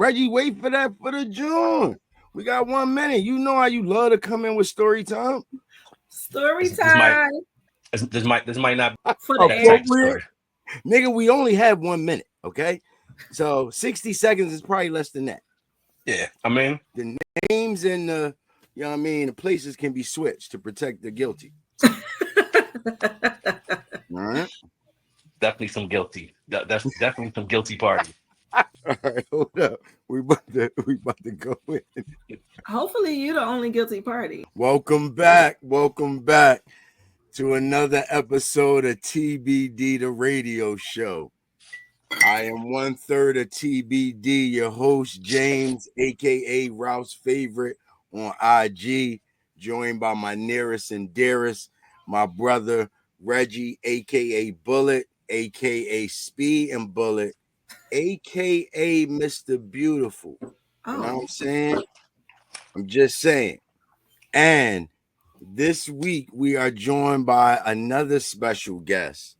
Reggie, wait for that for the June. We got 1 minute. You know how you love to come in with story time. Story This might time this might not for be the that type of Appropriate. story. Nigga, we only have 1 minute, okay? So 60 seconds is probably less than that. Yeah, I mean, The names and the, you know what I mean, the places can be switched to protect the guilty. All right. definitely some guilty. That's definitely some guilty party. All right, hold up. We about to go in. Hopefully, you're the only guilty party. Welcome back. Welcome back to another episode of TBD, the radio show. I am 1/3 of TBD, your host, James, aka Ralph's favorite on IG, joined by my nearest and dearest, my brother Reggie, aka Bullet, aka Speed and Bullet, aka Mr. Beautiful. You know what I'm saying? I'm just saying. And this week we are joined by another special guest.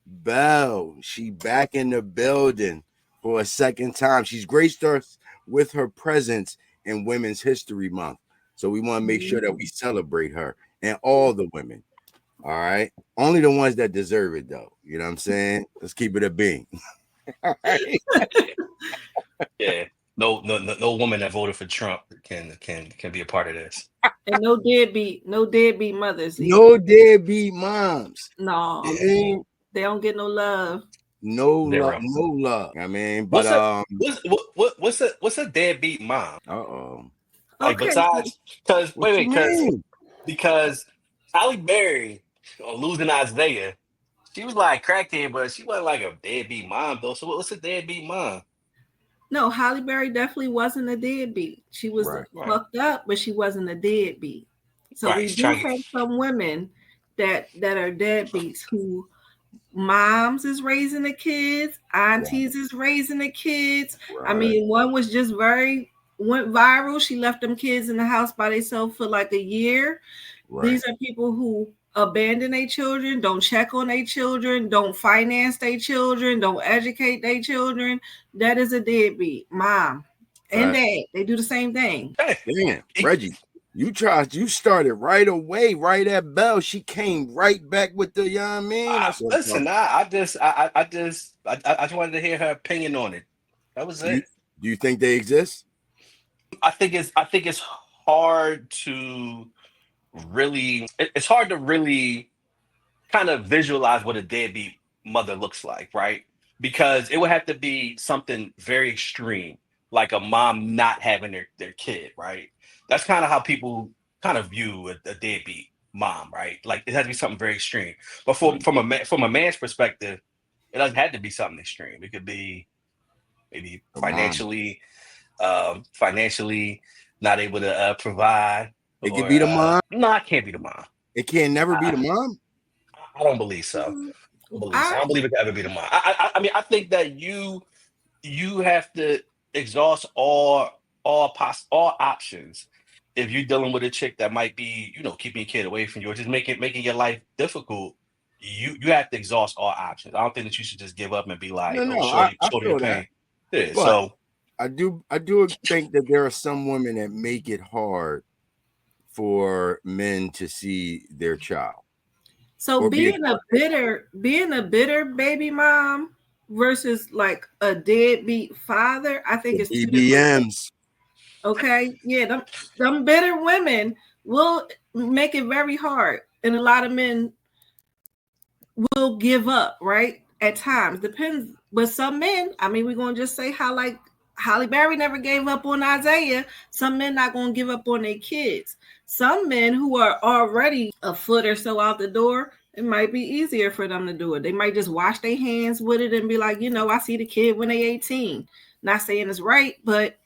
Belle, she back in the building for a second time. She's graced us with her presence in Women's History Month. So we want to make sure that we celebrate her and all the women. All right. Only the ones that deserve it, though. You know what I'm saying? Let's keep it a bean. All right. Yeah. No woman that voted for Trump can be a part of this. And no deadbeat mothers. Either. No deadbeat moms. No, Ain't they don't get no love. no Zero. love, no love. I mean, but What's a deadbeat mom? uh-oh. Like Okay, besides, because What you mean? because Halle Berry losing Isaiah, she was like crackhead, but she wasn't like a deadbeat mom though. So what's a deadbeat mom? no, Halle Berry definitely wasn't a deadbeat. She was Right. fucked up, but she wasn't a deadbeat. So Right, we she's do trying to have some women that are deadbeats who moms is raising the kids, aunties is raising the kids. Right. I mean, one was just went viral. She left them kids in the house by themselves for like a year. Right. These are people who abandon their children, don't check on their children, don't finance their children, don't educate their children. That is a deadbeat. Mom and dad, they do the same thing. Damn, Reggie, you started right away, right at Belle. She came right back with the, you know what I mean? Listen, I just wanted to hear her opinion on it. That was it. Do you think they exist? I think it's hard to it's hard to really kind of visualize what a deadbeat mother looks like, right? Because it would have to be something very extreme, like a mom not having their kid, right? That's kind of how people kind of view a deadbeat mom, right? Like it has to be something very extreme. But from a man's perspective, it doesn't have to be something extreme. It could be maybe financially not able to provide. It could be the mom. No, it can't be the mom. It can never be the mom. I don't believe so. I don't believe it can ever be the mom. I mean, I think that you have to exhaust all options if you're dealing with a chick that might be, keeping your kid away from you or just making your life difficult. You have to exhaust all options. I don't think that you should just give up and be like, I feel pain. that. Yeah, But so I do think that there are some women that make it hard for men to see their child. So being a bitter baby mom versus like a deadbeat father, I think it's BBMs. Okay, yeah, them bitter women will make it very hard, and a lot of men will give up. Right at times, depends. But some men, I mean, we're gonna just say how like Halle Berry never gave up on Isaiah. Some men not gonna give up on their kids. Some men who are already a foot or so out the door, it might be easier for them to do it. They might just wash their hands with it and be like, I see the kid when they 18. Not saying it's right, but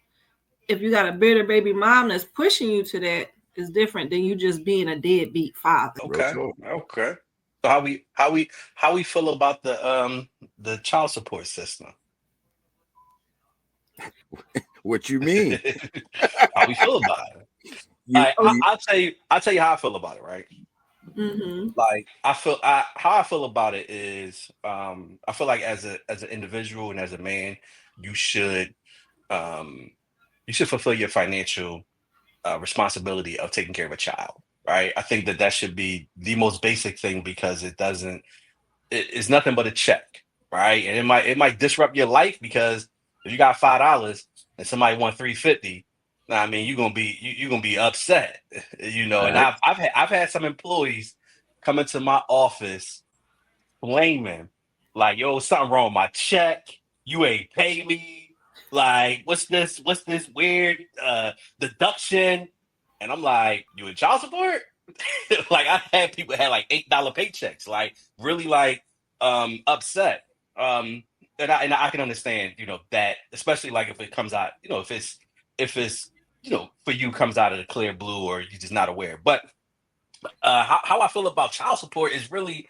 if you got a bitter baby mom that's pushing you to that, it's different than you just being a deadbeat father. Okay. So how we feel about the child support system? What you mean? How we feel about it? I'll tell you how I feel about it, right? Mm-hmm. Like how I feel about it is I feel like as an individual and as a man, you should you should fulfill your financial responsibility of taking care of a child, right? I think that that should be the most basic thing because it's nothing but a check, right? And it might disrupt your life because if you got $5 and somebody want 350, I mean you're gonna be upset, And I've had some employees come into my office flaming, like, yo, something wrong with my check. You ain't pay me. Like, what's this? What's this weird deduction? And I'm like, you in child support? Like, I had people had like $8 paychecks, like really like upset. Um and I can understand, that, especially like if it comes out, if it's for you comes out of the clear blue or you're just not aware. But how I feel about child support is really,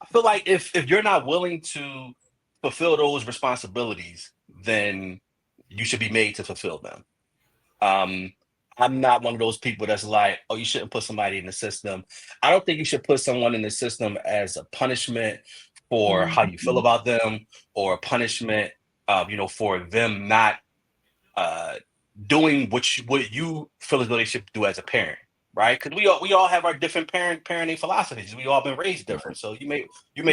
I feel like if you're not willing to fulfill those responsibilities, then you should be made to fulfill them. Um, I'm not one of those people that's like, oh, you shouldn't put somebody in the system. I don't think you should put someone in the system as a punishment for how you feel Mhm. about them, or a punishment, for them not uh, doing what you feel as though they should do as a parent, right? Because we all have our different parenting philosophies. We all been raised different, so you may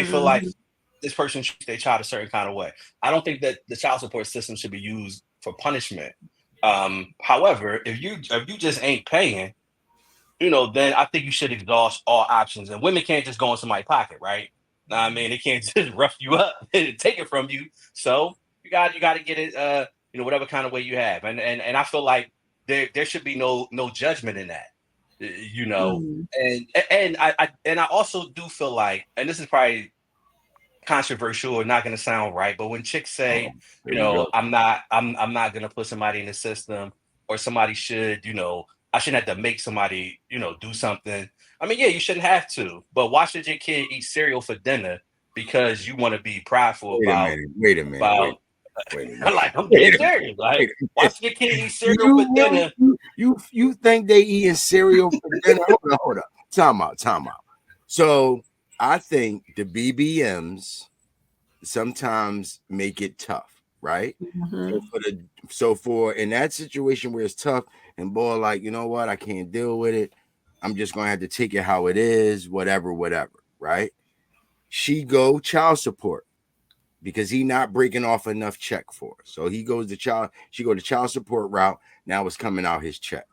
feel like Mhm. this person treats their child a certain kind of way. I don't think that the child support system should be used for punishment. However, if you just ain't paying, then I think you should exhaust all options. And women can't just go in somebody's pocket, right? Know what I mean, they can't just rough you up and take it from you. So you got to get it, whatever kind of way you have. And I feel like there should be no judgment in that, you know. Mhm. And I also do feel like, and this is probably controversial or not going to sound right, but when chicks say, Here we go. I'm not going to put somebody in the system, or somebody should, I shouldn't have to make somebody, do something. I mean, yeah, you shouldn't have to, but why should your kid eat cereal for dinner because you want to be prideful Wait a minute. Wait a minute. about Wait a minute. like, I'm Wait being a minute. serious. Like, Wait a why minute. should your kid eat Do cereal for you really dinner? you think they eating cereal for dinner? Hold up. Time out. Time out. So I think the BBMs sometimes make it tough, right? So Mhm. for in that situation where it's tough and boy, like, you know what, I can't deal with it. I'm just gonna have to take it how it is, whatever, right? She go child support because he not breaking off enough check for her. So she go to child support route. Now it's coming out his check,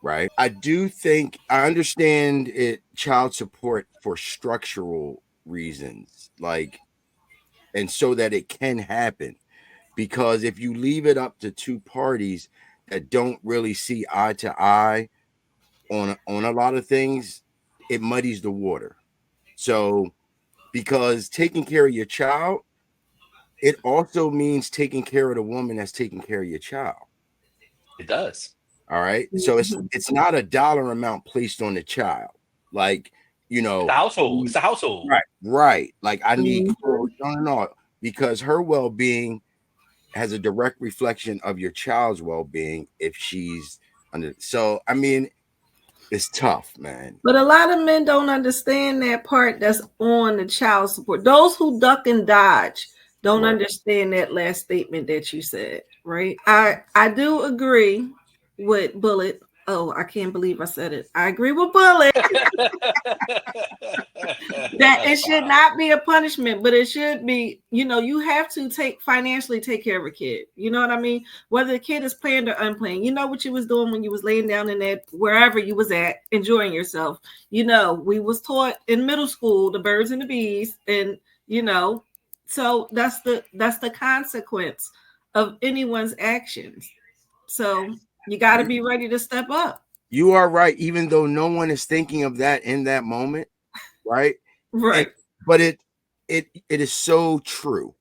right? I do think I understand it child support for structural reasons, like, and so that it can happen. Because if you leave it up to two parties that don't really see eye to eye on a lot of things, it muddies the water. So because taking care of your child, it also means taking care of the woman that's taking care of your child. It does. All right. So Mhm. it's not a dollar amount placed on the child. Like, you It's a know, household. It's a household. right. Like I need Mhm. clothes. No. Because her well-being has a direct reflection of your child's well-being if she's under. So I mean, it's tough, man. But a lot of men don't understand that part that's on the child support. Those who duck and dodge don't Right. understand that last statement that you said, right? I do agree with Bullet. Oh, I can't believe I said it. I agree with Bullet that it should Wow. not be a punishment, but it should be, you have to financially take care of a kid. You know what I mean? Whether the kid is planned or unplanned, you know what you was doing when you was laying down in that wherever you was at, enjoying yourself. We was taught in middle school the birds and the bees, and so that's the consequence of anyone's actions. So you got to You, be ready to step up. you are right, even though no one is thinking of that in that moment, right? And Right. but it is so true.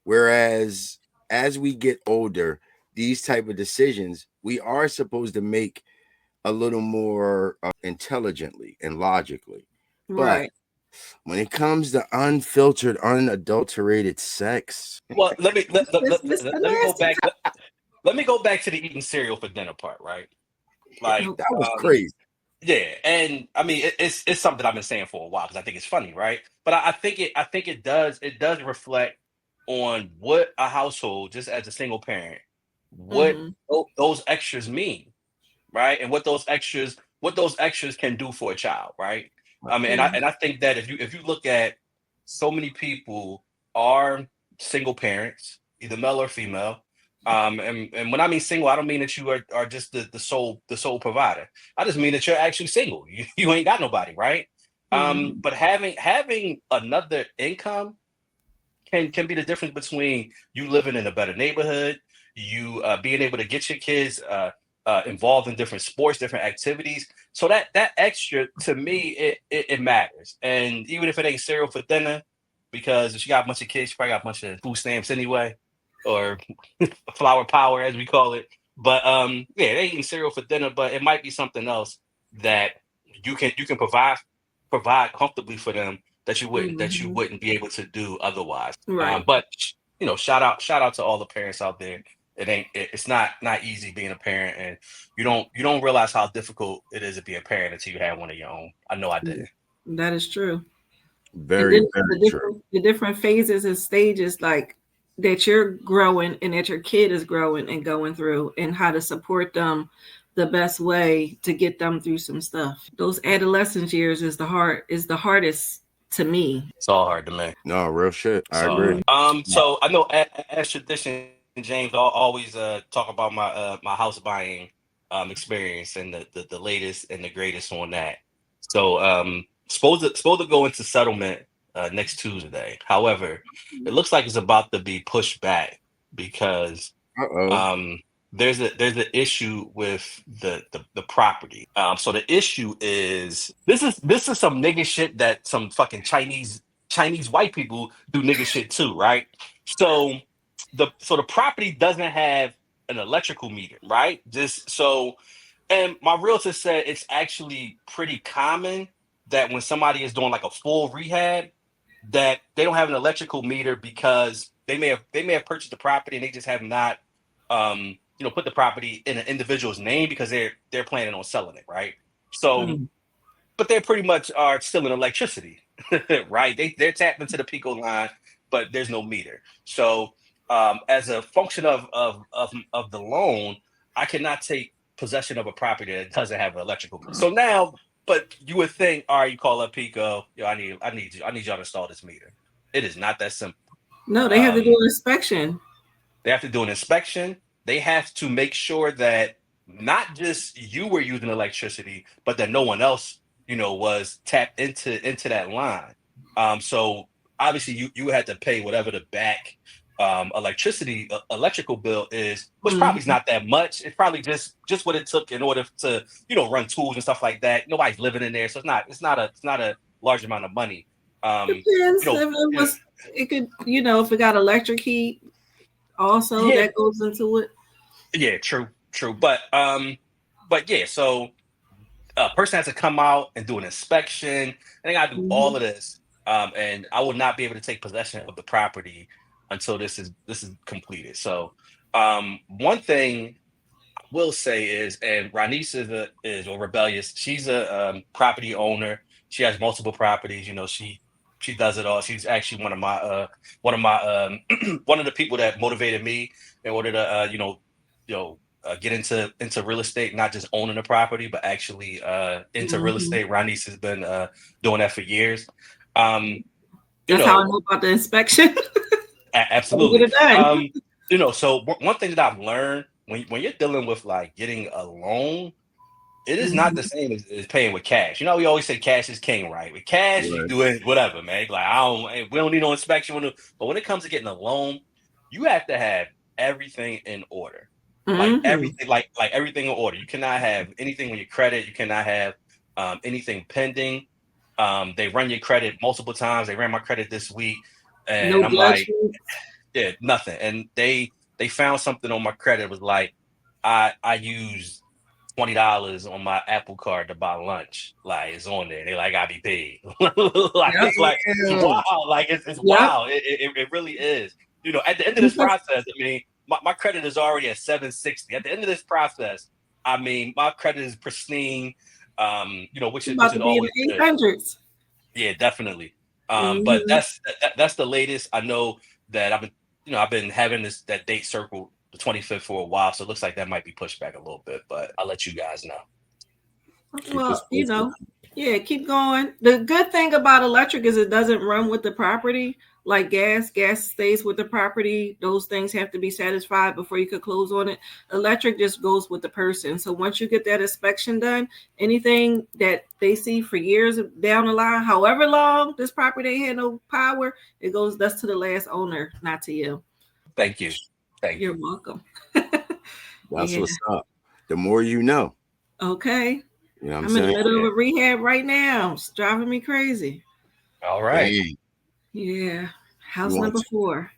Whereas as we get older, these type of decisions we are supposed to make a little more intelligently and logically. But Right. when it comes to unfiltered, unadulterated sex, Well, let me let, let, It's let, Mr. let me go Nasty. back. Let me go back to the eating cereal for dinner part, right? Like, Oh, that was crazy. yeah, and I mean, it's something I've been saying for a while because I think it's funny, right? But I think it does reflect on what a household, just as a single parent, what those extras mean, right? And what those extras can do for a child, right? I mean, and I think that if you look at so many people are single parents, either male or female. And when I mean single, I don't mean that you are just the sole provider. I just mean that you're actually single. You ain't got nobody, right? But having another income can be the difference between you living in a better neighborhood, you being able to get your kids involved in different sports, different activities. So that extra to me, it matters. And even if it ain't cereal for dinner, because if she got a bunch of kids, she probably got a bunch of food stamps anyway, or flower power as we call it. But yeah, they eating cereal for dinner, but it might be something else that you can provide comfortably for them that you wouldn't be able to do otherwise. Right. But shout out to all the parents out there. It's not easy being a parent, and you don't realize how difficult it is to be a parent until you have one of your own. I know I did. That is true. Very, very true. The different phases and stages like that you're growing and that your kid is growing and going through, and how to support them the best way to get them through some stuff. Those adolescence years is the hardest to me. It's all hard to me. No, real shit. I So, agree. So I know as tradition, James, I'll always talk about my house buying experience and the latest and the greatest on that. So supposed to go into settlement next Tuesday. However, it looks like it's about to be pushed back because there's an issue with the property. So the issue is this is some nigga shit that some fucking Chinese white people do nigga shit too, right? So the property doesn't have an electrical meter, right? And my realtor said it's actually pretty common that when somebody is doing like a full rehab, that they don't have an electrical meter because they may have purchased the property and they just have not put the property in an individual's name because they're planning on selling it, right? So but they pretty much are still in electricity, right? They're tapped into the Pico line, but there's no meter. So as a function of the loan, I cannot take possession of a property that doesn't have an electrical meter. So now, but you would think, all right, you call up Pico, I need y'all to install this meter. It is not that simple. No, they have to do an inspection. They have to do an inspection. They have to make sure that not just you were using electricity, but that no one else, was tapped into that line. So obviously you had to pay whatever the back electrical bill is, which probably is not that much. It's probably just what it took in order to run tools and stuff like that. Nobody's living in there, so it's not a large amount of money. Depends if it could, if it got electric heat also, that goes into it. Yeah, true. But yeah, so a person has to come out and do an inspection, and they gotta do all of this. And I will not be able to take possession of the property until this is completed. So one thing I will say is, and Ranice is rebellious. She's a property owner. She has multiple properties. She does it all. She's actually one of my one of the people that motivated me in order to get into real estate, not just owning a property, but actually into real estate. Ranice has been doing that for years. That's how I know about the inspection. Absolutely. So one thing that I've learned when you're dealing with like getting a loan, it is not the same as paying with cash. We always say cash is king, right? With cash, you do it, whatever, man. Like we don't need no inspection. But when it comes to getting a loan, you have to have everything in order. Like everything, like everything in order. You cannot have anything on your credit. You cannot have anything pending. They run your credit multiple times. They ran my credit this week, and I'm like, yeah, nothing. And they found something on my credit. It was like I used $20 on my Apple card to buy lunch. Like it's on there. They like I be paid. It's wow. Like it's wild. It really is. At the end of this process, I mean, my credit is already at 760. At the end of this process, I mean, my credit is pristine. Which is always good. Yeah, definitely. But that's the latest. I know that I've been having that date circled the 25th for a while, so it looks like that might be pushed back a little bit. But I'll let you guys know. Well, yeah, keep going. The good thing about electric is it doesn't run with the property like gas. Gas stays with the property. Those things have to be satisfied before you could close on it. Electric just goes with the person. So once you get that inspection done, anything that they see for years down the line, however long this property ain't had no power, that's to the last owner, not to you. Thank you. You're welcome. That's what's up. The more you know. Okay. You know what I'm in the middle of a rehab right now. It's driving me crazy. All right. Dang. Yeah. House number 4.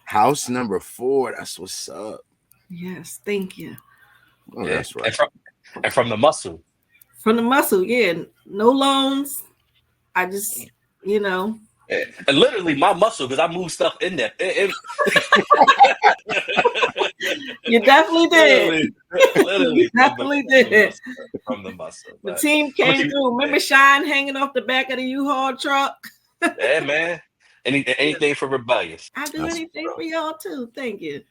House number 4. That's what's up. Yes. Thank you. Oh, that's right. And from the muscle. From the muscle, yeah. No loans. I just, And literally my muscle, because I moved stuff in there. You definitely did. Literally You definitely did. From the muscle. The team came through. Remember Shine hanging off the back of the U-Haul truck? Yeah, man. Anything for rebellious. I do anything for y'all too. Thank you.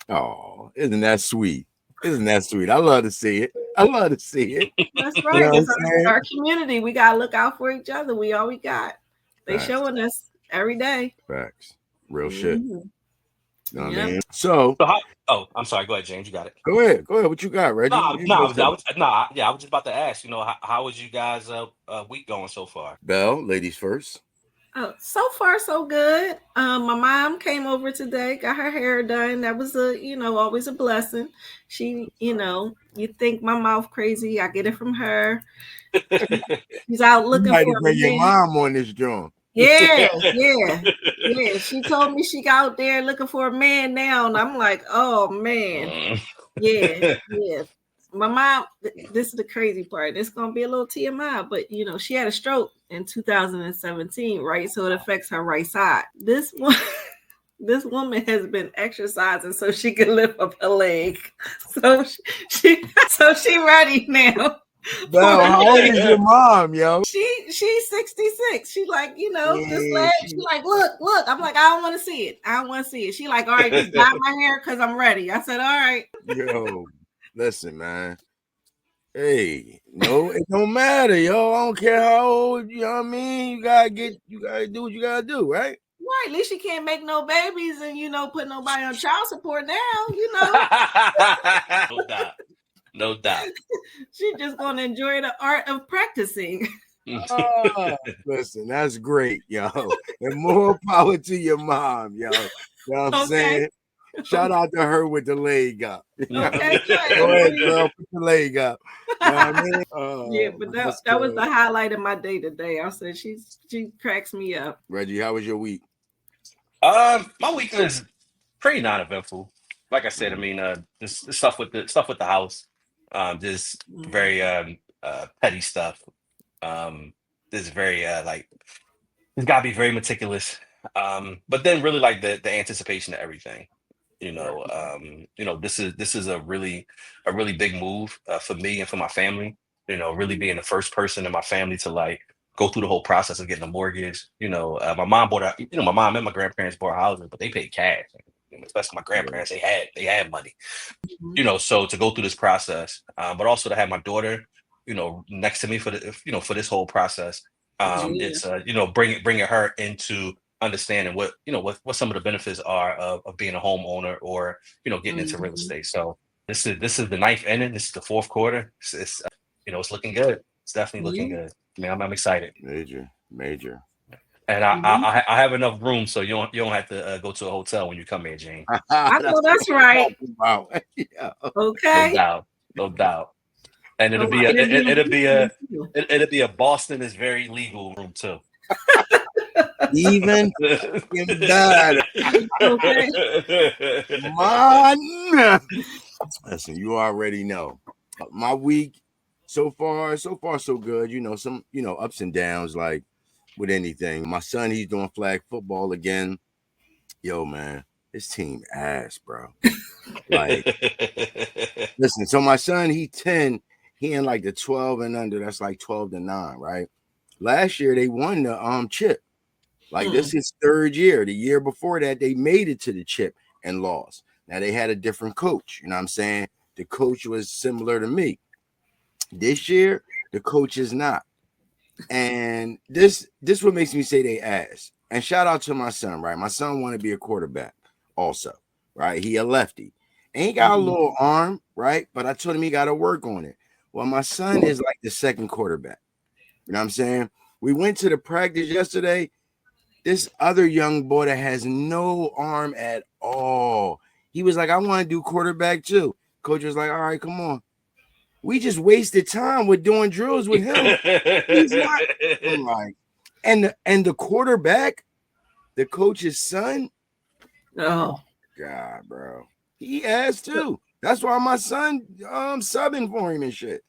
Oh, isn't that sweet? Isn't that sweet? I love to see it. That's right. It's our community. We gotta look out for each other. We all we got. They showing us every day. Facts. Real shit. Mm-hmm. You know what I mean? So I'm sorry. Go ahead, James. You got it. Go ahead. What you got, Reggie? I was just about to ask. How was you guys' week going so far? Belle, ladies first. Oh, so far so good. My mom came over today, got her hair done. That was always a blessing. She, you think my mouth crazy, I get it from her. She's out looking for bring your mom on this joint. Yeah. She told me she got out there looking for a man now, and I'm like, oh man, yeah. My mom. This is the crazy part. It's gonna be a little TMI, but she had a stroke in 2017, right? So it affects her right side. This woman has been exercising so she can lift up her leg. So she ready now. Belle, how old is your mom, yo? She's 66. She like, this leg. She like, look. I'm like, I don't want to see it. She like, all right, just dye my hair because I'm ready. I said, all right. Yo, listen, man. Hey, no, it don't matter, yo. I don't care how old, you know what I mean? You gotta do what you gotta do, right? Right, at least you can't make no babies and put nobody on child support now, No doubt. She's just gonna enjoy the art of practicing. Listen, that's great, yo. And more power to your mom, yo. You know what I'm saying? Shout out to her with the leg up. Okay, go ahead, girl. Put the leg up. You know what I mean? Yeah, but that was the highlight of my day today. I said she cracks me up. Reggie, how was your week? My week was pretty non-eventful. Like I said, I mean, this stuff with the house, just very petty stuff. This very it's got to be very meticulous. But then really like the anticipation of everything. This is a really big move for me and for my family. Really being the first person in my family to go through the whole process of getting a mortgage. My mom my mom and my grandparents bought houses, but they paid cash. Especially my grandparents, they had money. So to go through this process, but also to have my daughter, next to me for for this whole process. It's bringing her into understanding what some of the benefits are of being a homeowner or getting into real estate. So this is the ninth inning. This is the fourth quarter. It's looking good. It's definitely looking good. I mean, I'm excited. Major. And I have enough room, so you don't have to go to a hotel when you come here, Gene. I know that's right. Yeah. Okay. No doubt. And it'll be a Boston is very legal room too. Even better. Okay. Man. Listen, you already know. My week so far so good. Some ups and downs like with anything. My son, he's doing flag football again. Yo, man, his team ass, bro. Listen, so my son, he 10. He in the 12 and under. That's 12 to 9, right? Last year they won the chip. This is third year. The year before that they made it to the chip and lost. Now they had a different coach. You know what I'm saying? The coach was similar to me. This year, the coach is not. And this what makes me say they ass. And shout out to my son, right? My son want to be a quarterback also, right? He a lefty. And he got a little arm, right? But I told him he got to work on it. Well, my son is like the second quarterback. You know what I'm saying? We went to the practice yesterday. This other young boy that has no arm at all. He was like, I want to do quarterback too. Coach was like, all right, come on. We just wasted time with doing drills with him. He's not. I'm like, and the quarterback, the coach's son. Oh God, bro, he has too. That's why my son subbing for him and shit.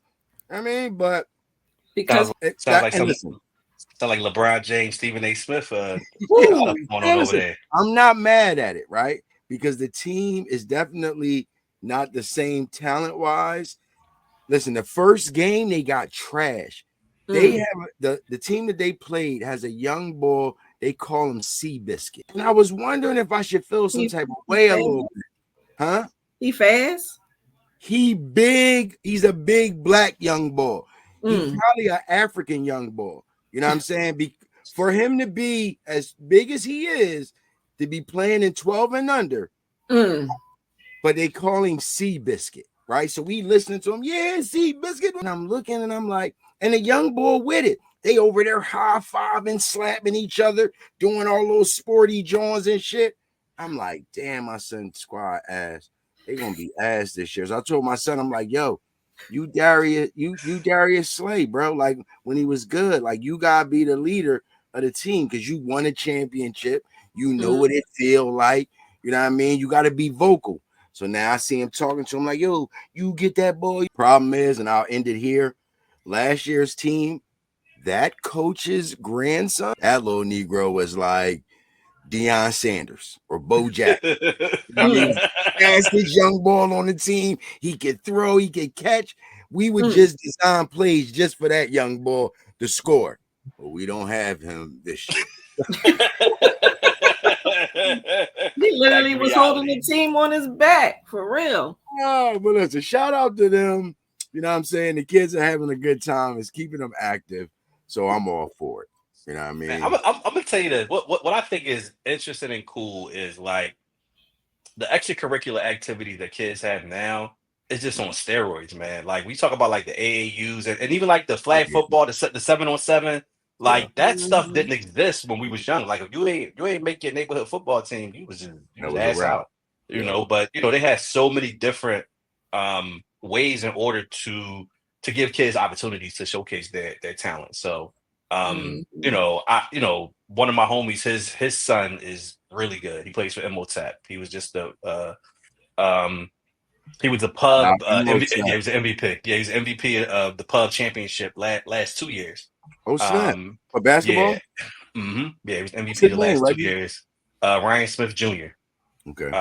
I mean, but because sounds like listen, sound like LeBron James, Stephen A. Smith stuff going on over there. I'm not mad at it, right? Because the team is definitely not the same talent wise. Listen, the first game they got trash. They have the team that they played has a young boy. They call him Seabiscuit. And I was wondering if I should feel some type of way a little bit. Huh? He fast? He big. He's a big black young boy. He's probably an African young boy. You know what I'm saying? For him to be as big as he is, to be playing in 12 and under, but they call him Seabiscuit, right? So we listening to him, yeah, Seabiscuit. And I'm looking and I'm like, and a young boy with it. They over there high-fiving, slapping each other, doing all those sporty joints and shit. I'm like, damn, my son's squad ass. They're gonna be ass this year. So I told my son, I'm like, yo, you Darius Slay, bro. Like when he was good, like you gotta be the leader of the team because you won a championship. You know what it feel like. You know what I mean? You gotta be vocal. So now I see him talking to him like, yo, you get that boy. Problem is, and I'll end it here. Last year's team, that coach's grandson, that little Negro was like Deion Sanders or Bo Jack. You know what I mean? Fastest young ball on the team. He could throw, he could catch. We would just design plays just for that young boy to score. But we don't have him this year. He literally was holding the team on his back for real. Oh, but listen, shout out to them. You know what I'm saying? The kids are having a good time. It's keeping them active. So I'm all for it. You know what I mean? Man, I'm gonna tell you this. What I think is interesting and cool is like the extracurricular activity that kids have now is just on steroids, man. Like we talk about like the AAUs and even like the flag football, the 7-on-7, like that stuff didn't exist when we was young. Like if you ain't make your neighborhood football team, you was ass out. You know, but you know, they had so many different ways in order to give kids opportunities to showcase their talent. So you know, one of my homies, his son is really good. He plays for Imhotep. He was just he was the pub he was an MVP. Yeah, he's MVP of the pub championship last 2 years. Oh snap. For basketball? Yeah. Yeah, he was MVP the last 2 years. Ryan Smith Jr. Okay.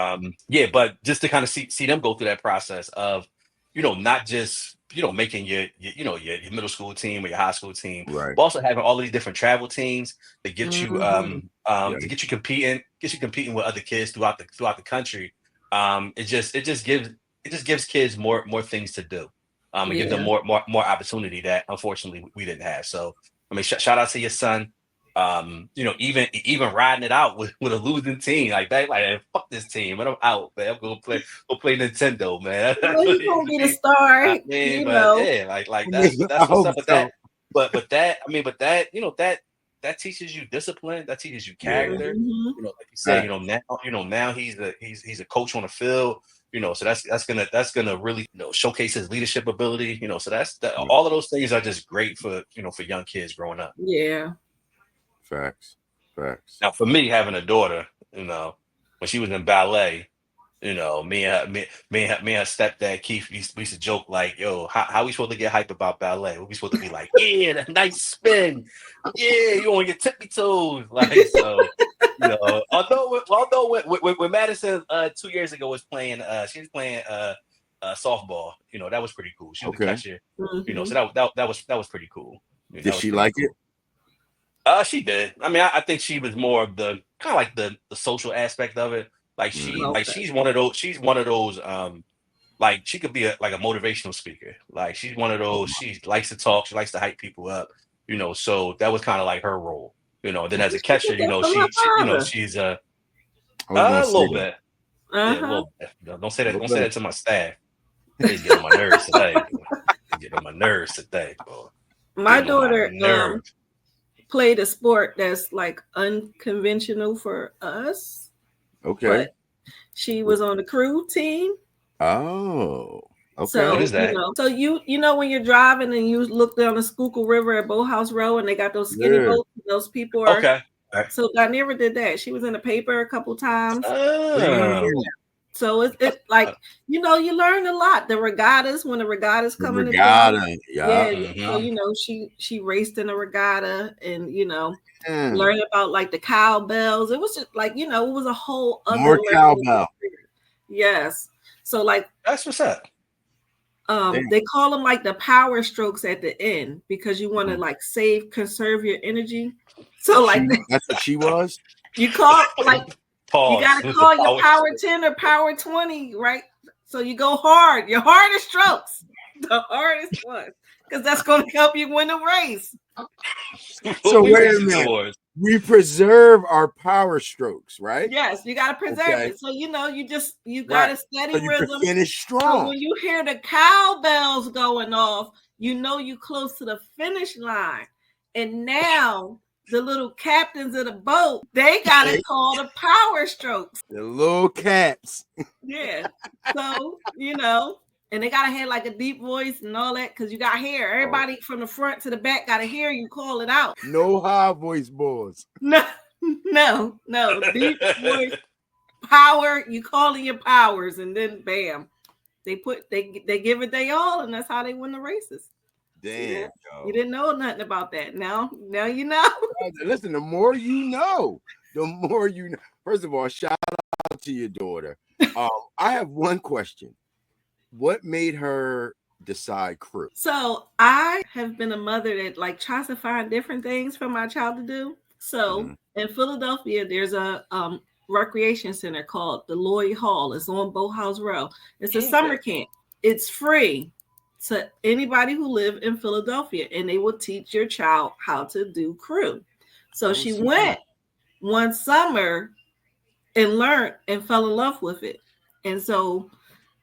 Yeah, but just to kind of see them go through that process of, you know, not just, you know, making your middle school team or your high school team, right, but also having all of these different travel teams that get you to get you competing with other kids throughout the country. It just gives kids more things to do. And give them more opportunity that unfortunately we didn't have. So I mean, shout out to your son. You know, even riding it out with a losing team like that, like fuck this team, but I'm out, man. I'm gonna play Nintendo, man. He's gonna be the star, you know. Yeah, like that's what's up with that. But that you know that teaches you discipline, that teaches you character. You know, like you said, now he's a coach on the field. You know, so that's gonna really, you know, showcase his leadership ability. You know, so all of those things are just great for, you know, for young kids growing up. Yeah. Facts. Now, for me, having a daughter, you know, when she was in ballet, you know, me and her stepdad Keith, we used to joke like, "Yo, how we supposed to get hype about ballet? We supposed to be like, yeah, the nice spin, yeah, you on your tippy toes, like so." You know, although when Madison 2 years ago was playing, she was playing softball. You know, that was pretty cool. She was a catcher. You know, so that was pretty cool. Did she like it? She did. I mean, I think she was more of the kind of like the social aspect of it. Like Okay. she's one of those. She's one of those. Like she could be like a motivational speaker. Like she's one of those. She likes to talk. She likes to hype people up. So that was kind of like her role. Then as a She catcher, get that from her father. she's I was gonna a say little that. bit. Yeah, a Uh-huh. little bit. Don't say A that. little Don't say bit. that to my staff. They get on my nerves today. They get on my nerves today. Boy. My Getting on my daughter nerves. played a sport that's like unconventional for us, Okay. but she was on the crew team. Oh. Okay. So What is that? so you know when you're driving and you look down the Schuylkill River at Boathouse Row and they got those skinny Yeah. boats. Those people are Okay. All right. So Dynera did that. She was in the paper a couple times. Oh. So it like you learn a lot. The regattas, when the regattas The coming regatta. Yeah. So she raced in a regatta and Yeah. learned about like the cowbells. It was just like it was a whole other More level. cowbell. Yes. So like That's what's up. they call them like the power strokes at the end because you want to like conserve your energy. So like That's what she was. you call like Pause. you gotta call your power 10 or power 20, right? So you go hard, your hardest strokes, the hardest ones, because that's going to help you win the race. So wait a minute. We preserve our power strokes, right? Yes, you got to preserve it. So you got a steady rhythm. Finish strong. So when you hear the cowbells going off, you close to the finish line, and now the little captains of the boat, they got to call the power strokes. The little cats. Yeah. So, and they got to have like a deep voice and all that because you got hair. Everybody from the front to the back got to hear you call it out. No high voice boys. No. Deep voice, power, you calling your powers, and then bam. They give it they all, and that's how they win the races. Damn, you didn't know nothing about that. Now you know. Listen, the more you know, the more you know. First of all, shout out to your daughter. I have one question. What made her decide crew? So I have been a mother that like tries to find different things for my child to do. So in Philadelphia, there's a recreation center called the Lloyd Hall. It's on Boathouse Row. It's a summer camp. It's free to anybody who live in Philadelphia, and they will teach your child how to do crew. So she went one summer and learned and fell in love with it. And so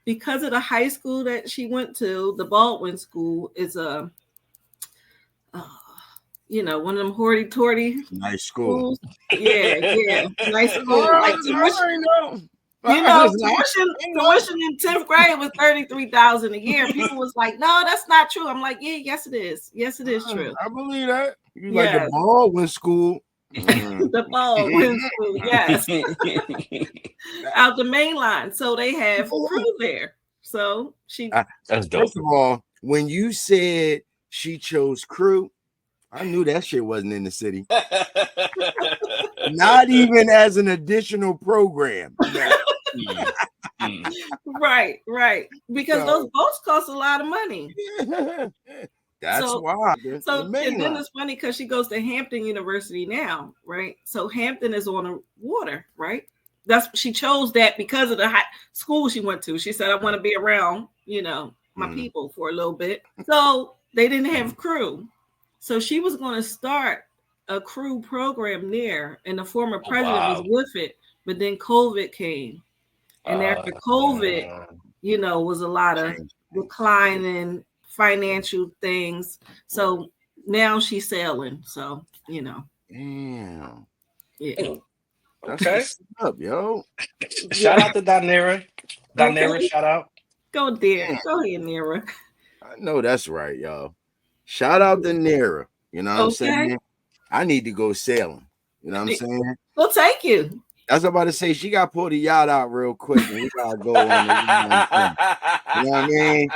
because of the high school that she went to, the Baldwin School is one of them hoity-toity nice schools. Yeah, nice school. Like tuition in 10th grade was $33,000 a year. People was like, no, that's not true. I'm like, yes, it is. Yes, it is true. I believe that. You like the Baldwin School. The Baldwin School, yes. Out the main line. So they have crew there. So that's dope. First of all, when you said she chose crew, I knew that shit wasn't in the city. Not even as an additional program. Right. Because those boats cost a lot of money. That's why. And then it's funny because she goes to Hampton University now, right? So Hampton is on the water, right? She chose that because of the high school she went to. She said, I want to be around, my people for a little bit. So they didn't have crew. So she was going to start a crew program there, and the former president was with it. But then COVID came. And after COVID, was a lot of declining financial things. So now she's sailing. So, Damn. Yeah. Okay. Up, yo. Shout out to Dynera. Shout out. Go there. Go ahead, Nera. I know that's right, y'all. Shout out to Nera. You know what I'm saying? I need to go sailing. You know what I'm saying? We'll take you. That's what I'm about to say. She got to pull the yacht out real quick, and we gotta go on. You know what I mean?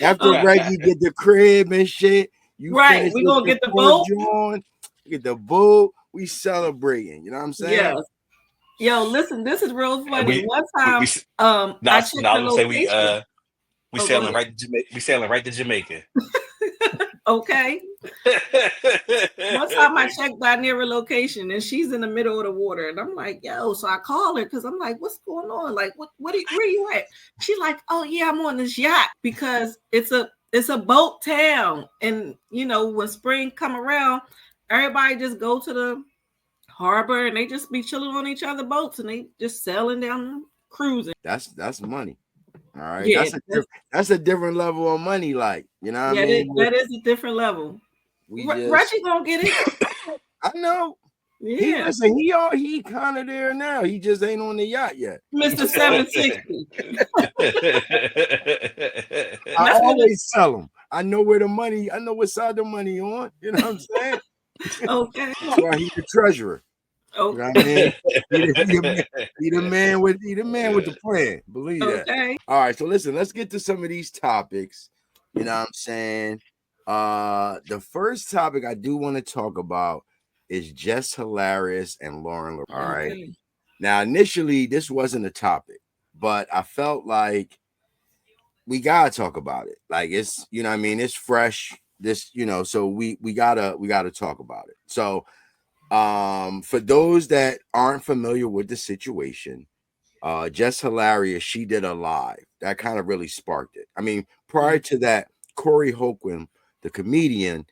After Reggie get the crib and shit, we gonna get the boat. Get the boat. We celebrating. You know what I'm saying? Yeah. Yo, listen, this is real funny. One time, we sailing right to Jamaica. We sailing right to Jamaica. Okay. One time I checked by near a location and she's in the middle of the water. And I'm like, yo, so I call her because I'm like, what's going on? Like, where are you at? She's like, oh yeah, I'm on this yacht because it's a boat town. And you know, when spring come around, everybody just go to the harbor and they just be chilling on each other's boats and they just sailing down cruising. That's money. All right. Yeah, That's a different level of money, like, you know what I yeah, mean? that is a different level. Reggie gonna get it. I know. Yeah. He kind of there now. He just ain't on the yacht yet. Mr. 760. I always tell him. I know what side the money on. You know what I'm saying? Okay. That's why he's the treasurer. Okay. You know what I mean? He the man with the plan. Believe that. Okay. All right, so listen, let's get to some of these topics. You know what I'm saying? The first topic I do want to talk about is Jess Hilarious and Lauren. All right. Okay. Now, initially, this wasn't a topic, but I felt like we gotta talk about it. Like, it's, you know what I mean, it's fresh. This, you know, so we gotta talk about it. So for those that aren't familiar with the situation, Jess Hilarious, she did a live that kind of really sparked it. I mean, prior to that, Corey Holcomb, the comedian,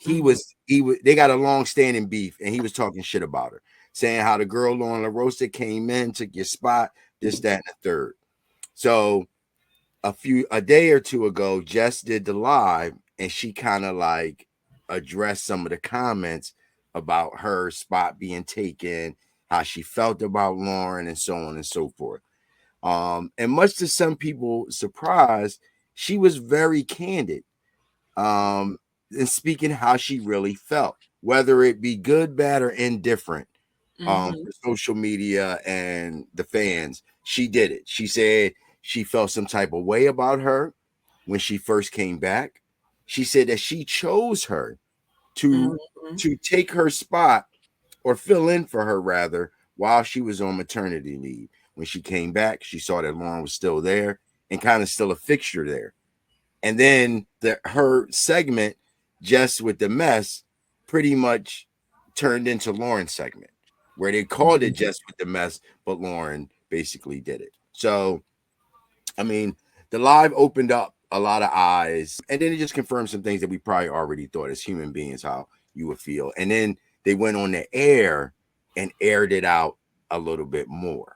they got a long-standing beef, and he was talking shit about her, saying how the girl Lauren LaRosa came in, took your spot, this, that, and the third. So a day or two ago, Jess did the live, and she kind of like addressed some of the comments about her spot being taken, how she felt about Lauren, and so on and so forth. And much to some people's surprise, she was very candid in speaking how she really felt, whether it be good, bad, or indifferent. For social media and the fans, she did it. She said she felt some type of way about her when she first came back. She said that she chose her to take her spot, or fill in for her rather, while she was on maternity leave. When she came back, she saw that Lauren was still there and kind of still a fixture there. And then her segment, Jess with the Mess, pretty much turned into Lauren's segment, where they called it Jess with the Mess, but Lauren basically did it. So, I mean, the live opened up a lot of eyes, and then it just confirmed some things that we probably already thought as human beings, how you would feel. And then they went on the air and aired it out a little bit more.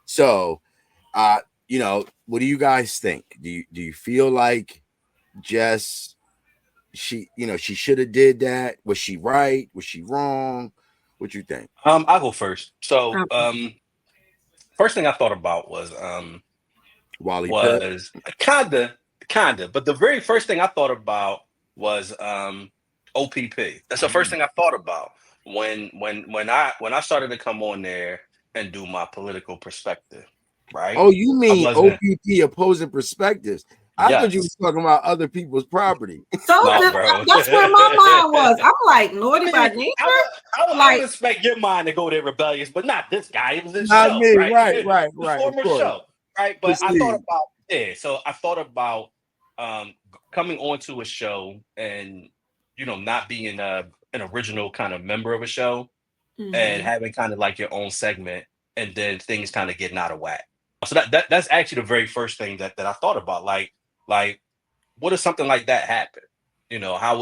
So, you know, what do you guys think? Do you feel like Jess, she should have did that? Was she right? Was she wrong? What you think? I'll go first. So, first thing I thought about was Wally Pitt? kinda, but the very first thing I thought about was OPP. That's the first thing I thought about when I started to come on there and do my political perspective. Right? Oh, you mean OPP, opposing perspectives? I thought you Yes. were talking about other people's property. So No, bro. that's where my mind was. I'm like, naughty by nature. I would expect your mind to go there rebellious, but not this guy. It was his Not show, me, right? right. Former Of course. show, right? But I Proceed. thought about So I thought about coming onto a show and not being an original kind of member of a show and having kind of like your own segment, and then things kind of getting out of whack. So that's actually the very first thing that I thought about. Like, what if something like that happened? How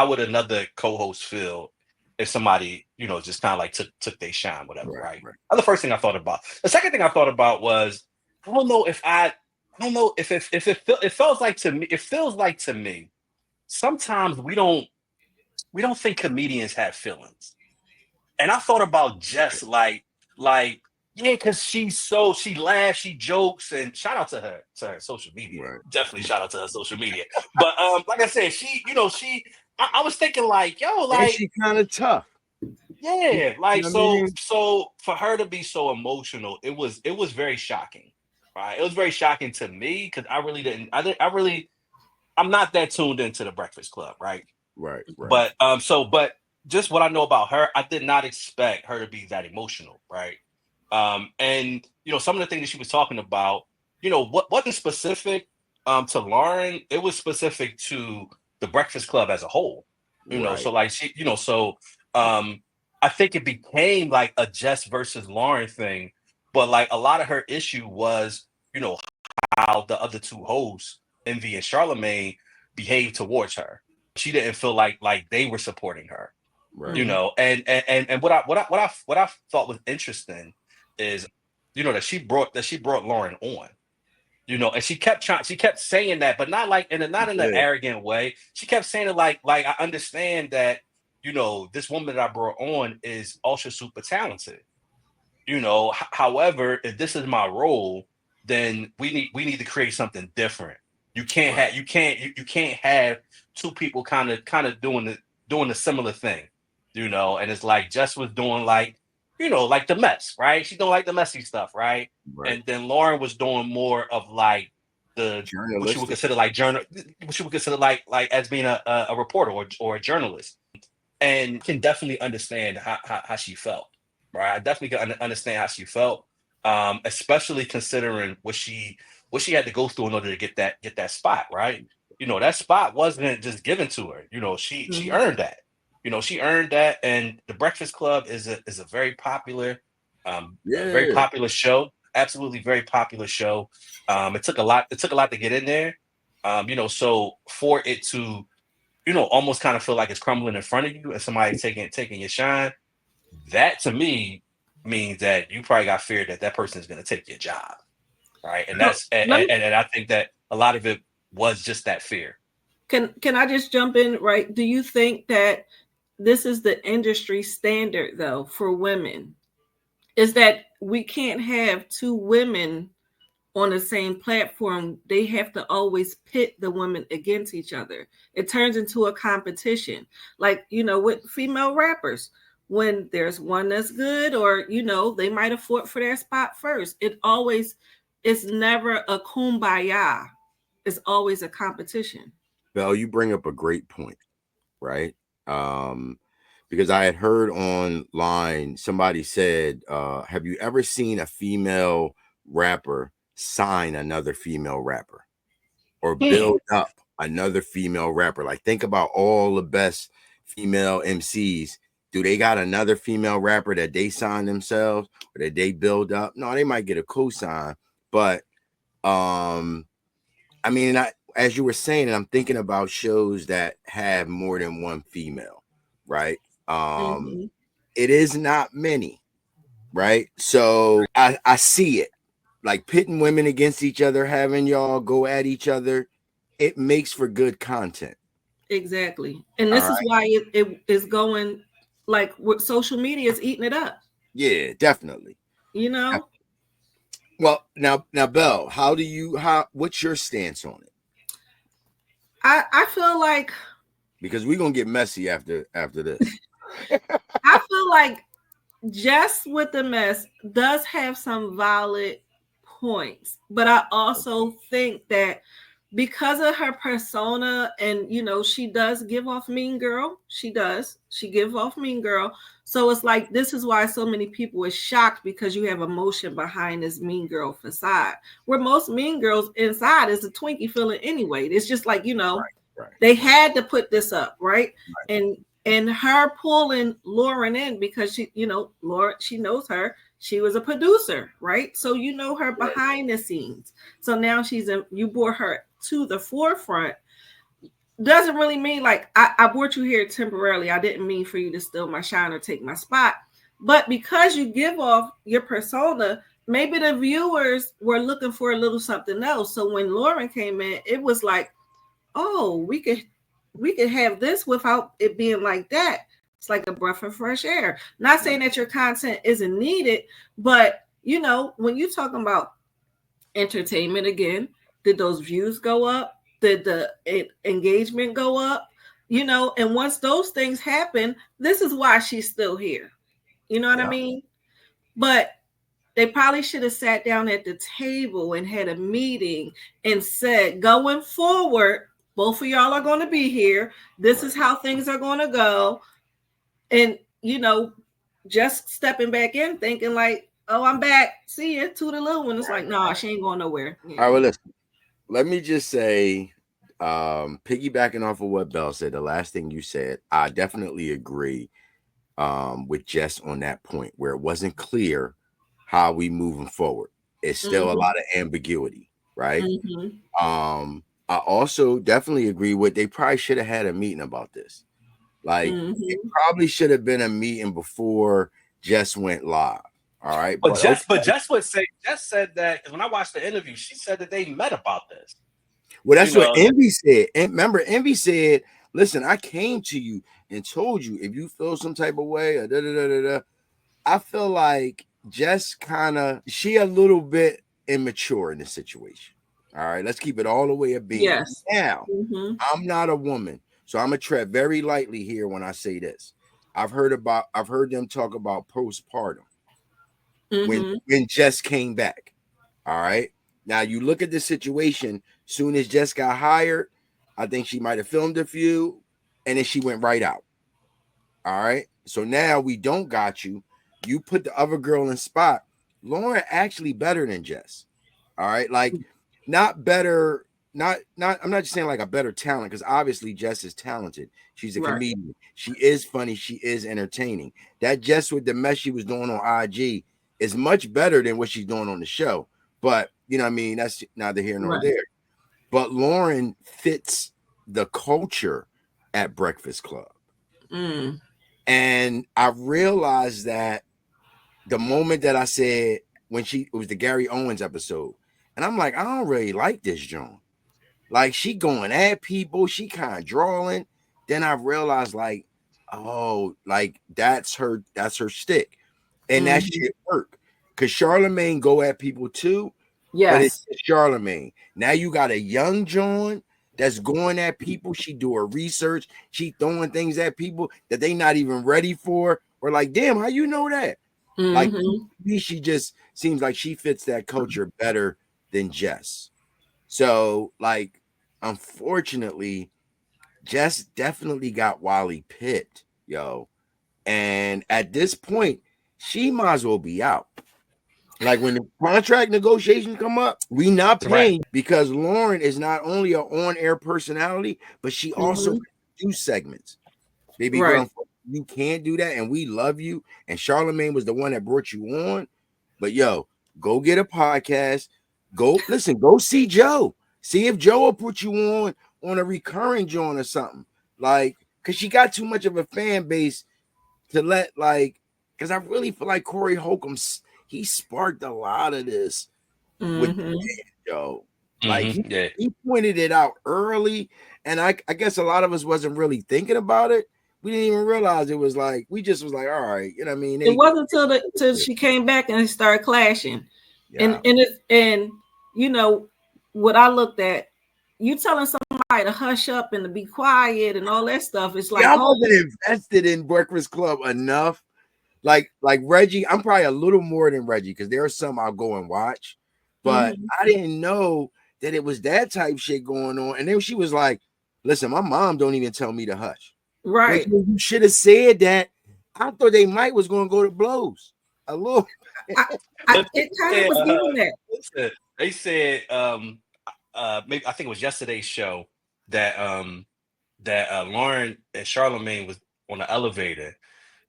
would another co-host feel if somebody, just kind of like took their shine, whatever, right? That's the first thing I thought about. The second thing I thought about was, I don't know if it feels like to me, sometimes we don't think comedians have feelings. And I thought about Jess yeah, because she laughs, she jokes, and shout out to her social media. Right. Definitely shout out to her social media. But like I said, I was thinking like, yo, and she kind of tough. Yeah, like, you know so for her to be so emotional, it was very shocking. Right? It was very shocking to me because I really didn't. I'm not that tuned into the Breakfast Club, right? Right. But but just what I know about her, I did not expect her to be that emotional, right? And some of the things that she was talking about, what wasn't specific, To Lauren, it was specific to the Breakfast Club as a whole. Right. So like she, I think it became like a Jess versus Lauren thing, but like a lot of her issue was, how the other two hosts, Envy and Charlemagne, behaved towards her. She didn't feel like they were supporting her. Right. And what I thought was interesting is, that she brought Lauren on. And she kept saying that, but not like not in an arrogant way. She kept saying it like I understand that, this woman that I brought on is ultra super talented. However, if this is my role, then we need to create something different. You can't have two people kind of doing the similar thing, and it's like Jess was doing like the mess, right? She doing like the messy stuff, right? Right. And then Lauren was doing more of like the what you would Journalistic. consider like what you would consider like as being a reporter or a journalist. And can definitely understand how she felt, right? I definitely can understand how she felt, especially considering what she had to go through in order to get that spot, right? That spot wasn't just given to her. She earned that. She earned that, and the Breakfast Club is a very popular, a very Yeah. popular show. Absolutely very popular show. It took a lot. It took a lot to get in there. So for it to almost kind of feel like it's crumbling in front of you and somebody taking your shine, that to me means that you probably got fear that person is going to take your job, right? And So that's and I think that a lot of it was just that fear. can I just jump in, right? Do you think that this is the industry standard though for women? Is that we can't have two women on the same platform? They have to always pit the women against each other. It turns into a competition. Like, with female rappers, when there's one that's good, or, they might have fought for their spot first. It's never a kumbaya. It's always a competition. Belle, you bring up a great point, right? Because I had heard online somebody said, have you ever seen a female rapper sign another female rapper or build up another female rapper? Like, think about all the best female MCs. Do they got another female rapper that they sign themselves or that they build up? No, they might get a cosign, but I mean, as you were saying, I'm thinking about shows that have more than one female, right? It is not many, right? So I see it, like pitting women against each other, having y'all go at each other. It makes for good content. Exactly. And this is why it is going, like, what social media is eating it up. Yeah, definitely. Well, now, Belle, what's your stance on it? I feel like, because we're gonna get messy after this. I feel like Jess with the mess does have some valid points, but I also think that because of her persona, and she does give off mean girl. She give off mean girl. So it's like, this is why so many people are shocked, because you have emotion behind this mean girl facade, where most mean girls inside is a Twinkie feeling anyway. It's just like, right. They had to put this up, right? And her pulling Lauren in because she, Lauren, she knows her. She was a producer, right? So her behind the scenes. So now you brought her to the forefront. Doesn't really mean like I brought you here temporarily. I didn't mean for you to steal my shine or take my spot. But because you give off your persona, maybe the viewers were looking for a little something else. So when Lauren came in, it was like, oh, we could have this without it being like that. It's like a breath of fresh air. Not saying that your content isn't needed, but when you're talking about entertainment again, did those views go up? Did the engagement go up? And once those things happen, this is why she's still here. You know what I mean? But they probably should have sat down at the table and had a meeting and said, going forward, both of y'all are going to be here. This is how things are going to go. And, just stepping back in thinking like, oh, I'm back. See you to the little one. It's like, no, she ain't going nowhere. Yeah. All right, well, listen. let me just say, piggybacking off of what Bell said, the last thing you said, I definitely agree with Jess on that point where it wasn't clear how we moving forward. It's still a Mm-hmm. lot of ambiguity, right? Mm-hmm. I also definitely agree with they probably should have had a meeting about this. Like it Mm-hmm. probably should have been a meeting before Jess went live. All right, But but okay. Jess said that because when I watched the interview, she said that they met about this. Well, You that's what know, Envy said. And remember, Envy said, "Listen, I came to you and told you if you feel some type of way, or da da da da da." I feel like Jess kind of she a little bit immature in this situation. All right, let's keep it all the way a being. Yes. Now, Mm-hmm. I'm not a woman, so I'm gonna tread very lightly here when I say this. I've heard them talk about postpartum Mm-hmm. when Jess came back. All right. Now you look at the situation. Soon as Jess got hired, I think she might have filmed a few, and then she went right out. All right. So now we don't got you. You put the other girl in spot. Lauren actually better than Jess. All right. Like not better, not I'm not just saying like a better talent, because obviously Jess is talented. She's a Right. comedian. She is funny. She is entertaining. That Jess with the mess she was doing on IG is much better than what she's doing on the show. But you know what I mean? That's neither here nor Right. there. But Lauren fits the culture at Breakfast Club. Mm. And I realized that the moment that I said when it was the Gary Owens episode, and I'm like, I don't really like this Joan. Like she going at people, she kind of drawing. Then I realized like, oh, like that's her stick. And that Mm-hmm. shit work. Cause Charlemagne go at people too, but it's Yes. Charlemagne. Now you got a young John that's going at people. She do her research. She throwing things at people that they not even ready for. Or like, damn, how you know that? Like Mm-hmm. me, she just seems like she fits that culture better than Jess. So, like, unfortunately, Jess definitely got Wally pipped, yo. And at this point, she might as well be out. Like when the contract negotiations come up, we not it's a wrap. paying because Lauren is not only an on-air personality, but she also Mm-hmm. do segments. Baby Right. girl, you can't do that, and we love you. And Charlemagne was the one that brought you on. But yo, go get a podcast. Go listen. Go see Joe. See if Joe will put you on a recurring joint or something. Like, cause she got too much of a fan base to let like. Cause I really feel like Corey Holcomb, he sparked a lot of this with the Mm-hmm. Joe. Like Mm-hmm. Yeah. he pointed it out early, and I guess a lot of us wasn't really thinking about it. We didn't even realize it was like we just was like, all right, you know what I mean? It wasn't till she came back and it started clashing. Yeah, And you know what I looked at, you telling somebody to hush up and to be quiet and all that stuff. It's like, yeah, I oh, wasn't invested in Breakfast Club enough. Like Reggie, I'm probably a little more than Reggie because there are some I'll go and watch, but mm-hmm. I didn't know that it was that type shit going on. And then she was like, "Listen, my mom don't even tell me to hush." Well, Right. you should have said that. I thought they might was going to go to blows a little. I, it kind of Yeah, was giving that. listen, they said maybe I think it was yesterday's show that Lauren and Charlemagne was on the elevator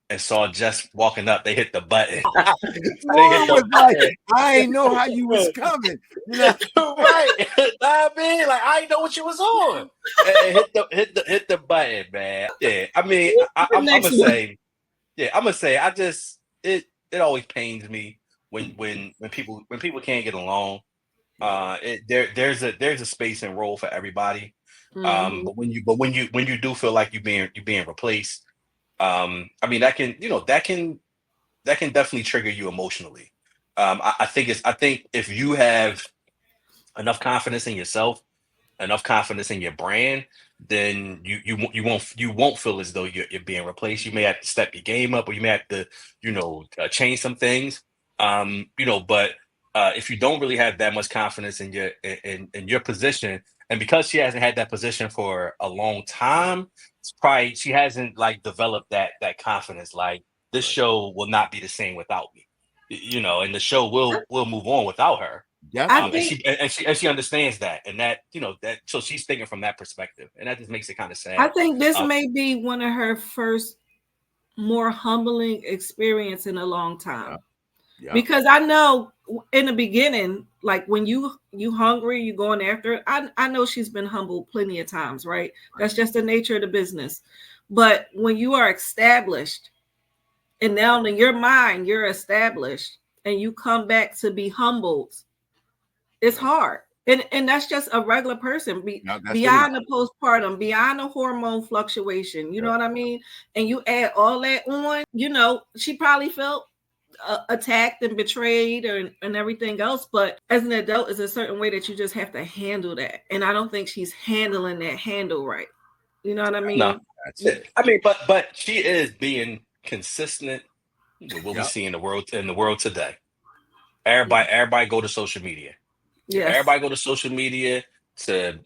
and saw Jess walking up. They hit the button. They hit Lauren the was like, button. I ain't know how you was coming. You know, Right. I mean, like I didn't know what you was on. And hit the button, man. Yeah. I mean, The I'm next gonna one. say, yeah, I'm gonna say I just it always pains me when people can't get along. There's a space and role for everybody. Mm-hmm. But when you do feel like you're being replaced, I mean that can definitely trigger you emotionally. I think if you have enough confidence in yourself, enough confidence in your brand, then you won't feel as though you're being replaced. You may have to step your game up, or you may have to change some things. But if you don't really have that much confidence in in your position, and because she hasn't had that position for a long time, it's probably she hasn't like developed that confidence. Like this right, show will not be the same without me, and the show will move on without her. Definitely. And she understands that, and that that, so she's thinking from that perspective, and that just makes it kind of sad. I think this may be one of her first more humbling experience in a long time. Yeah. Because I know in the beginning, like when you hungry, you going after it. I know she's been humbled plenty of times, right? That's just the nature of the business. But when you are established, and now in your mind you're established, and you come back to be humbled, it's hard. And that's just a regular person beyond the postpartum, beyond the hormone fluctuation. You know what I mean? And you add all that on, she probably felt attacked and betrayed and everything else. But as an adult, it's a certain way that you just have to handle that. And I don't think she's handling that handle right. You know what I mean? No, I mean, but she is being consistent with what we see in the world today. Everybody go to social media. Yes. Everybody go to social media to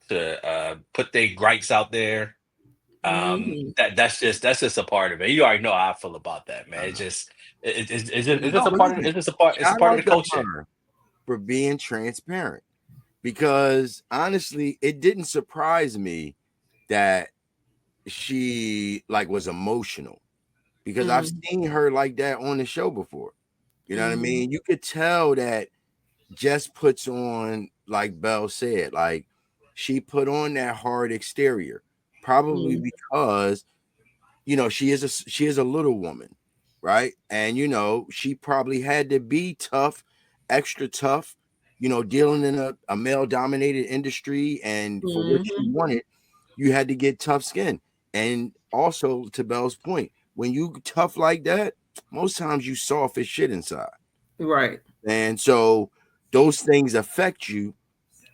put their gripes out there. That's just a part of it. You already know how I feel about that, man. It's just a part of the culture. For being transparent, because honestly, it didn't surprise me that she was emotional, because I've seen her like that on the show before. You know what I mean? You could tell that Jess puts on, like Belle said, like she put on that hard exterior, probably because she is a little woman, right? And she probably had to be tough, extra tough, dealing in a male dominated industry, and for what she wanted, you had to get tough skin. And also, to Belle's point, when you tough like that, most times you soft as shit inside, right? And so those things affect you.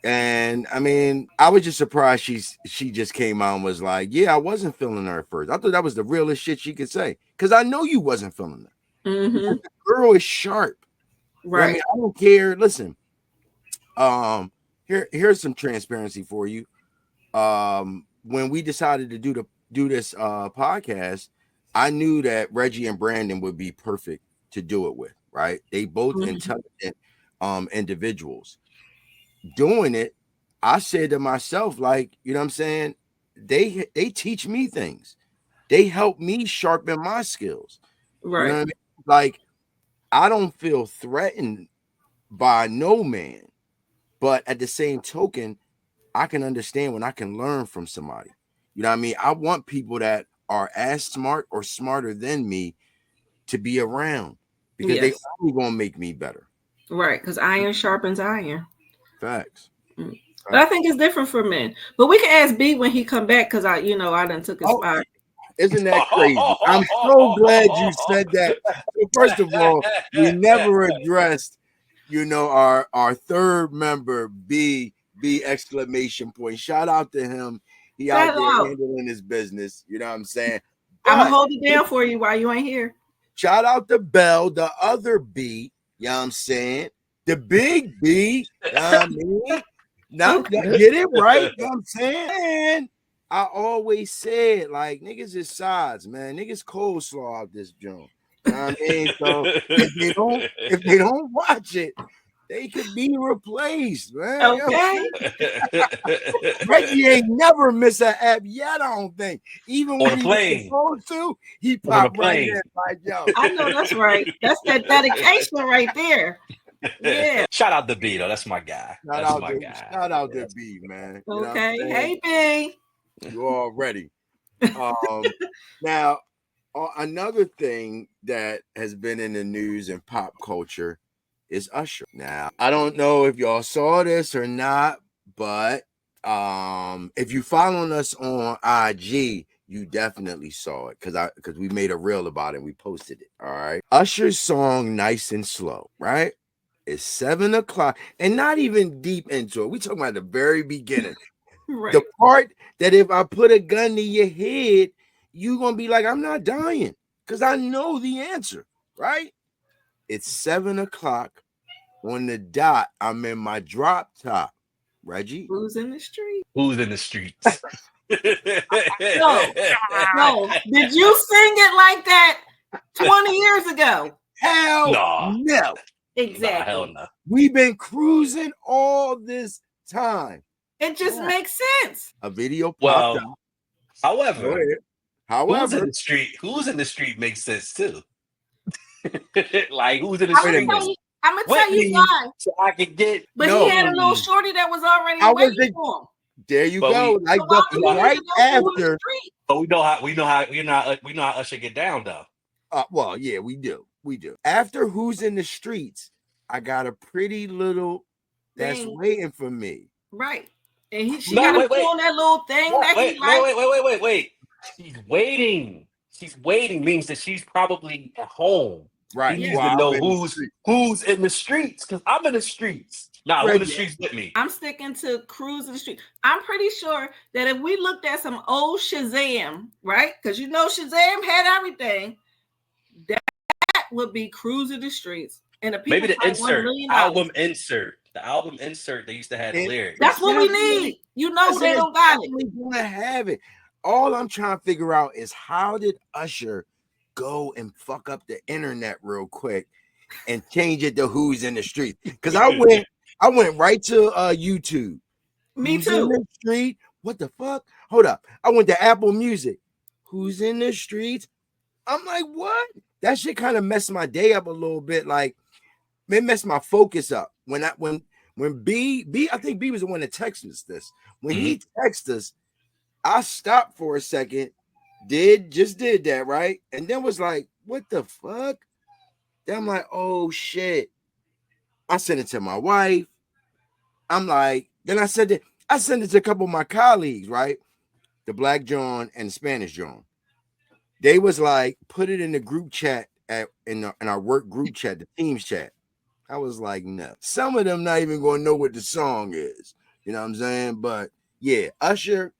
And I mean, I was just surprised she just came out and was like, yeah, I wasn't feeling her at first. I thought that was the realest shit she could say, because I know you wasn't feeling her. The girl is sharp, right? I mean, I don't care. Listen, here's some transparency for you. When we decided to do this podcast, I knew that Reggie and Brandon would be perfect to do it with, right? They both intelligent individuals. Doing it, I said to myself, like, you know what I'm saying? They teach me things. They help me sharpen my skills. Right. You know what I mean? Like, I don't feel threatened by no man, but at the same token, I can understand when I can learn from somebody. You know what I mean? I want people that are as smart or smarter than me to be around, because they only gonna make me better. Right, because iron sharpens iron. Facts. But I think it's different for men. But we can ask B when he come back, because I done took his spot. Isn't that crazy? I'm so glad you said that. So first of all, we never addressed, our third member, B exclamation point. Shout out to him. He out there handling his business. You know what I'm saying? I'm gonna hold it down for you while you ain't here. Shout out to Belle, the other B. You know what I'm saying? The big B. You know what I mean? Now get it right. You know what I'm saying? And I always said, like, niggas is sides, man. Niggas coleslaw out this joint. You know what I mean? So if they don't watch it, they could be replaced, man. Okay. Reggie ain't never miss an app yet, I don't think. Even when he was supposed to, he popped right in like, yo. I know that's right. That's that dedication right there. Yeah. Shout out to B, though. That's my guy. Shout out to B, man. Okay. Hey, B. You already. Now, another thing that has been in the news and pop culture is Usher. Now, I don't know if y'all saw this or not, but if you following us on IG, you definitely saw it, because we made a reel about it and we posted it. All right. Usher's song Nice and Slow, right? It's 7 o'clock, and not even deep into it. We talking about the very beginning. Right. The part that if I put a gun to your head, you're gonna be like, I'm not dying, because I know the answer, right? It's 7 o'clock on the dot. I'm in my drop top. Reggie, who's in the street? Who's in the streets? No. Did you sing it like that 20 years ago? Hell no. Exactly. Nah, hell no. We've been cruising all this time. It just makes sense. A video popped Well, up. however, However, who's in the street makes sense too. Like who's in the I'm street? gonna tell you why. So I can get. But he had a little shorty that was already waiting for him. There you go. Like right after. But we know how Usher get down though. Well, yeah, we do. After Who's in the Streets, I got a pretty little that's waiting for me. Right. And she got to pull that little thing Wait. She's waiting. She's waiting means that she's probably at home. Right. He needs to know who's in the streets, because I'm in the streets. Nah, who in the streets with me? I'm sticking to Cruise in the Street. I'm pretty sure that if we looked at some old Shazam, right? Because you know Shazam had everything. That would be Cruise in the Streets. And Maybe the album insert, they used to have the lyrics. That's what we need. You know they don't got it. We're gonna have it. All I'm trying to figure out is how did Usher go and fuck up the internet real quick and change it to Who's in the Street? Because I went right to YouTube. Me Who's too. In the street? What the fuck? Hold up. I went to Apple Music. Who's in the streets? I'm like, what? That shit kind of messed my day up a little bit. Like, it messed my focus up. When B, I think B was the one that texted us this. When he texted us, I stopped for a second, did that, right? And then was like, what the fuck? Then I'm like, oh shit. I sent it to my wife. I'm like, then I sent it to a couple of my colleagues, right? The Black John and the Spanish John. They was like, put it in the group chat in our work group chat, the Teams chat. I was like, no. Some of them not even going to know what the song is. You know what I'm saying? But yeah, Usher,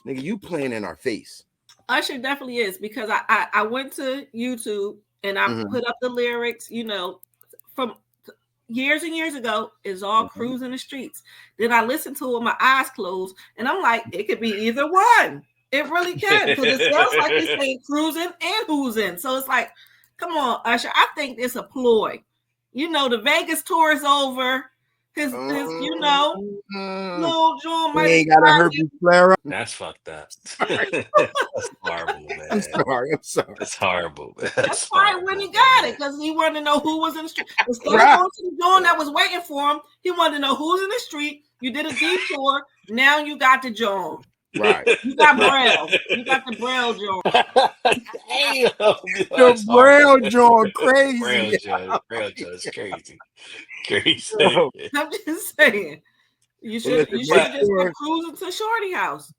nigga, you playing in our face. Usher definitely is, because I went to YouTube and I put up the lyrics, you know, from years and years ago. Is all Cruise in the Streets. Then I listened to it with my eyes closed, and I'm like, it could be either one. It really can, because it sounds like he's saying cruising and who's in. So it's like, come on, Usher. I think it's a ploy. You know, the Vegas tour is over. His you know, Lil Jon might ain't got a herpes flare up. That's fucked up. That's horrible, man. I'm sorry. That's horrible, man. That's probably when he got it, because he wanted to know who was in the street. Instead of going to the John that was waiting for him, he wanted to know who's in the street. You did a detour. Now you got the John. Right. You got Braille. You got the Braille John. Damn. The Braille John crazy. Braille John is crazy. Crazy. I'm just saying. You should just go cruising to Shorty house.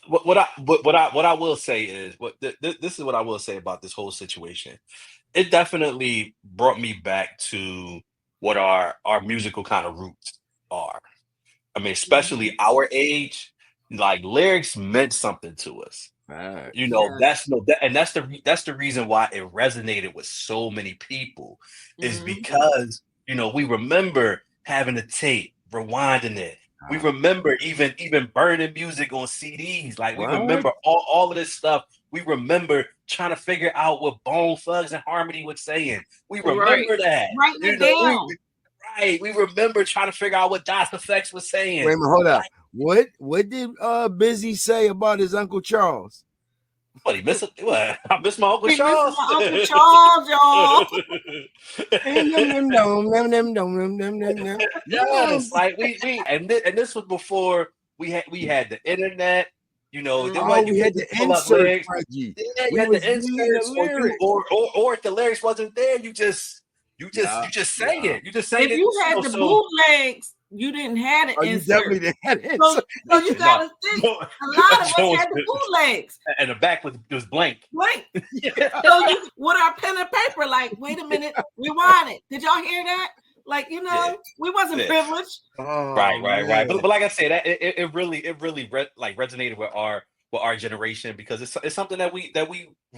What I will say is this is what I will say about this whole situation. It definitely brought me back to what our musical kind of roots are. I mean, especially our age. Like, lyrics meant something to us. You know, that's the reason why it resonated with so many people, is because, you know, we remember having a tape, rewinding it. We remember even burning music on CDs. Like, we remember all of this stuff. We remember trying to figure out what Bone Thugs and Harmony was saying. We remember that. Writing it down. We remember trying to figure out what Das Effects was saying. Wait a minute, hold up. What did Busy say about his Uncle Charles? What, he missed what? I miss my Uncle Charles. My Uncle Charles, y'all. Yes, like we and this was before we had the internet. You know, we had the insert. We had the inserts, or if the lyrics wasn't there, you just sang it. You just sang it. If you had the bootlegs, you didn't have an insert. You definitely didn't have it. So you gotta think. A lot of us had the bootlegs, and the back was blank. Blank. So you, with our pen and paper, like, wait a minute, rewind it. Did y'all hear that? Like, you know, we wasn't privileged. Right. But like I said, that it really resonated with our generation, because it's something that we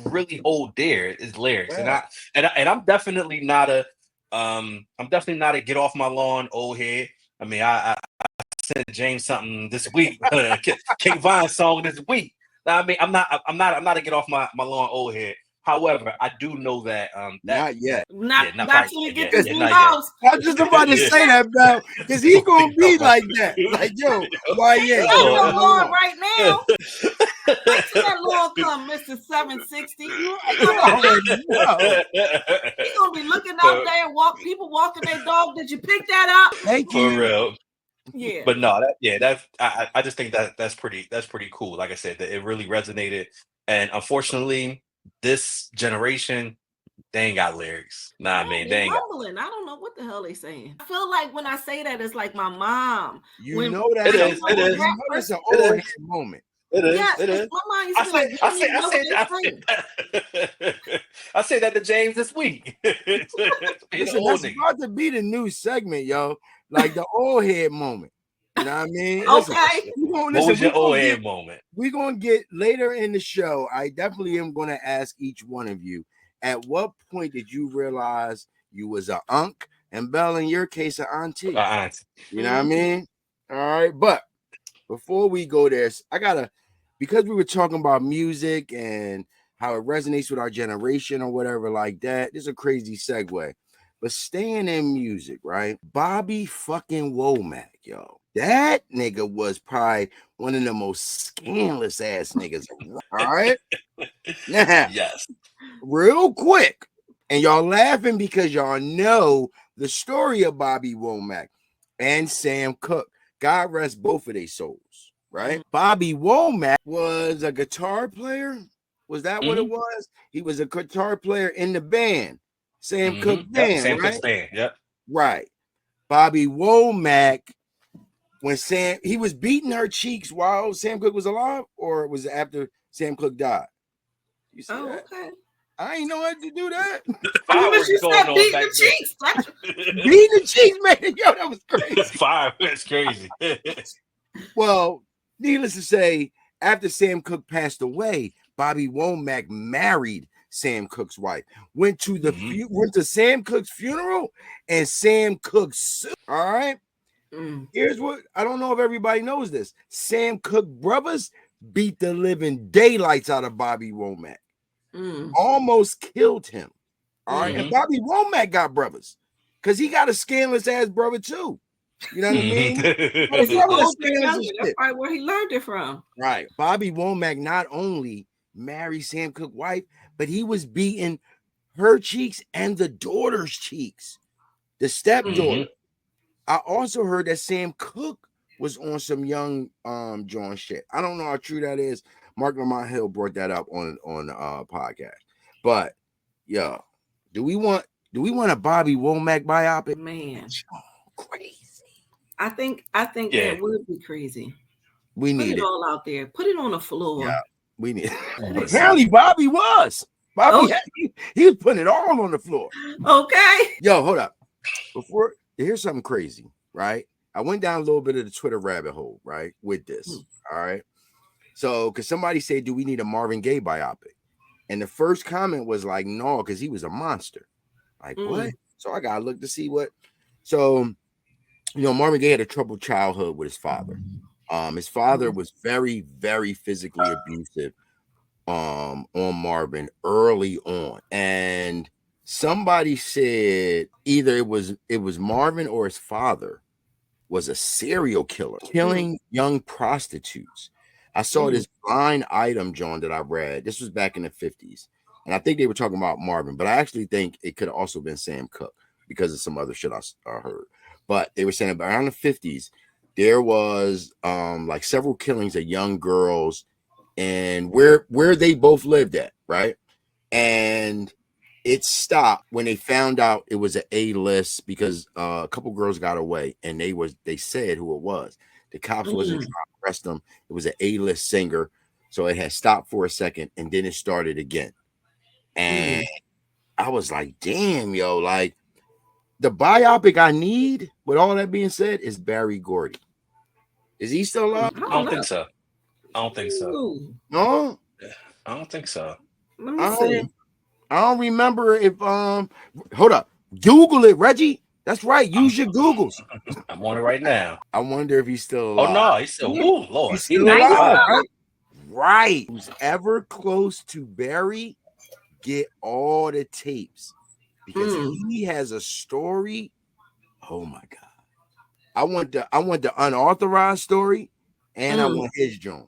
really hold dear, is lyrics. And I'm definitely not a get off my lawn old head. I mean, I sent James something this week, King Von song this week. I mean, I'm not a get off my lawn old head. However, I do know that not yet. Not not till we get yet. this Yeah, new not yet. house. I was just about to say that, Bell, because he's gonna be like that. Like, yo, why He yeah? got no Hold law on. right now. Wait till that law come, Mr. 760. You already know. He's gonna be looking out there, people walking their dog. Did you pick that up? Thank For you. real. Yeah. But no, I just think that's pretty cool. Like I said, that it really resonated. And unfortunately, this generation, they ain't got lyrics. Nah, man, they ain't mumbling. I don't know what the hell they saying. I feel like when I say that, it's like my mom. You know that it is. It's an old moment. It is. Yes, It is. my mom used to be like, I say that to James this week. Listen, that's about to be the new segment, yo. Like the old head moment. You know what I mean? Okay. What was your old head moment? We're gonna get later in the show. I definitely am gonna ask each one of you, at what point did you realize you was a unk, and Belle, in your case, an auntie? You know what I mean? All right, but before we go there, because we were talking about music and how it resonates with our generation or whatever like that. This is a crazy segue. But staying in music, right? Bobby fucking Womack, yo. That nigga was probably one of the most scandalous ass niggas. All right? Now, yes. Real quick. And y'all laughing because y'all know the story of Bobby Womack and Sam Cooke. God rest both of their souls, right? Bobby Womack was a guitar player. Was that what it was? He was a guitar player in the band. Sam Cooke band, Sam right? Cooke's band, yep. Right. Bobby Womack, when he was beating her cheeks while Sam Cooke was alive, or was it after Sam Cooke died? You see that? Okay. I ain't know how to do that. Fireworks going on back there. Beating the cheeks, man. Yo, that was crazy. Fireworks, crazy. Well, needless to say, after Sam Cooke passed away, Bobby Womack married Sam Cooke's wife. Went to Sam Cooke's funeral and Sam Cooke's suit. All right. Here's what I don't know if everybody knows this. Sam Cooke brothers beat the living daylights out of Bobby Womack. Almost killed him. All right. And Bobby Womack got brothers because he got a scandalous ass brother too. You know what I mean? That's probably where he learned it from. Right. Bobby Womack not only married Sam Cooke's wife, but he was beating her cheeks and the daughter's cheeks, the stepdaughter. I also heard that Sam Cooke was on some young John shit. I don't know how true that is. Mark Lamont Hill brought that up on podcast. But yeah, do we want a Bobby Womack biopic? Man, crazy. I think that would be crazy. We need Put it all out there. Put it on the floor. Yeah, we need it. Apparently, Bobby was. He was putting it all on the floor. Okay. Yo, hold up. Here's something crazy, right? I went down a little bit of the Twitter rabbit hole, right, with this. All right. So, because somebody said, do we need a Marvin Gaye biopic? And the first comment was like, no, because he was a monster. Like, what? So I got to look to see what. So, Marvin Gaye had a troubled childhood with his father. His father was very, very physically abusive on Marvin early on. And somebody said either it was Marvin or his father was a serial killer killing young prostitutes. I saw this blind item, John, that I read. This was back in the 50s. And I think they were talking about Marvin, but I actually think it could have also been Sam Cooke because of some other shit I heard. But they were saying around the 50s, there was like several killings of young girls and where they both lived at, right? And it stopped when they found out it was an A-list because a couple girls got away and they said who it was. The cops wasn't trying to arrest them. It was an A-list singer. So it had stopped for a second and then it started again. And I was like, damn, yo, like the biopic I need, with all that being said, is Barry Gordy. Is he still alive? I don't think so. No? I don't think so. Let me see. I don't remember if hold up. Google it, Reggie. That's right. Use your Googles. I'm on it right now. I wonder if he's still alive. Oh no, he's still Lord. He's still alive, right? Who's ever close to Barry, get all the tapes because he has a story. Oh my god! I want the unauthorized story, and I want his joint.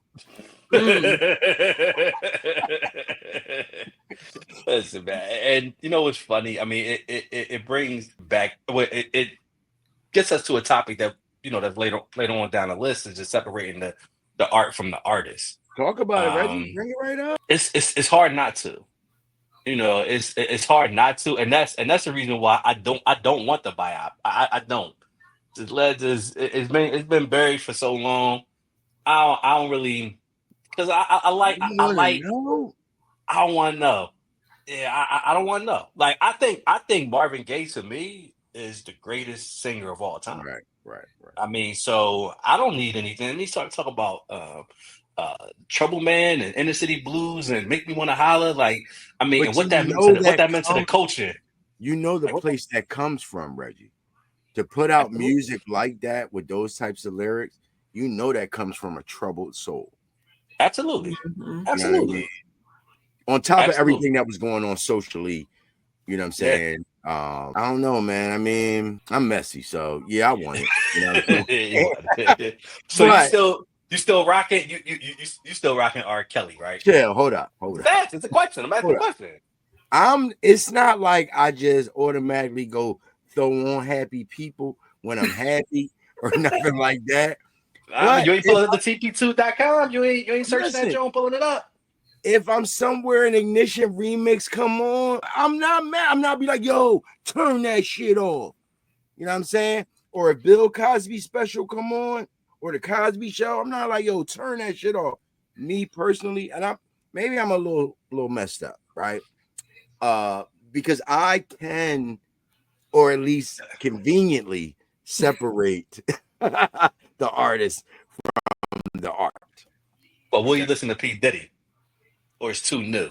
Listen, man, and you know what's funny? I mean, it brings back. Well, it gets us to a topic that that's later on down the list, is just separating the art from the artist. Talk about it, Reggie. Bring it right up. It's hard not to. It's hard not to, and that's the reason why I don't want the biop. I don't. It's been buried for so long. I don't really, because I like You I wanna like know? I don't want to know. Yeah, I don't want to know. Like I think Marvin Gaye to me is the greatest singer of all time. Right. I mean, so I don't need anything. And he started talking about Trouble Man and Inner City Blues and Make Me Want to Holler. Like, I mean, But and what you that meant know to what that that meant to the culture. You know the Like, place that comes from, Reggie. To put out absolutely. music like that with those types of lyrics, you know that comes from a troubled soul. Absolutely. You know what I Absolutely. mean? On top of Absolutely. everything that was going on socially, you know what I'm Yeah. saying? I don't know, man. I mean, I'm messy, so yeah, I want it. You know what I'm saying? So But you still rocking you still rocking R. Kelly, right? chill, hold up. It's a question. I'm asking a question. It's not like I just automatically go throw on happy people when I'm happy or nothing like that. I mean, But you ain't pulling up the TP2.com. You ain't searching that listen, joint, pulling it up. if I'm somewhere in Ignition remix come on, I'm not mad. I'm not be like, yo, turn that shit off. You know what I'm saying? Or if Bill Cosby special come on, or the Cosby show, I'm not like, yo, turn that shit off. Me personally, and I'm a little messed up, right? Because I can, or at least conveniently, separate the artist from the art. But will Okay. you listen to P. Diddy? Or it's too new?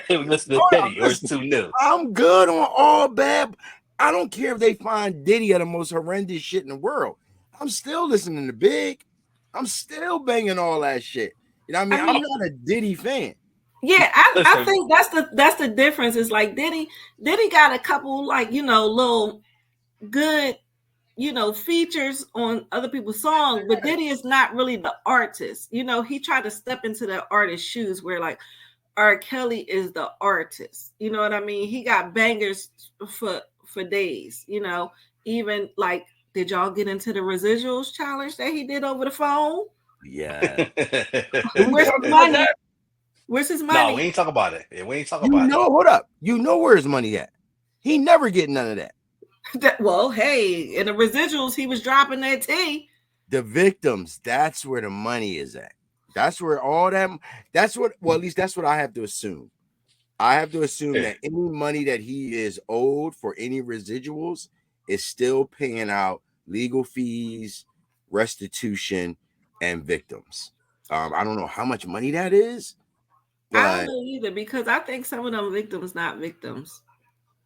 Listen to Hold on, Diddy, or it's listen. too new? I'm good on all bad. I don't care if they find Diddy the most horrendous shit in the world. I'm still listening to Big. I'm still banging all that shit. You know what I mean? I mean, I'm not a Diddy fan. yeah, I Listen, think that's the difference. Is like Diddy got a couple like little good features on other people's songs, but Diddy is not really the artist. He tried to step into the artist's shoes where like R. Kelly is the artist. You know what I mean? He got bangers for days. Even like, did y'all get into the residuals challenge that he did over the phone? Yeah. Where's his money? Where's his no, money? we ain't talk about it. Yeah, we ain't talk about it. Hold up. You know where his money at. He never get none of that. Well, hey, in the residuals, he was dropping that tea. The victims, that's where the money is at. That's where at least that's what I have to assume. I have to assume that any money that he is owed for any residuals is still paying out legal fees, restitution, and victims. I don't know how much money that is, but I don't know either, because I think some of them victims not victims.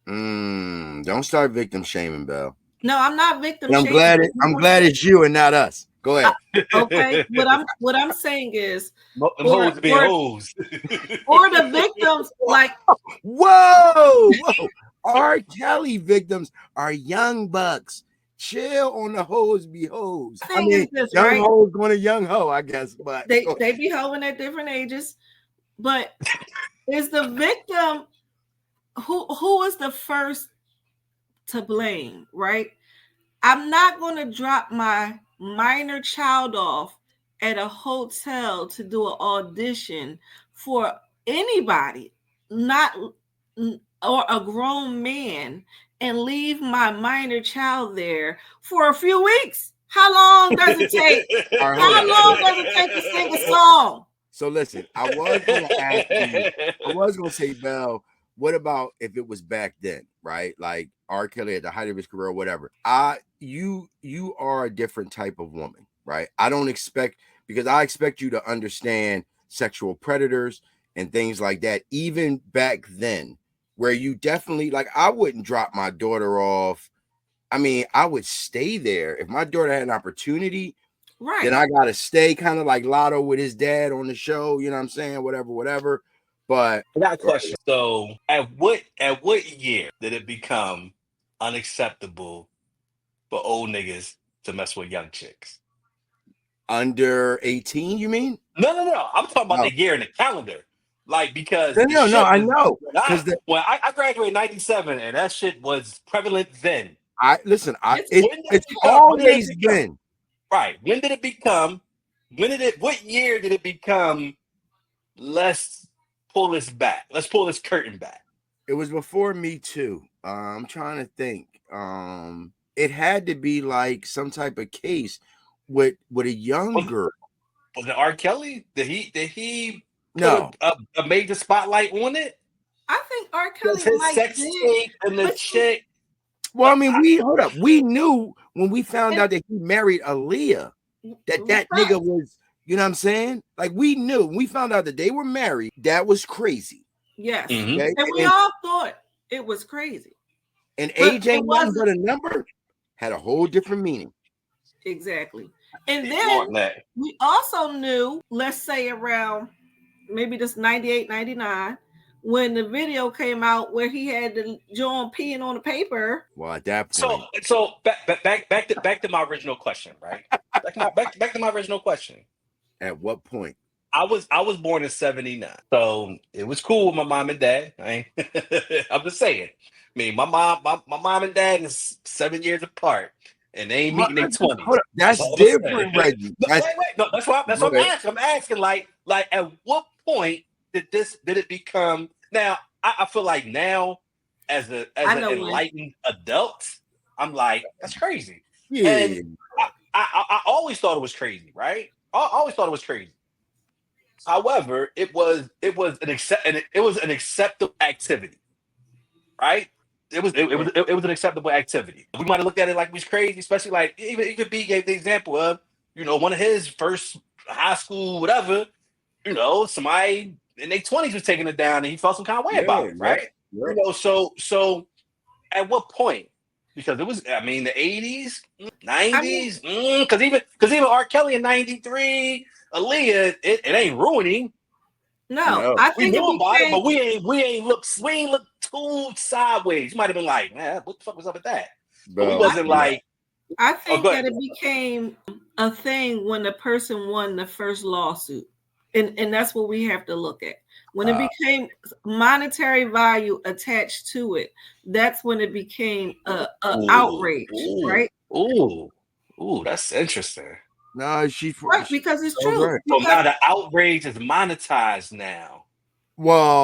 Don't start victim shaming, Belle. No, I'm not victim I'm shaming. I'm glad it's you and not us. Go ahead. Okay, what I'm saying is, Them hoes being hoes. or the victims like, whoa. R. Kelly victims are young bucks. Chill on the hoes be hoes. I mean, young hoes going to young hoe, I guess, but they be hoeing at different ages. But is the victim who is the first to blame, right? I'm not going to drop my minor child off at a hotel to do an audition for anybody, or a grown man, and leave my minor child there for a few weeks. How long does it take? Right, how long does it take to sing a song? So listen, I was going to ask you, I was going to say, Belle, what about if it was back then, right? Like R. Kelly at the height of his career or whatever. You are a different type of woman, right? I expect you to understand sexual predators and things like that, even back then, where you definitely, like, I wouldn't drop my daughter off. I mean, I would stay there. If my daughter had an opportunity, right, then I gotta stay, kind of like Lotto with his dad on the show, you know what I'm saying? Whatever. But I got a question. So, at what year did it become unacceptable for old niggas to mess with young chicks? under 18, you mean? No. I'm talking about No, the year in the calendar. Like because no, the no, no. shit I was know when I because the when I graduated in '97 and that shit was prevalent then. I listen. It's When did It's it become? When did it always become? been. Right. When did it become? When did it? What year did it become? Let's pull this back. Let's pull this curtain back. It was before me too. I'm trying to think. It had to be like some type of case with a young Was, girl. was it R. Kelly? Did he put No, a major spotlight on it? I think R. Because Kelly his might sex did, tape and the but see, chick. well, I mean, we hold up. We knew when we found and out that he married Aaliyah that nigga facts. was. You know what I'm saying? Like we knew when we found out that they were married. That was crazy. Yes, Mhm. Okay, and we all thought it was crazy, and but age it ain't nothing wasn't but a number. Had a whole different meaning. exactly. And Speak more then on that. we also knew, let's say around maybe this 98, 99, when the video came out where he had the John peeing on the paper. Well, at that So point, so back to my original question, right? Back to my original question. at what point? I was born in '79, so it was cool with my mom and dad. I'm just saying. I mean, my mom and dad is 7 years apart, and they ain't Well, meeting their hold 20s. up. That's That's all I'm saying. different, Reggie. No, wait. No, that's what Go I'm ahead. asking. I'm asking, like, at what point did it become? Now, I feel like now, as I an know when. enlightened adult, I'm like, that's crazy. And Yeah, I always thought it was crazy, right? I always thought it was crazy. However, it was an acceptable activity, right? It was an acceptable activity. We might have looked at it like we was crazy, especially like even B gave the example of one of his first high school whatever. Somebody in their 20s was taking it down, and he felt some kind of way about yeah, it, yep, right? yep. So at what point? Because it was, I mean, the '80s, I mean, '90s, because even R. Kelly in '93, Aaliyah, it ain't ruining. no, No, I We think it knew about it, became but we ain't look too sideways. You might have been like, man, what the fuck was up with that? But we bro. I wasn't think Yeah, like, I oh, think go that ahead. it became a thing when the person won the first lawsuit. And that's what we have to look at. When it uh, became monetary value attached to it, that's when it became a Ooh, outrage, ooh, right? ooh, ooh, that's interesting. no, Right, she because it's so true. right. So Because now the outrage is monetized now,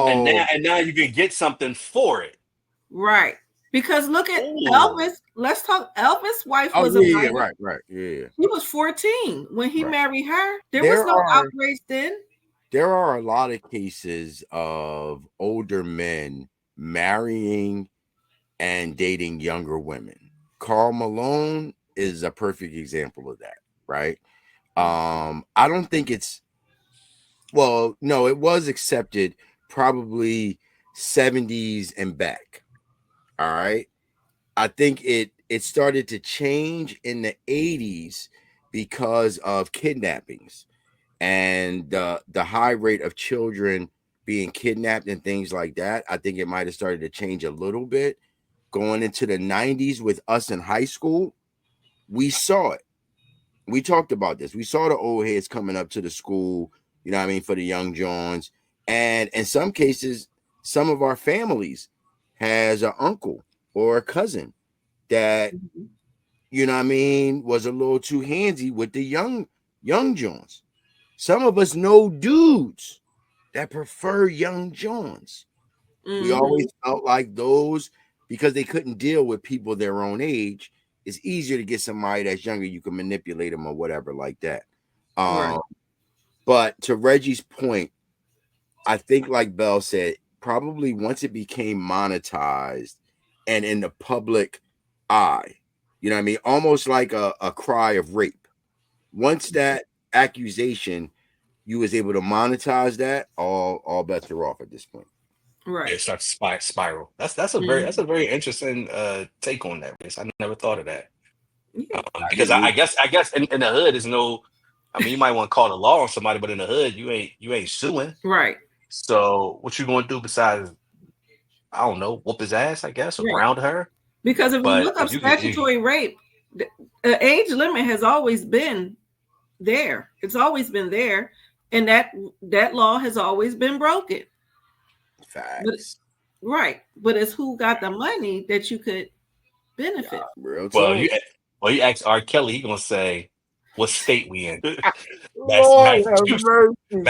and Well, now you can get something for it. right. Because look at Ooh, Elvis. Let's talk. Elvis' wife oh was a yeah, yeah, minor. right, right, yeah, He was 14 when he right. married her. There was There no are outrage then. there are a lot of cases of older men marrying and dating younger women. Carl Malone is a perfect example of that, right? I don't think it's well, no, it was accepted probably 70s and back. All right. I think it started to change in the 80s because of kidnappings and the high rate of children being kidnapped and things like that. I think it might have started to change a little bit going into the 90s with us in high school. We saw it. We talked about this. We saw the old heads coming up to the school, you know what I mean, for the young Johns. And in some cases, some of our families has an uncle or a cousin that, Mhm. you know what I mean, was a little too handsy with the young Johns. Some of us know dudes that prefer young Johns. We always Mhm. felt like those because they couldn't deal with people their own age. It's easier to get somebody that's younger. You can manipulate them or whatever like that. Right. Um, but to Reggie's point, I think, like Bell said, probably once it became monetized and in the public eye, you know what I mean, almost like a cry of rape. Once that accusation, you was able to monetize that, all bets are off at this point. it Right. starts to spiral. That's a Mhm. very interesting take on that. I never thought of that. Yeah. I Because didn't I guess in the hood is no. I mean, you might want to call the law on somebody, but in the hood, you ain't suing. Right. So what you gonna do besides, I don't know, whoop his ass, I guess, or Right. ground her? Because if you But look up you can, statutory rape, the age limit has always been there. It's always been there, and that law has always been broken. But Facts. right, but it's who got the money that you could benefit. Real well, talk. you ask R. Kelly, he gonna say, "What state we in?" That's Lord have Massachusetts. mercy. Damn,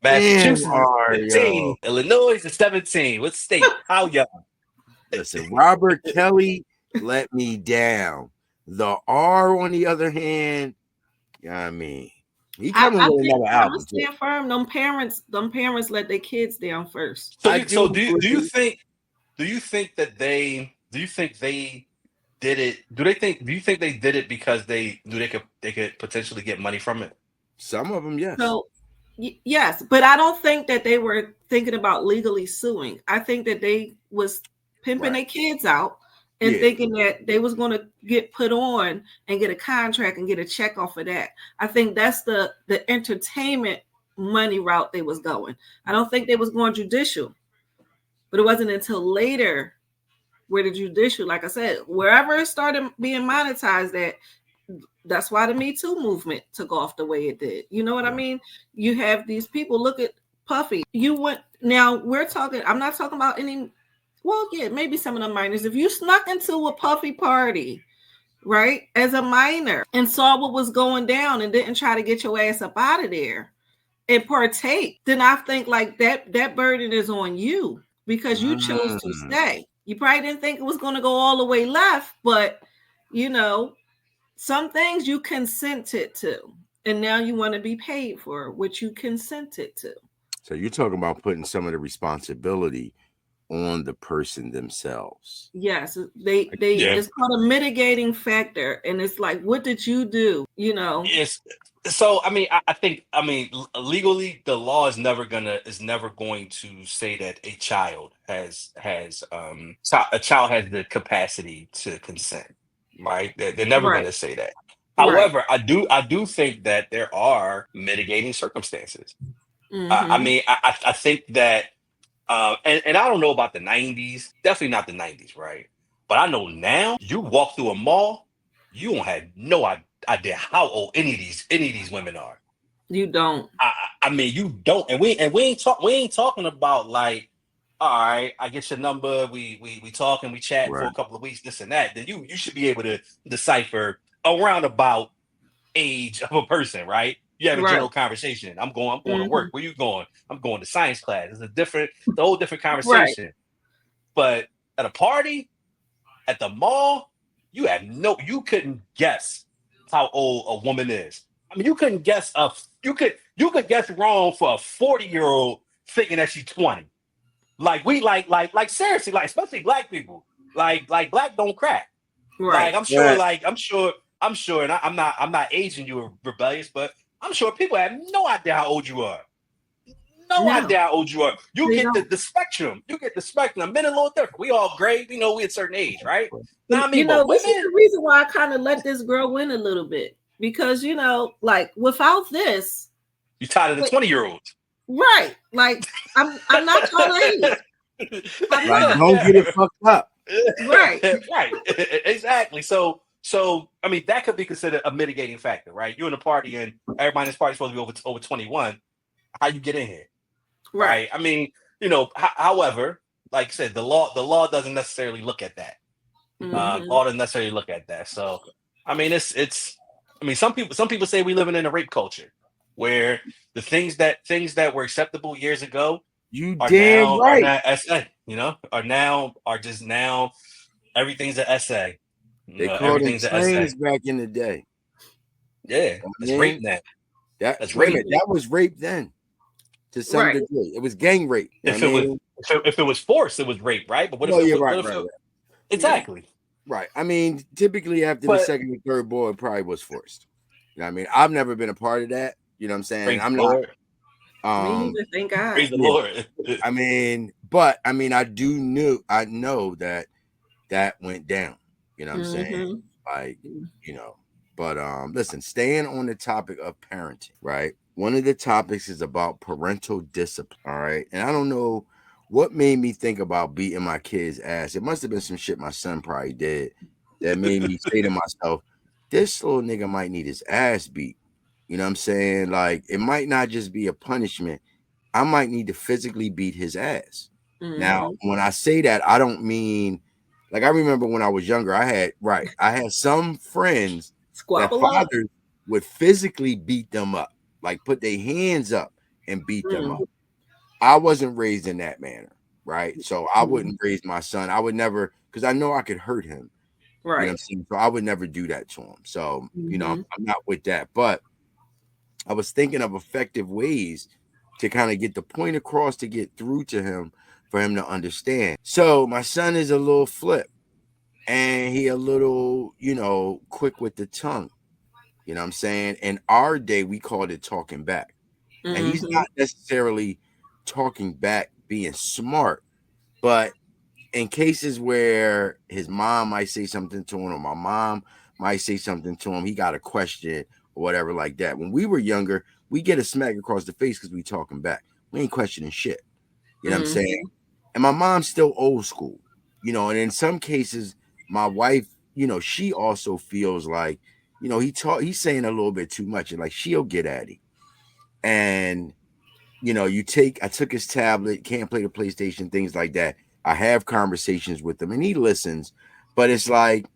Massachusetts is Ario. 15. Illinois is 17. What state? How young? Listen, Robert Kelly let me down. The R, on the other hand, I mean, he coming I with think another I'm gonna album too. stand firm. Them parents let their kids down first. So I you do so do you agree. think that they did it? Do you think they did it because they knew they could potentially get money from it? Some of them, yes. So yes, but I don't think that they were thinking about legally suing. I think that they was pimping Right. their kids out and Yeah. thinking that they was going to get put on and get a contract and get a check off of that. I think that's the entertainment money route they was going. I don't think they was going judicial. But it wasn't until later where the judicial, like I said, wherever it started being monetized, that's why the Me Too movement took off the way it did. You know what I mean? You have these people, look at Puffy. You went, now we're talking, I'm not talking about any, well, yeah, maybe some of the minors. If you snuck into a Puffy party, right, as a minor and saw what was going down and didn't try to get your ass up out of there and partake, then I think like that burden is on you because you chose to stay. You probably didn't think it was going to go all the way left, but you know, some things you consented to, and now you want to be paid for what you consented to. So you're talking about putting some of the responsibility on the person themselves. Yes, they Yeah. it's called a mitigating factor, and it's like, what did you do? You know, Yes. So I mean, I think legally the law is never going to say that a child has the capacity to consent, right? They're never going right, to say that. right. However, I do think that there are mitigating circumstances. I Mm-hmm. mean, I think that, and I don't know about the '90s, definitely not the '90s, right? But I know now, you walk through a mall, you don't have no idea how old any of these women are. You don't. I mean, you don't, and we ain't talking about like, all right, I get your number, we talk and we chat for Right. a couple of weeks, this and that. Then you should be able to decipher around about age of a person, right? You have a Right. general conversation. I'm going to Mm-hmm. work. Where you going? I'm going to science class. It's a whole different Right. conversation. But at a party, at the mall, you couldn't guess how old a woman is. I mean, you couldn't guess you could guess wrong for a 40-year-old thinking that she's 20. Like we like seriously, like especially black people. Like black don't crack. Like Right. I'm sure, and I'm not aging you rebellious, but I'm sure people have no idea how old you are. No No, idea how old you are. You they get don't. the spectrum. You get the spectrum. Men are a little different. We all gray. We know we at a certain age, right? Now I You mean, know, but this is women, the reason why I kind of let this grow in a little bit because you know, like without this, you tired of the 20-year-olds. right? Like I'm not your age. I'm Like, not. don't get it fucked up. Right. Right. Exactly. So I mean that could be considered a mitigating factor, right? You're in a party and everybody in this party is supposed to be over 21. How you get in here? Right. Right. I mean, however, like I said, the law doesn't necessarily look at that. Mm-hmm. Law doesn't necessarily look at that. So I mean it's I mean some people say we living in a rape culture where the things that were acceptable years ago You are damn now right. SA, are just now everything's an SA. They called them Everything's an SA. trains back in the day. Yeah, I it's rape mean, now. that That's wait a rape. minute, that was rape then to some Right. degree. It was gang rape. You know If what I it was mean? if it was forced, it was rape, right? But what if No, it you're was right, right, right. Yeah. exactly? Right. I mean, typically after the But second or third boy, it probably was forced. You know what I mean? I've never been a part of that. You know what I'm saying? praise I'm the not Lord. Me either. Thank Praise God. the yeah. Lord. I mean, I know that went down. You know what I'm saying? Mm-hmm. Like, but listen, staying on the topic of parenting, right? One of the topics is about parental discipline. All right. And I don't know what made me think about beating my kid's ass. It must have been some shit my son probably did that made me say to myself, this little nigga might need his ass beat. You know what I'm saying? Like, it might not just be a punishment. I might need to physically beat his ass. Now, when I say that, I don't mean like I remember when I was younger, I had some friends that Squabble up. fathers would physically beat them up, like put their hands up and beat them up. I wasn't raised in that manner, right? So I wouldn't raise my son. I would never, because I know I could hurt him. You know what I'm Right. saying? So I would never do that to him. So, you know, I'm not with that. But I was thinking of effective ways to kind of get the point across to get through to him for him to understand. So my son is a little flip and he a little, you know, quick with the tongue. You know what I'm saying? In our day, we called it talking back. And he's not necessarily talking back being smart, but in cases where his mom might say something to him or my mom might say something to him, he got a question or whatever like that. When we were younger, we get a smack across the face because we talking back. We ain't questioning shit. You know what I'm saying? And my mom's still old school, you know, and in some cases, my wife, you know, she also feels like, you know, he's saying a little bit too much and like she'll get at him. And you know, I took his tablet, can't play the PlayStation, things like that. I have conversations with him and he listens, but it's like,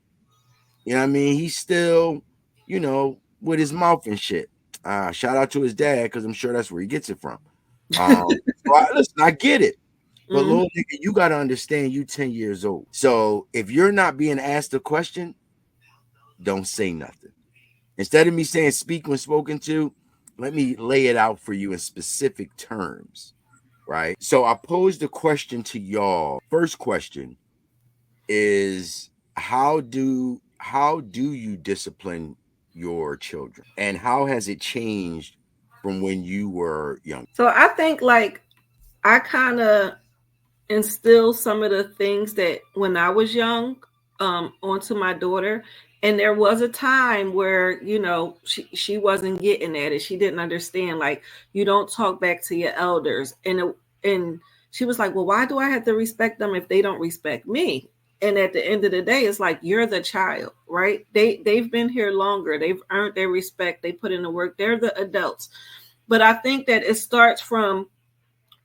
you know what I mean? He's still, you know, with his mouth and shit. Shout out to his dad, because I'm sure that's where he gets it from. Listen, I get it. But little nigga, you got to understand you 10 years old. So if you're not being asked a question, don't say nothing. Instead of me saying speak when spoken to, let me lay it out for you in specific terms, right? So I posed a question to y'all. First question is how do you discipline your children? And how has it changed from when you were young? So I think like I kind of instill some of the things that when I was young onto my daughter. And there was a time where, you know, she wasn't getting at it. She didn't understand, like, you don't talk back to your elders. And she was like, well, why do I have to respect them if they don't respect me? And at the end of the day, it's like, you're the child, right? They've been here longer. They've earned their respect. They put in the work. They're the adults. But I think that it starts from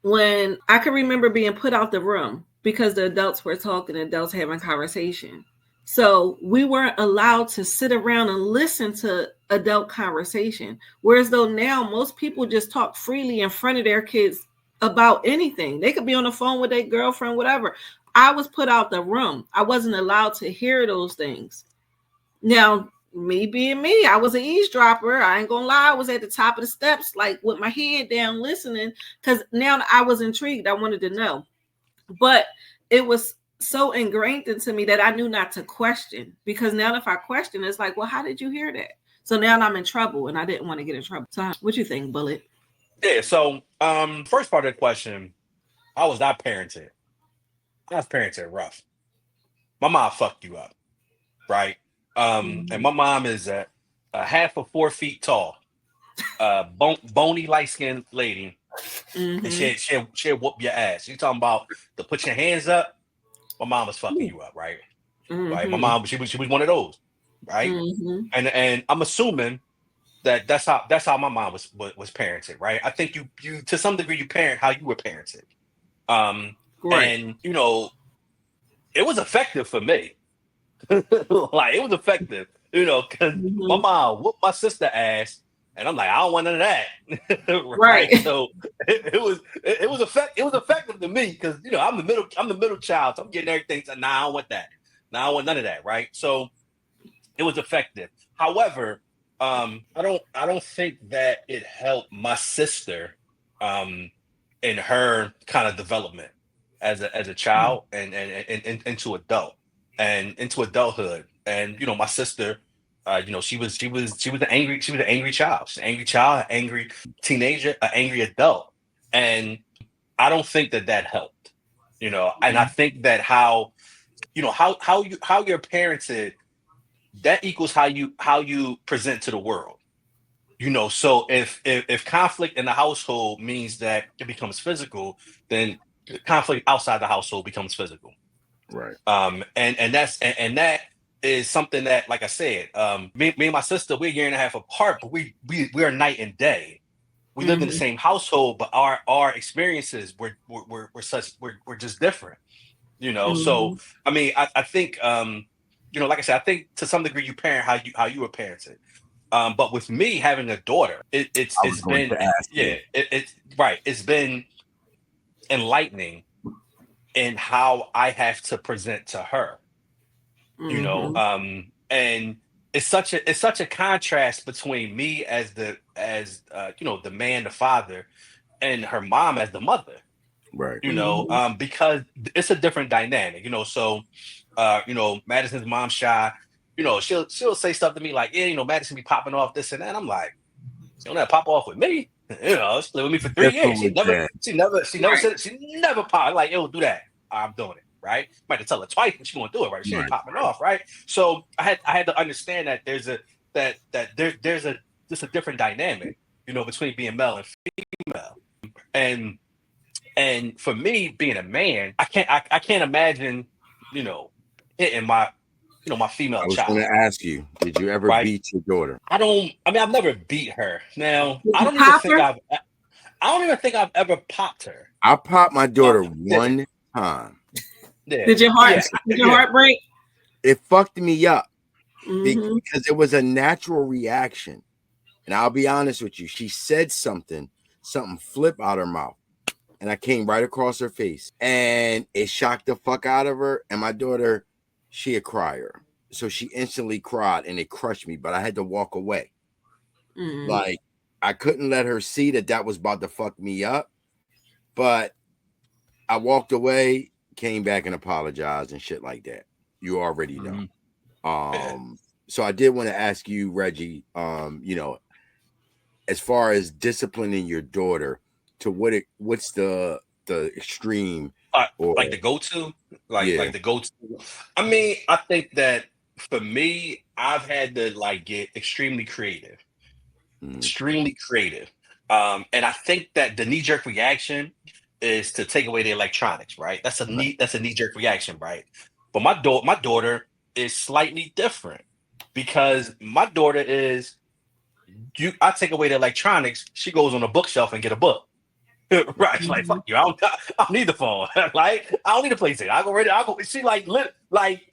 when I can remember being put out the room because the adults were talking, adults having conversation. So we weren't allowed to sit around and listen to adult conversation. Whereas though now most people just talk freely in front of their kids about anything. They could be on the phone with their girlfriend, whatever. I was put out the room. I wasn't allowed to hear those things. Now, me being me, I was an eavesdropper. I ain't gonna lie, I was at the top of the steps, like with my head down, listening, because now I was intrigued. I wanted to know, but it was so ingrained into me that I knew not to question, because now if I question, it's like, well, how did you hear that? So now I'm in trouble, and I didn't want to get in trouble. So, what you think, Bullet? Yeah. So, first part of the question, I was not parented. I was parented rough. My mom fucked you up, right? And my mom is a half of 4 feet tall, bony light skinned lady, and she'll whoop your ass. You talking about to put your hands up? My mom was fucking you up, right? Right. My mom, she was one of those, right? And I'm assuming that that's how my mom was parented, right? I think you to some degree you parent how you were parented, Right. and you know it was effective for me. Like it was effective, you know, because my mom whooped my sister ass, and I'm like, I don't want none of that, Right. right? So it was effective to me because you know I'm the middle child, so I'm getting everything. So nah, I don't want that. Nah, I don't want none of that, right? So it was effective. However, I don't think that it helped my sister in her kind of development as a child and into adult and into adulthood. And you know, my sister, you know, she was an angry child. She's an angry child, an angry teenager, an angry adult. And I don't think that that helped. You know, and I think that how you know how you're parented that equals how you present to the world. So if conflict in the household means that it becomes physical, then conflict outside the household becomes physical. Right. And that is something that, like I said, me and my sister, we're a year and a half apart, but we are night and day. We lived in the same household, but our experiences were just different. So I mean, I think like I said, I think to some degree you parent how you were parented. But with me having a daughter, I was it's going been to ask you. it's right. It's been enlightening in how I have to present to her. And it's such a contrast between me as the man, the father, and her mom as the mother. Right. Because it's a different dynamic. So Madison's mom shy. She'll say stuff to me like, yeah, Madison be popping off this and that. I'm like, she don't have to pop off with me. She lived with me for 3 years. Different with that. She never popped. Like, yo, do that. I'm doing it. Right. Might have to tell her twice, but she's gonna do it. Right. She ain't popping off. Right. So I had to understand that there's just a different dynamic, between being male and female. And for me being a man, I can't imagine, hitting my female I was going child. to ask you, did you ever Right. beat your daughter? I've never beat her. Now, Did I you don't even pop think her? I've ever popped her. I popped my daughter one time. Yeah. Did your heart break? It fucked me up Mhm. because it was a natural reaction. And I'll be honest with you, she said something flipped out her mouth. And I came right across her face. And it shocked the fuck out of her. And my daughter, she a crier. So she instantly cried and it crushed me. But I had to walk away. Like, I couldn't let her see that was about to fuck me up. But I walked away, came back and apologized and shit like that. You already know. So I did want to ask you, Reggie, as far as disciplining your daughter, to what's the extreme or like the go-to, like the go-to. I mean, I think that for me, I've had to get extremely creative. Extremely creative. And I think that the knee-jerk reaction is to take away the electronics, right? That's a knee-jerk reaction, right? But my daughter is slightly different because my daughter is I take away the electronics, she goes on a bookshelf and get a book. Right, like fuck you. I don't need the phone. Like I don't need a PlayStation. I'll go. She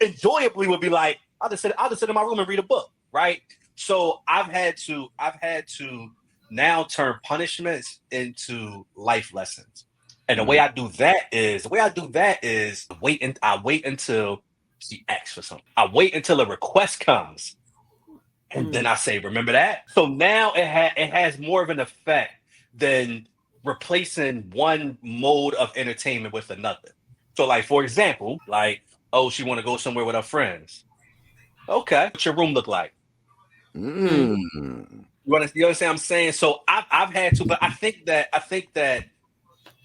enjoyably would be like, I'll just sit in my room and read a book. Right. So I've had to now turn punishments into life lessons. And the way I do that is I wait until she asks for something. I wait until a request comes. And then I say, remember that? So now it has more of an effect than replacing one mode of entertainment with another. So, for example, she want to go somewhere with her friends. Okay, what's your room look like? You understand what I'm saying? So I've had to, but I think that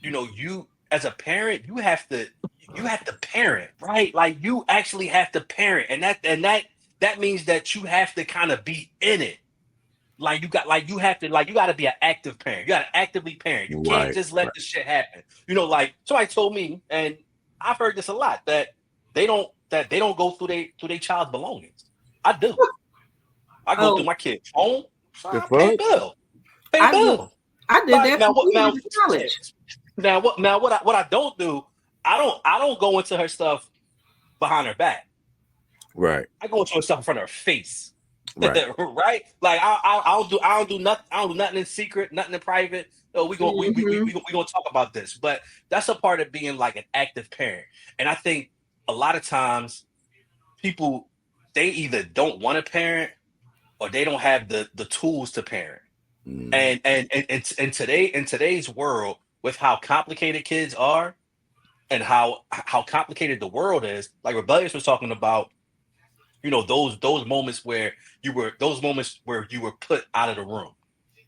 you as a parent, you have to parent, right? Like you actually have to parent, and that means that you have to kind of be in it. You got to be an active parent. You got to actively parent. You can't just let this shit happen. Somebody told me, and I've heard this a lot, that they don't go through their child's belongings. I do. I go through my kid's phone. So I pay a bill. Pay the bill. I did that in college. Now what I don't do, I don't go into her stuff behind her back. Right. I go into her stuff in front of her face. Right. Right. Like I don't do nothing in secret, nothing in private. No, we gonna talk about this. But that's a part of being like an active parent. And I think a lot of times people, they either don't want to parent or they don't have the tools to parent. And in today's world, with how complicated kids are and how complicated the world is, like Rebellious was talking about, those moments where you were put out of the room,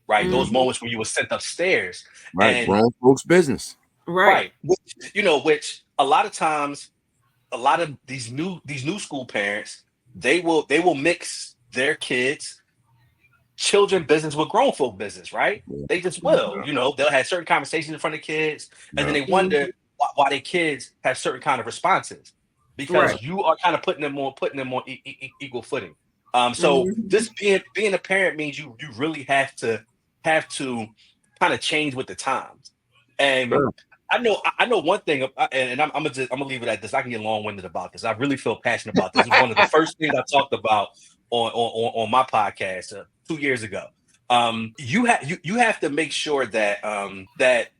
right? Those moments where you were sent upstairs, right? And grown folks' business, right? Which a lot of times, a lot of these new school parents, they will mix their kids children business with grown folk business, right? Yeah. They just will, they'll have certain conversations in front of kids, and then Yeah. they wonder why their kids have certain kind of responses Right. because you are kind of putting them on equal footing. So Mhm. just being a parent means you really have to kind of change with the times. And Sure. I know one thing, and I'm gonna leave it at this. I can get long-winded about this. I really feel passionate about this. This is one of the first things I talked about on my podcast 2 years ago. You have to make sure that that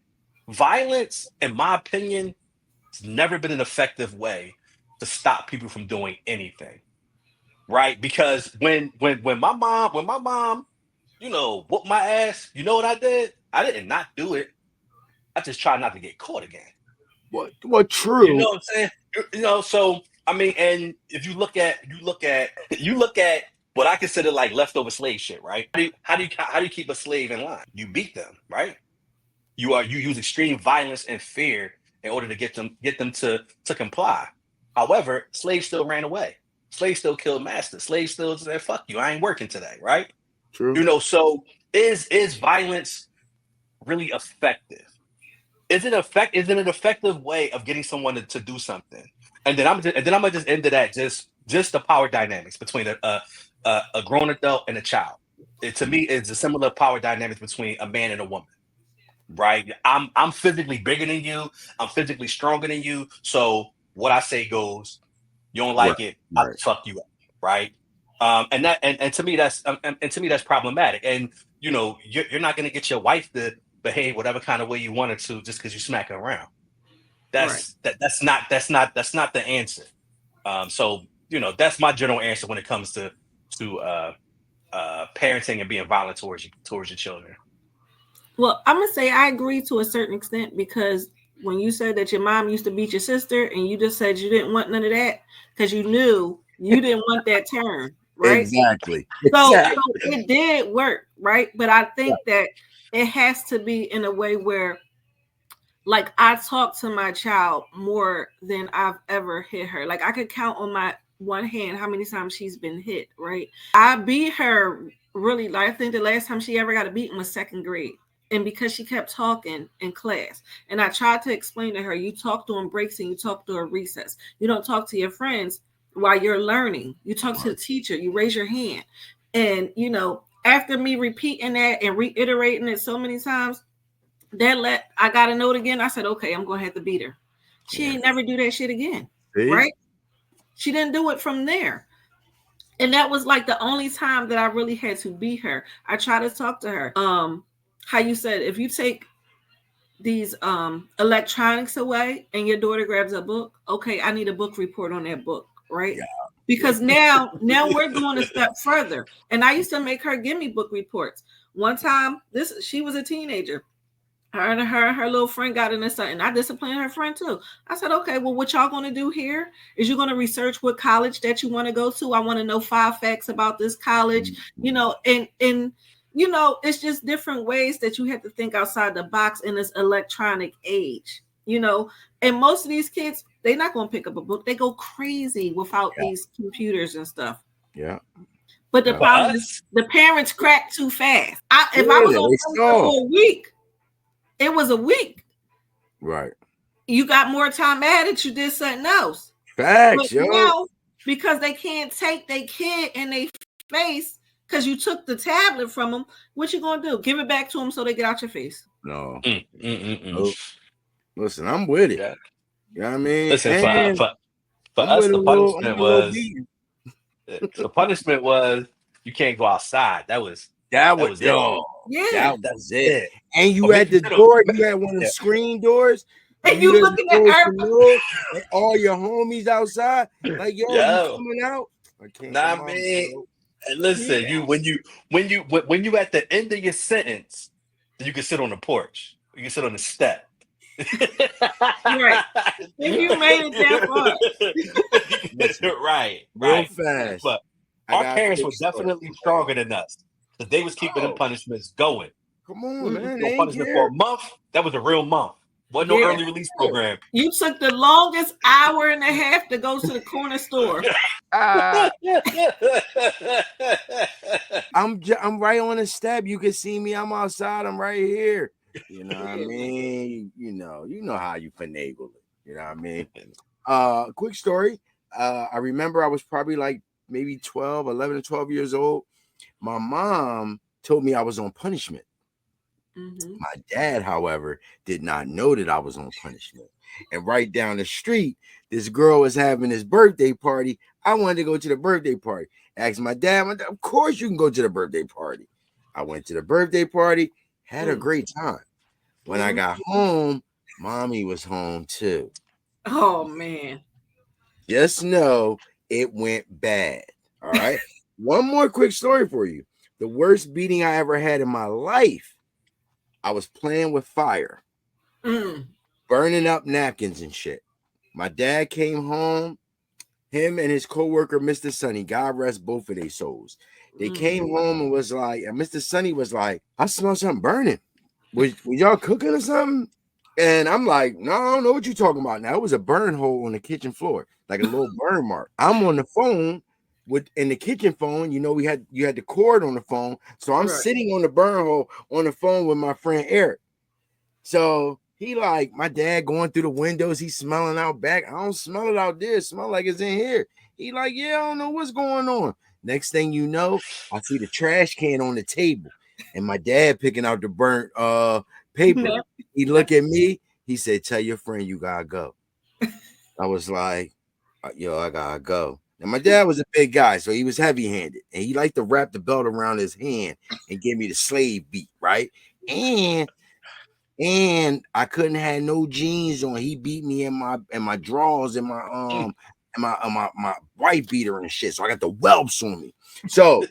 violence, in my opinion, has never been an effective way to stop people from doing anything, right? Because when my mom, whooped my ass, you know what I did? I didn't not do it. I just tried not to get caught again. What You know true? what I'm saying? So I mean, and if you look at what I consider like leftover slave shit, right? How do you keep a slave in line? You beat them, right? You use extreme violence and fear in order to get them to comply. However, slaves still ran away. Slaves still killed masters. Slaves still said, "Fuck you, I ain't working today," right? True. So is violence really effective? Is it an effective way of getting someone to do something? And then I'm gonna just end it at just the power dynamics between a grown adult and a child. To me, it's a similar power dynamics between a man and a woman, right? I'm physically bigger than you. I'm physically stronger than you. So what I say goes. You don't Right. like it, I'll Right. fuck you up, right? And to me that's problematic. And you're not gonna get your wife to behave whatever kind of way you want her to just because you smack her around. Right. That's not the answer. So that's my general answer when it comes to parenting and being violent towards your children. Well, I'm gonna say I agree to a certain extent because when you said that your mom used to beat your sister and you just said you didn't want none of that because you knew you didn't want that turn, right? Exactly. So Exactly. it did work, right? But I think that it has to be in a way where, like, I talk to my child more than I've ever hit her. Like, I could count on my one hand how many times she's been hit, right? I beat her really, like, I think the last time she ever got a beating was second grade. And because she kept talking in class. And I tried to explain to her, you talk during breaks and you talk during recess. You don't talk to your friends while you're learning. You talk to the teacher, you raise your hand. And, after me repeating that and reiterating it so many times, I got a note again. I said, okay, I'm gonna have to beat her. She ain't never do that shit again. See? Right? She didn't do it from there. And that was like the only time that I really had to beat her. I try to talk to her. How you said, if you take these electronics away and your daughter grabs a book, okay, I need a book report on that book, right? Yeah. Because now we're going a step further. And I used to make her give me book reports. One time, she was a teenager. Her little friend got in this, and I disciplined her friend too. I said, okay, well, what y'all gonna do here is you're gonna research what college that you want to go to. I want to know 5 facts about this college, and it's just different ways that you have to think outside the box in this electronic age, and most of these kids, they're not gonna pick up a book. They go crazy without these computers and stuff. Yeah. But the problem is the parents crack too fast. If I was on for a week, it was a week. Right. You got more time added. You did something else. Facts, but now, because they can't take their kid in their face because you took the tablet from them, what you gonna do? Give it back to them so they get out your face? No. Listen, I'm with it. Yeah. You know what I mean? Listen, and for us, the punishment was the punishment was you can't go outside. That was it. Yeah, that's it. And you at the door, you had one of the screen doors, and you looking at her, and all your homies outside, like you coming out. I can't. Nah, man. And listen, when you at the end of your sentence, you can sit on the porch. You can sit on the step. Right. If you made it that far. right. Real fast. But our parents were definitely stronger than us. Because they was keeping them punishments going. Come on, man. No punishment for a month. That was a real month. Wasn't no Yeah. early release program. You took the longest hour and a half to go to the corner store. I'm right on the step. You can see me. I'm outside. I'm right here. You know what I mean? You know how you finagle it. You know what I mean? Quick story. I remember I was probably like maybe 12, 11 or 12 years old. My mom told me I was on punishment. Mm-hmm. My dad, however, did not know that I was on punishment. And right down the street, this girl was having this birthday party. I wanted to go to the birthday party. Asked my dad, of course you can go to the birthday party. I went to the birthday party, had a great time. When I got home, mommy was home too. Oh man. Just know it went bad. All right. One more quick story for you. The worst beating I ever had in my life. I was playing with fire, burning up napkins and shit. My dad came home, him and his co-worker, Mr. Sonny, God rest both of their souls. They came home and was like, and Mr. Sonny was like, I smell something burning. Was y'all cooking or something? And I'm like, no, I don't know what you're talking about. Now it was a burn hole on the kitchen floor, like a little burn mark. I'm on the phone in the kitchen phone. You know, you had the cord on the phone. So I'm sitting on the burn hole on the phone with my friend Eric. So he like, my dad going through the windows, he's smelling out back. I don't smell it out there. It smell like it's in here. He like, yeah, I don't know what's going on. Next thing you know, I see the trash can on the table and my dad picking out the burnt paper. He look at me, he said, tell your friend you gotta go. I was like, yo, I gotta go. And my dad was a big guy, so he was heavy-handed, and he liked to wrap the belt around his hand and give me the slave beat, right? And I couldn't have no jeans on. He beat me in my drawers and my white beater and shit. So I got the whelps on me. So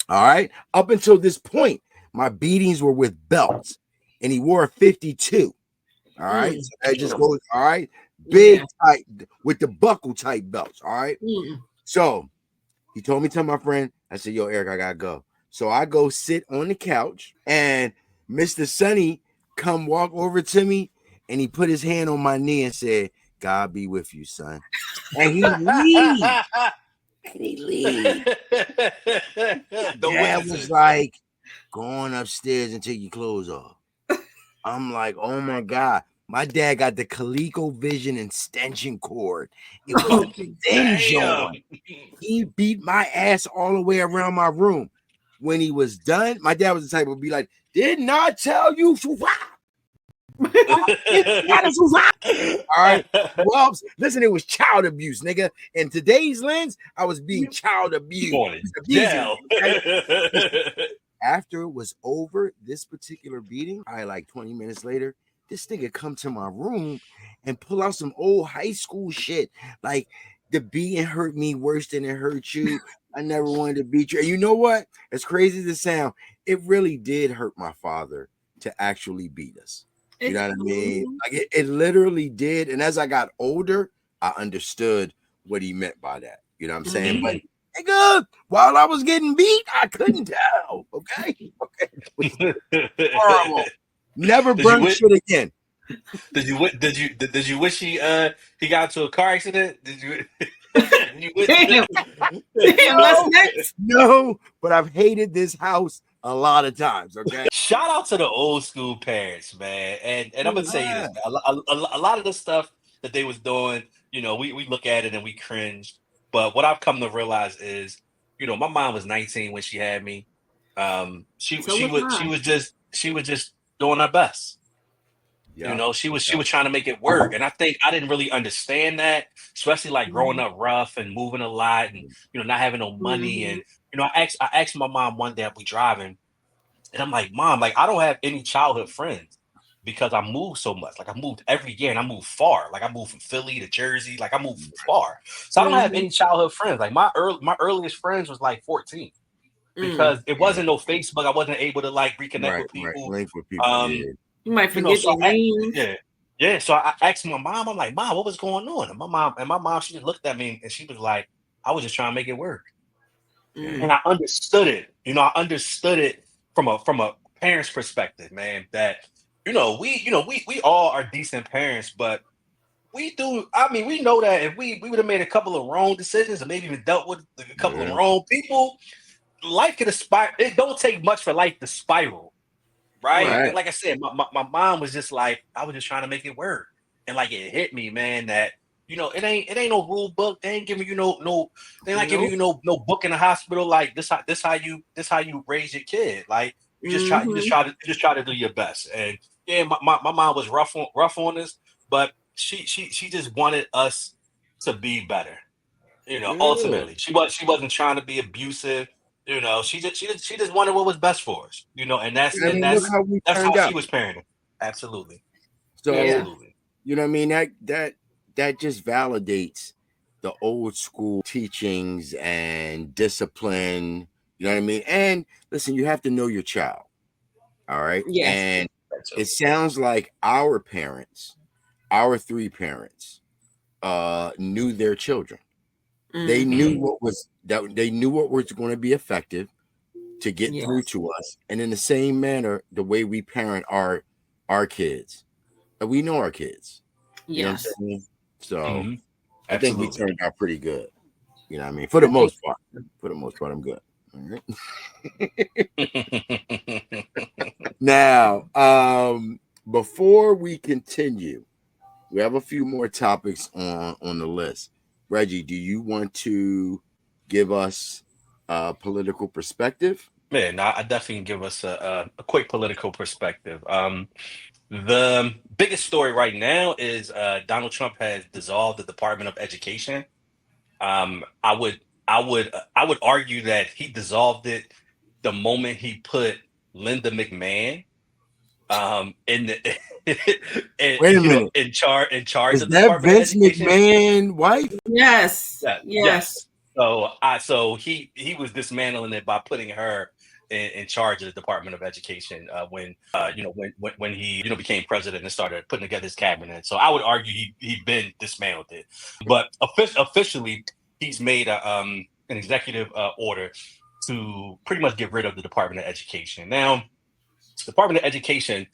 all right, up until this point, my beatings were with belts, and he wore a 52. All right, so that just goes. All right, big tight with the buckle type belts. All right, so he told me, tell my friend. I said, yo, Eric, I gotta go. So I go sit on the couch, and Mr. Sonny come walk over to me, and he put his hand on my knee and said, God be with you, son. And he leaves. And he leaves. Dad was like, going upstairs and take your clothes off. I'm like, oh my God. My dad got the ColecoVision extension cord. It was the thin joint. He beat my ass all the way around my room. When he was done, my dad was the type of be like, did not tell you to all right. Well, listen, it was child abuse, nigga. In today's lens, I was being child abused. After it was over, this particular beating, like 20 minutes later, this nigga come to my room and pull out some old high school shit. Like, the beating hurt me worse than it hurt you. I never wanted to beat you. And you know what? As crazy as it sounds, it really did hurt my father to actually beat us. You know what I mean? Like it literally did. And as I got older, I understood what he meant by that. You know what I'm saying? But nigga, while I was getting beat, I couldn't tell. Okay. Horrible. Never burn shit again. Did you wish he got into a car accident? Did you? No, but I've hated this house a lot of times. Okay. Shout out to the old school parents, man. And I'm gonna tell you this, man. A lot of the stuff that they was doing, you know, we look at it and we cringe. But what I've come to realize is, you know, my mom was 19 when she had me. She was just doing her best. Yeah. You know, she was trying to make it work. And I think I didn't really understand that, especially like growing up rough and moving a lot and, you know, not having no money. And, you know, I asked my mom one day, we driving, and I'm like, Mom, like, I don't have any childhood friends because I moved so much. Like, I moved every year and I moved far. Like, I moved from Philly to Jersey. Like, I moved far. So I don't have any childhood friends. Like, my earliest friends was like 14 because it wasn't no Facebook. I wasn't able to like reconnect with people. Link with people. You might forget your names. Yeah. So I asked my mom, I'm like, Mom, what was going on? And my mom, she just looked at me and she was like, I was just trying to make it work. And I understood it. You know, I understood it from a parent's perspective, man, that, we all are decent parents, but we do. I mean, we know that if we would have made a couple of wrong decisions, or maybe even dealt with a couple of Yeah. wrong people, life could aspire. It don't take much for life to spiral, right? Right. And like I said, my mom was just like, I was just trying to make it work, and like it hit me, man, that it ain't no rule book. They ain't giving you they're not giving Nope. you no book in the hospital. Like this how you raise your kid. Like Mm-hmm. you just try to do your best. And yeah, my mom was rough on us, but she just wanted us to be better. Yeah. Ultimately, she wasn't trying to be abusive. She just wanted what was best for us. And that's I and mean, look that's how we that's how turned she out. was parenting. Absolutely, Yeah. So, absolutely. you know what I mean? That just validates the old school teachings and discipline. You know what I mean? And listen, you have to know your child. All right. Yes. And That too. it sounds like our parents, our three parents, knew their children. They Mm-hmm. knew Mhm. what was going to be effective to get through Yes. to us. And in the same manner, the way we parent our kids. We know our kids. You know what Yes. I'm saying? So Mhm. I think we Absolutely. turned out pretty good. You know what I mean? For the I think most part. For the most part, I'm good. All right. Now, before we continue, we have a few more topics on the list. Reggie, do you want to give us a political perspective? Man, I definitely can give us a quick political perspective. The biggest story right now is Donald Trump has dissolved the Department of Education. I would argue that he dissolved it the moment he put Linda McMahon in the Wait a minute. in charge Is of the that Department of Vince Education. McMahon wife? yes. Yeah, Yes. yes. So he was dismantling it by putting her in charge of the Department of Education when when he became president and started putting together his cabinet. So I would argue he been dismantled it, but officially he's made an executive order to pretty much get rid of the Department of Education. Now, Department of Education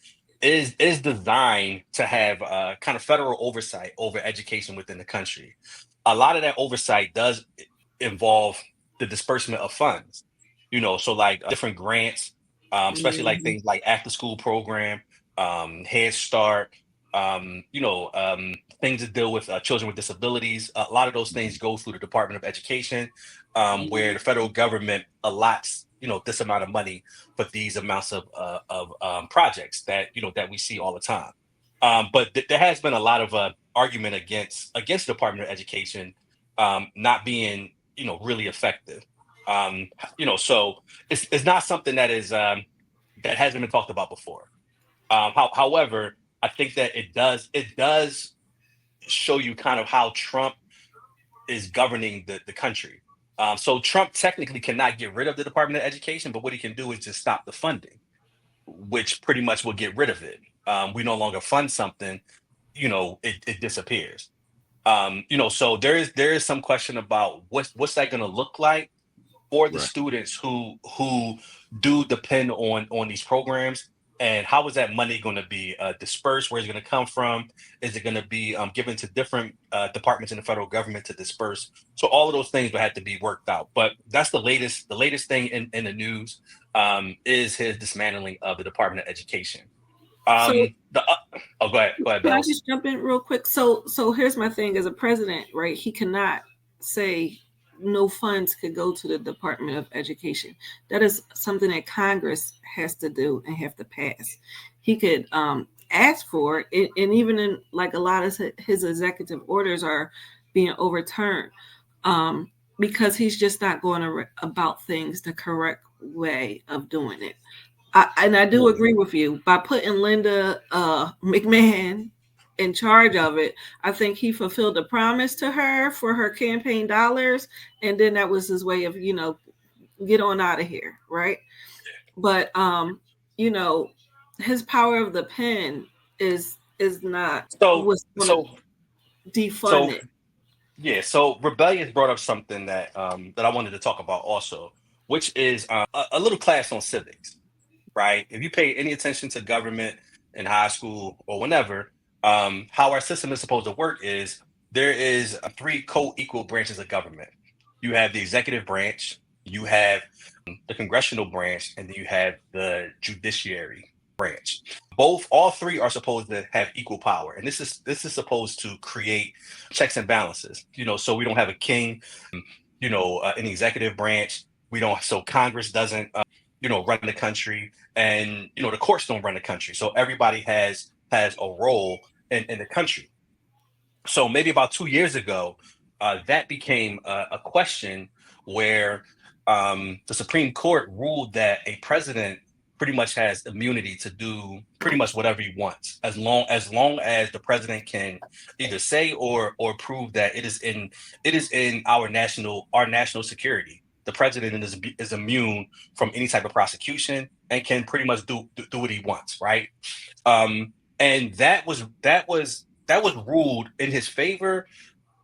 is designed to have kind of federal oversight over education within the country. A lot of that oversight does involve the disbursement of funds. So like different grants, especially like Mm-hmm. things like after school program, Head Start, things that deal with children with disabilities. A lot of those things go through the Department of Education, where the federal government allots this amount of money for these amounts of projects that we see all the time. But there has been a lot of argument against the Department of Education not being really effective. So it's not something that hasn't been talked about before. However, I think that it does show you kind of how Trump is governing the country. So Trump technically cannot get rid of the Department of Education, but what he can do is just stop the funding, which pretty much will get rid of it. We no longer fund something, it disappears. So there is some question about what's that going to look like for the Right. students who do depend on these programs, and how is that money going to be dispersed? Where is it going to come from? Is it going to be given to different departments in the federal government to disperse? So all of those things will have to be worked out. But that's the latest thing in the news, is his dismantling of the Department of Education. So Oh, go ahead, can I Bells. just jump in real quick? So here's my thing as a president, right? He cannot say no funds could go to the Department of Education. That is something that Congress has to do and have to pass. He could ask for it, and even in like a lot of his executive orders are being overturned because he's just not going about things the correct way of doing it. And I do agree with you. By putting Linda McMahon in charge of it, I think he fulfilled a promise to her for her campaign dollars, and then that was his way of get on out of here, right? But you know, his power of the pen is not So what's going so to defund so it. Yeah, so Rebellious brought up something that I wanted to talk about also, which is a little class on civics, right? If you pay any attention to government, in high school or whenever, how our system is supposed to work is there is three co-equal branches of government. You have the executive branch, you have the congressional branch, and then you have the judiciary branch. All three are supposed to have equal power, and this is supposed to create checks and balances. So we don't have a king, an executive branch. We don't. So Congress doesn't, run the country, and the courts don't run the country. So everybody has a role in the country. So maybe about 2 years ago, that became a question where the Supreme Court ruled that a president pretty much has immunity to do pretty much whatever he wants, as long as the president can either say or prove that it is in our national security. The president is immune from any type of prosecution and can pretty much do what he wants, right? And that was ruled in his favor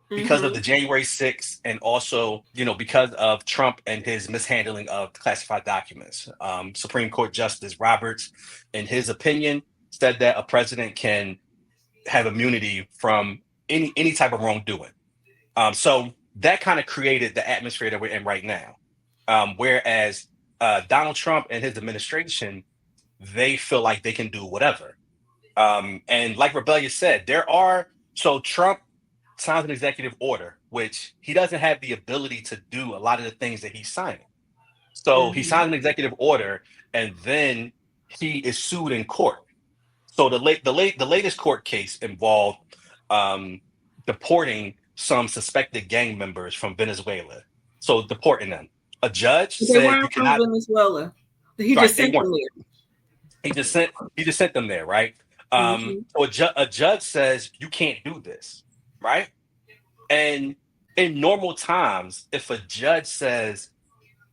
because of the January 6th, and also, because of Trump and his mishandling of classified documents. Supreme Court Justice Roberts, in his opinion, said that a president can have immunity from any type of wrongdoing. So that kind of created the atmosphere that we're in right now. Whereas Donald Trump and his administration, they feel like they can do whatever. And like Rebellious said, Trump signs an executive order, which he doesn't have the ability to do a lot of the things that he's signing. So he signs an executive order, and then he is sued in court. So the latest court case involved deporting some suspected gang members from Venezuela. So deporting them. A judge they said weren't you cannot. from Venezuela. He just sent them there. He just sent them there, right? So a judge says you can't do this, right? And in normal times, if a judge says,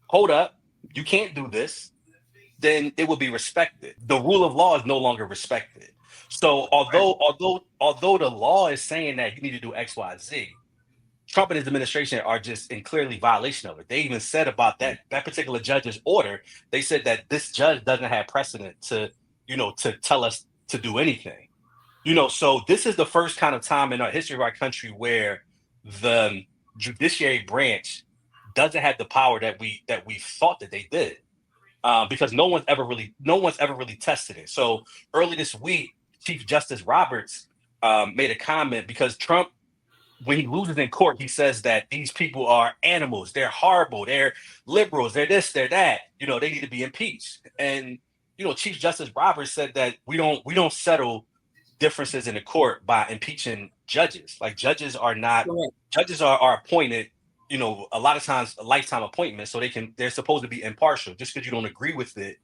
"Hold up, you can't do this," then it will be respected. The rule of law is no longer respected. So although the law is saying that you need to do X, Y, Z, Trump and his administration are just in clearly violation of it. They even said about that particular judge's order, they said that this judge doesn't have precedent to tell us to do anything. So this is the first kind of time in our history of our country where the judiciary branch doesn't have the power that we thought that they did, because no one's ever really tested it. So early this week, Chief Justice Roberts made a comment because Trump, when he loses in court, he says that these people are animals, they're horrible, they're liberals, they're this, they're that. They need to be impeached. And Chief Justice Roberts said that we don't settle differences in the court by impeaching judges. Like judges are appointed, a lot of times a lifetime appointment, so they're supposed to be impartial. Just because you don't agree with it,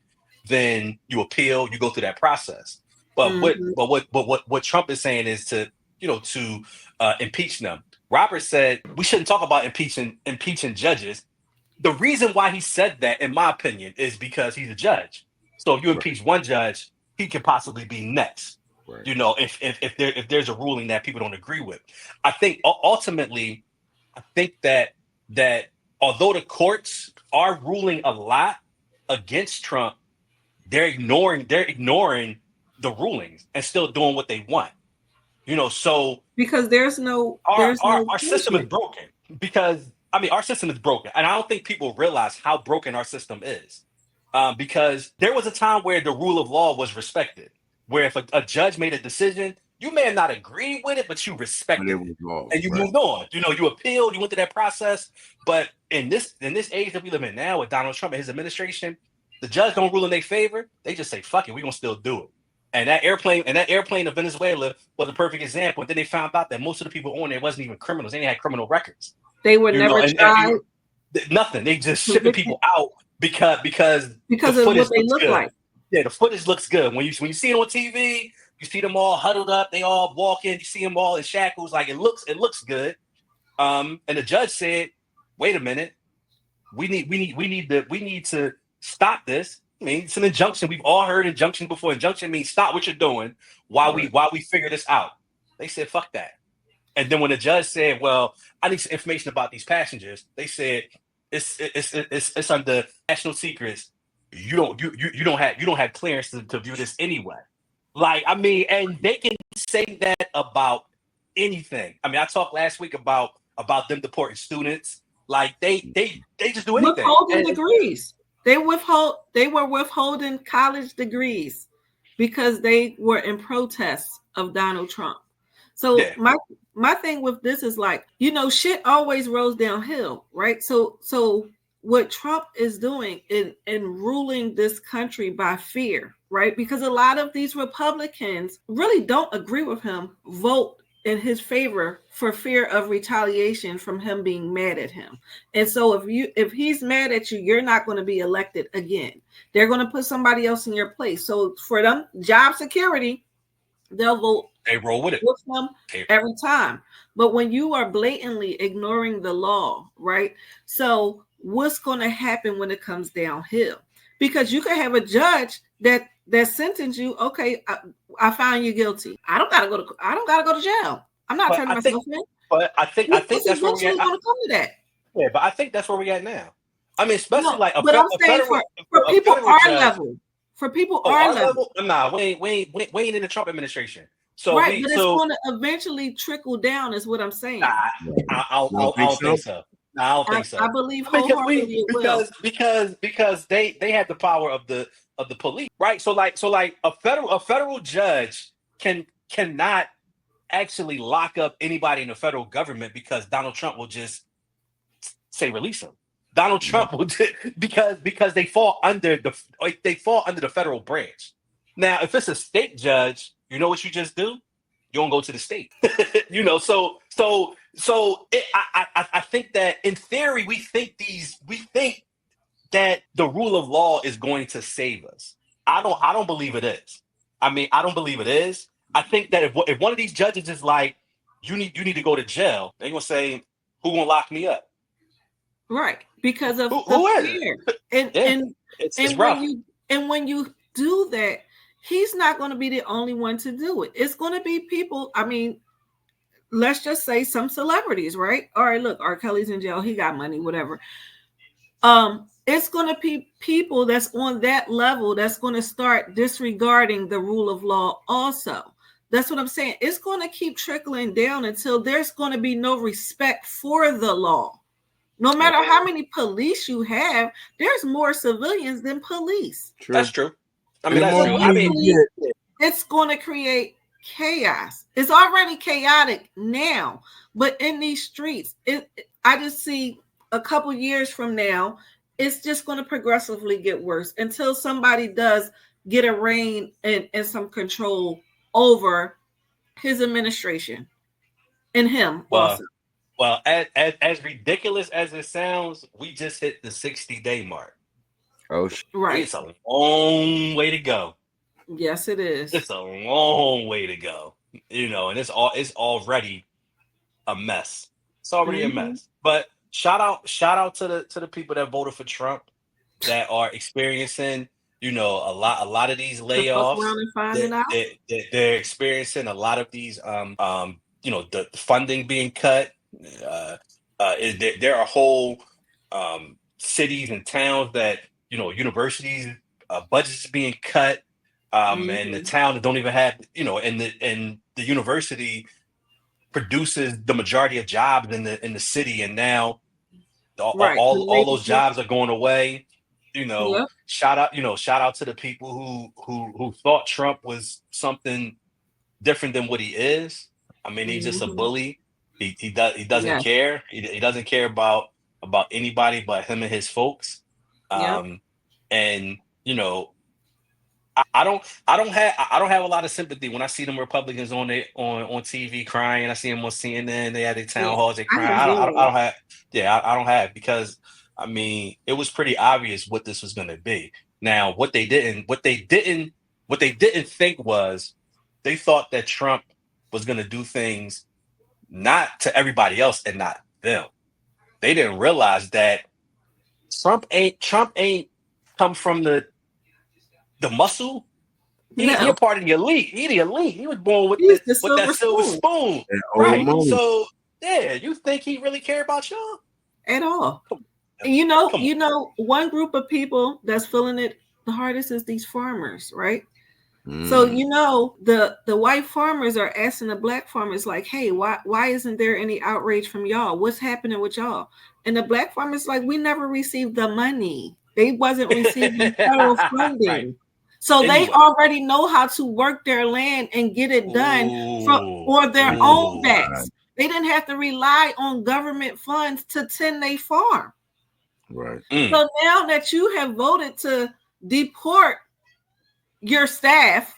then you appeal, you go through that process. But what Trump is saying is to impeach them. Roberts said we shouldn't talk about impeaching judges. The reason why he said that, in my opinion, is because he's a judge. So if you impeach one judge, he can possibly be next. Right. If there's a ruling that people don't agree with. I think ultimately, that although the courts are ruling a lot against Trump, they're ignoring the rulings and still doing what they want. So because our system is broken. Because our system is broken, and I don't think people realize how broken our system is. Because there was a time where the rule of law was respected, where if a judge made a decision, you may have not agreed with it, but you respected it, and you moved on. You appealed, you went through that process. But in this age that we live in now, with Donald Trump and his administration, the judge don't rule in their favor. They just say, "Fuck it, we're gonna still do it." And that airplane of Venezuela was a perfect example. And then they found out that most of the people on there wasn't even criminals. They didn't have criminal records. They were never tried. Nothing. They just shipping people out because of what they look like. Yeah, the footage looks good. When you see it on TV, you see them all huddled up, they all walking, you see them all in shackles, like it looks good. And the judge said, "Wait a minute, we need to stop this." I mean, it's an injunction. We've all heard injunction before. Injunction means stop what you're doing while we figure this out. They said, "Fuck that." And then when the judge said, "Well, I need some information about these passengers," they said, "It's under national secrets. You don't have clearance to view this anyway." Like, I mean, and they can say that about anything. I mean, I talked last week about them deporting students. Like they just do anything. Withholding And degrees. They were withholding college degrees because they were in protest of Donald Trump. So yeah, my thing with this is like, shit always rolls downhill, right? So what Trump is doing in ruling this country by fear, right? Because a lot of these Republicans really don't agree with him, vote in his favor for fear of retaliation from him being mad at him. And so if he's mad at you, you're not going to be elected again. They're going to put somebody else in your place. So for them, job security, they'll vote they roll with it with them every time. But when you are blatantly ignoring the law, right? So what's going to happen when it comes downhill? Because you could have a judge that sentence you. Okay, I found you guilty. I don't gotta go to jail. I'm not turning myself in. But I think that's where we at. Going to come to that. Yeah, but I think that's where we at now. I mean, especially like but I'm saying for people our level. For people our level. Nah, we ain't in the Trump administration. So right, but it's going to eventually trickle down, is what I'm saying. Nah, I don't think so. No, I don't think so. I believe wholeheartedly it will. Because they have the power of the police, right? So like a federal judge cannot actually lock up anybody in the federal government because Donald Trump will just say release him. Donald Trump will because they fall under the federal branch. Now, if it's a state judge, you know what you just do? You don't go to the state. I think that in theory we think that the rule of law is going to save us. I don't believe it is. I mean, I don't believe it is. I think that if one of these judges is like, you need to go to jail, they're gonna say, who gonna lock me up? Right, because of who the fear. And when you do that, he's not going to be the only one to do it. It's going to be people. I mean, let's just say some celebrities, right? All right, look, R. Kelly's in jail. He got money, whatever. It's going to be people that's on that level that's going to start disregarding the rule of law also. That's what I'm saying. It's going to keep trickling down until there's going to be no respect for the law. No matter how many police you have, there's more civilians than police. True. That's true. I mean, that's true. I mean, it's going to create chaos. It's already chaotic now, but in these streets, I just see a couple years from now, it's just going to progressively get worse until somebody does get a reign and some control over his administration and him also. Well, as ridiculous as it sounds, we just hit the 60-day mark. Oh, right. It's a long way to go. Yes, it is. It's a long way to go. And it's already a mess. It's already a mess. But shout out to the people that voted for Trump that are experiencing, a lot of these layoffs. They're experiencing a lot of these the funding being cut. There are whole cities and towns that universities budgets being cut, and the town that don't even have and the university produces the majority of jobs in the city, and now all those jobs are going away. Shout out to the people who thought Trump was something different than what he is. I mean, he's just a bully. He doesn't care. He doesn't care about anybody but him and his folks. And I don't have a lot of sympathy when I see them Republicans on TV crying. I see them on CNN. They had their town halls. They crying. I don't have because I mean it was pretty obvious what this was going to be. Now what they didn't think was they thought that Trump was going to do things not to everybody else and not them. They didn't realize that Trump ain't come from the muscle. He's a part of the elite. He's the elite. He was born with that silver spoon. Right. So you think he really care about y'all? At all. One group of people that's feeling it the hardest is these farmers, right? So the white farmers are asking the black farmers like, "Hey, why isn't there any outrage from y'all? What's happening with y'all?" And the black farmers like, "We never received the money. They wasn't receiving federal Right. funding." So they Anyway. already know how to work their land and get it done for their own Ooh. backs. They didn't have to rely on government funds to tend their farm. Right. So now that you have voted to deport your staff,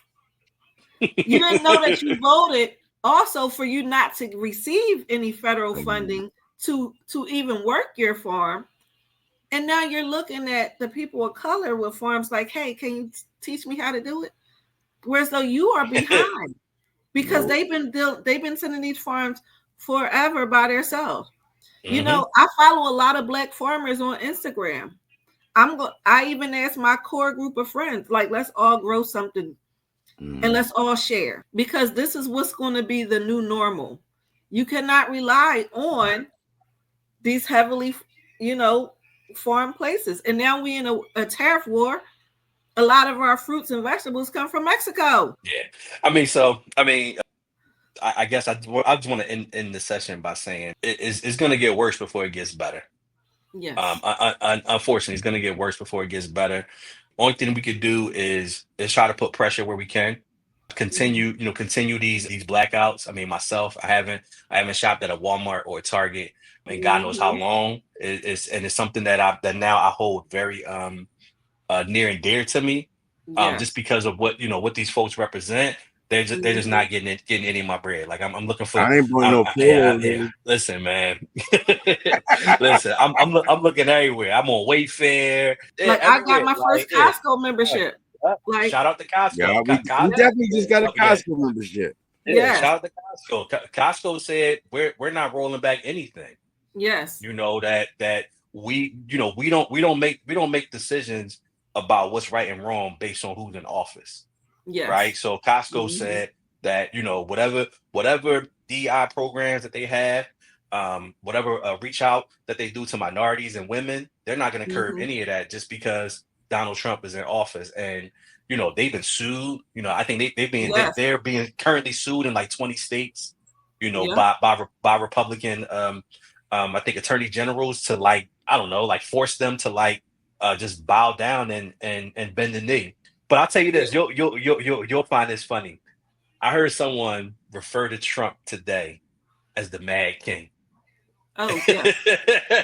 you didn't know that you voted also for you not to receive any federal funding to even work your farm. And now you're looking at the people of color with farms like, "Hey, can you teach me how to do it?" Whereas though you are behind because they've been sending these farms forever by themselves. I follow a lot of black farmers on Instagram. I even asked my core group of friends, like, let's all grow something and let's all share, because this is what's going to be the new normal. You cannot rely on these heavily, farm places. And now we in a tariff war. A lot of our fruits and vegetables come from Mexico. Yeah. I guess I just want to end the session by saying it's going to get worse before it gets better. Yes. Unfortunately, it's going to get worse before it gets better. Only thing we could do is try to put pressure where we can. Continue these blackouts. I mean, myself, I haven't shopped at a Walmart or a Target in God knows how long. It's something that now I hold very near and dear to me, just Yes. because of what these folks represent. They're just not getting any of my bread. Like I'm looking for. I ain't buying no Yeah, clothes. yeah. Listen, man. Listen, I'm looking everywhere. I'm on Wayfair. Yeah, Like I got everywhere. my first Like yeah. Costco membership. Like, Shout out to Yeah, Costco. we definitely just got a Yeah, Costco membership. yeah. yes, Shout out to Costco. Costco said we're not rolling back anything. yes, That we don't make decisions about what's right and wrong based on who's in office, right? yes. So Costco Mhm. said that whatever DI programs that they have, whatever reach out that they do to minorities and women, they're not going to curb Mhm. any of that just because Donald Trump is in office. And they've been sued. I think Yes. they're being currently sued in like 20 states. Yeah. By Republican I think attorney generals to, like, I don't know, like force them to, like, just bow down and bend the knee. But I'll tell you Yeah. this, you'll find this funny. I heard someone refer to Trump today as the Mad King. Oh, And yes.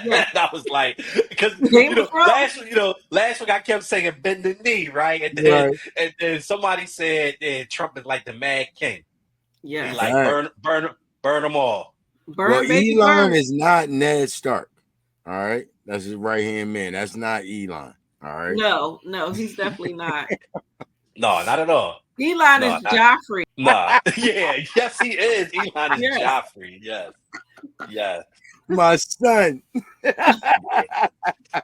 Yes. I was like, because Game of Thrones. last week I kept saying bend the knee, right? And then Right. and then somebody said Trump is like the Mad King. He Yes. like Right. burn them all. Well, Burn, baby, Elon burn. is not Ned Stark. All right. That's his right hand man. That's not Elon. All right. No, he's definitely not. No, not at all. Elon No, is not Joffrey. nah. Yeah, yes, he is. Elon is Yes. Joffrey. Yes, yes. My son.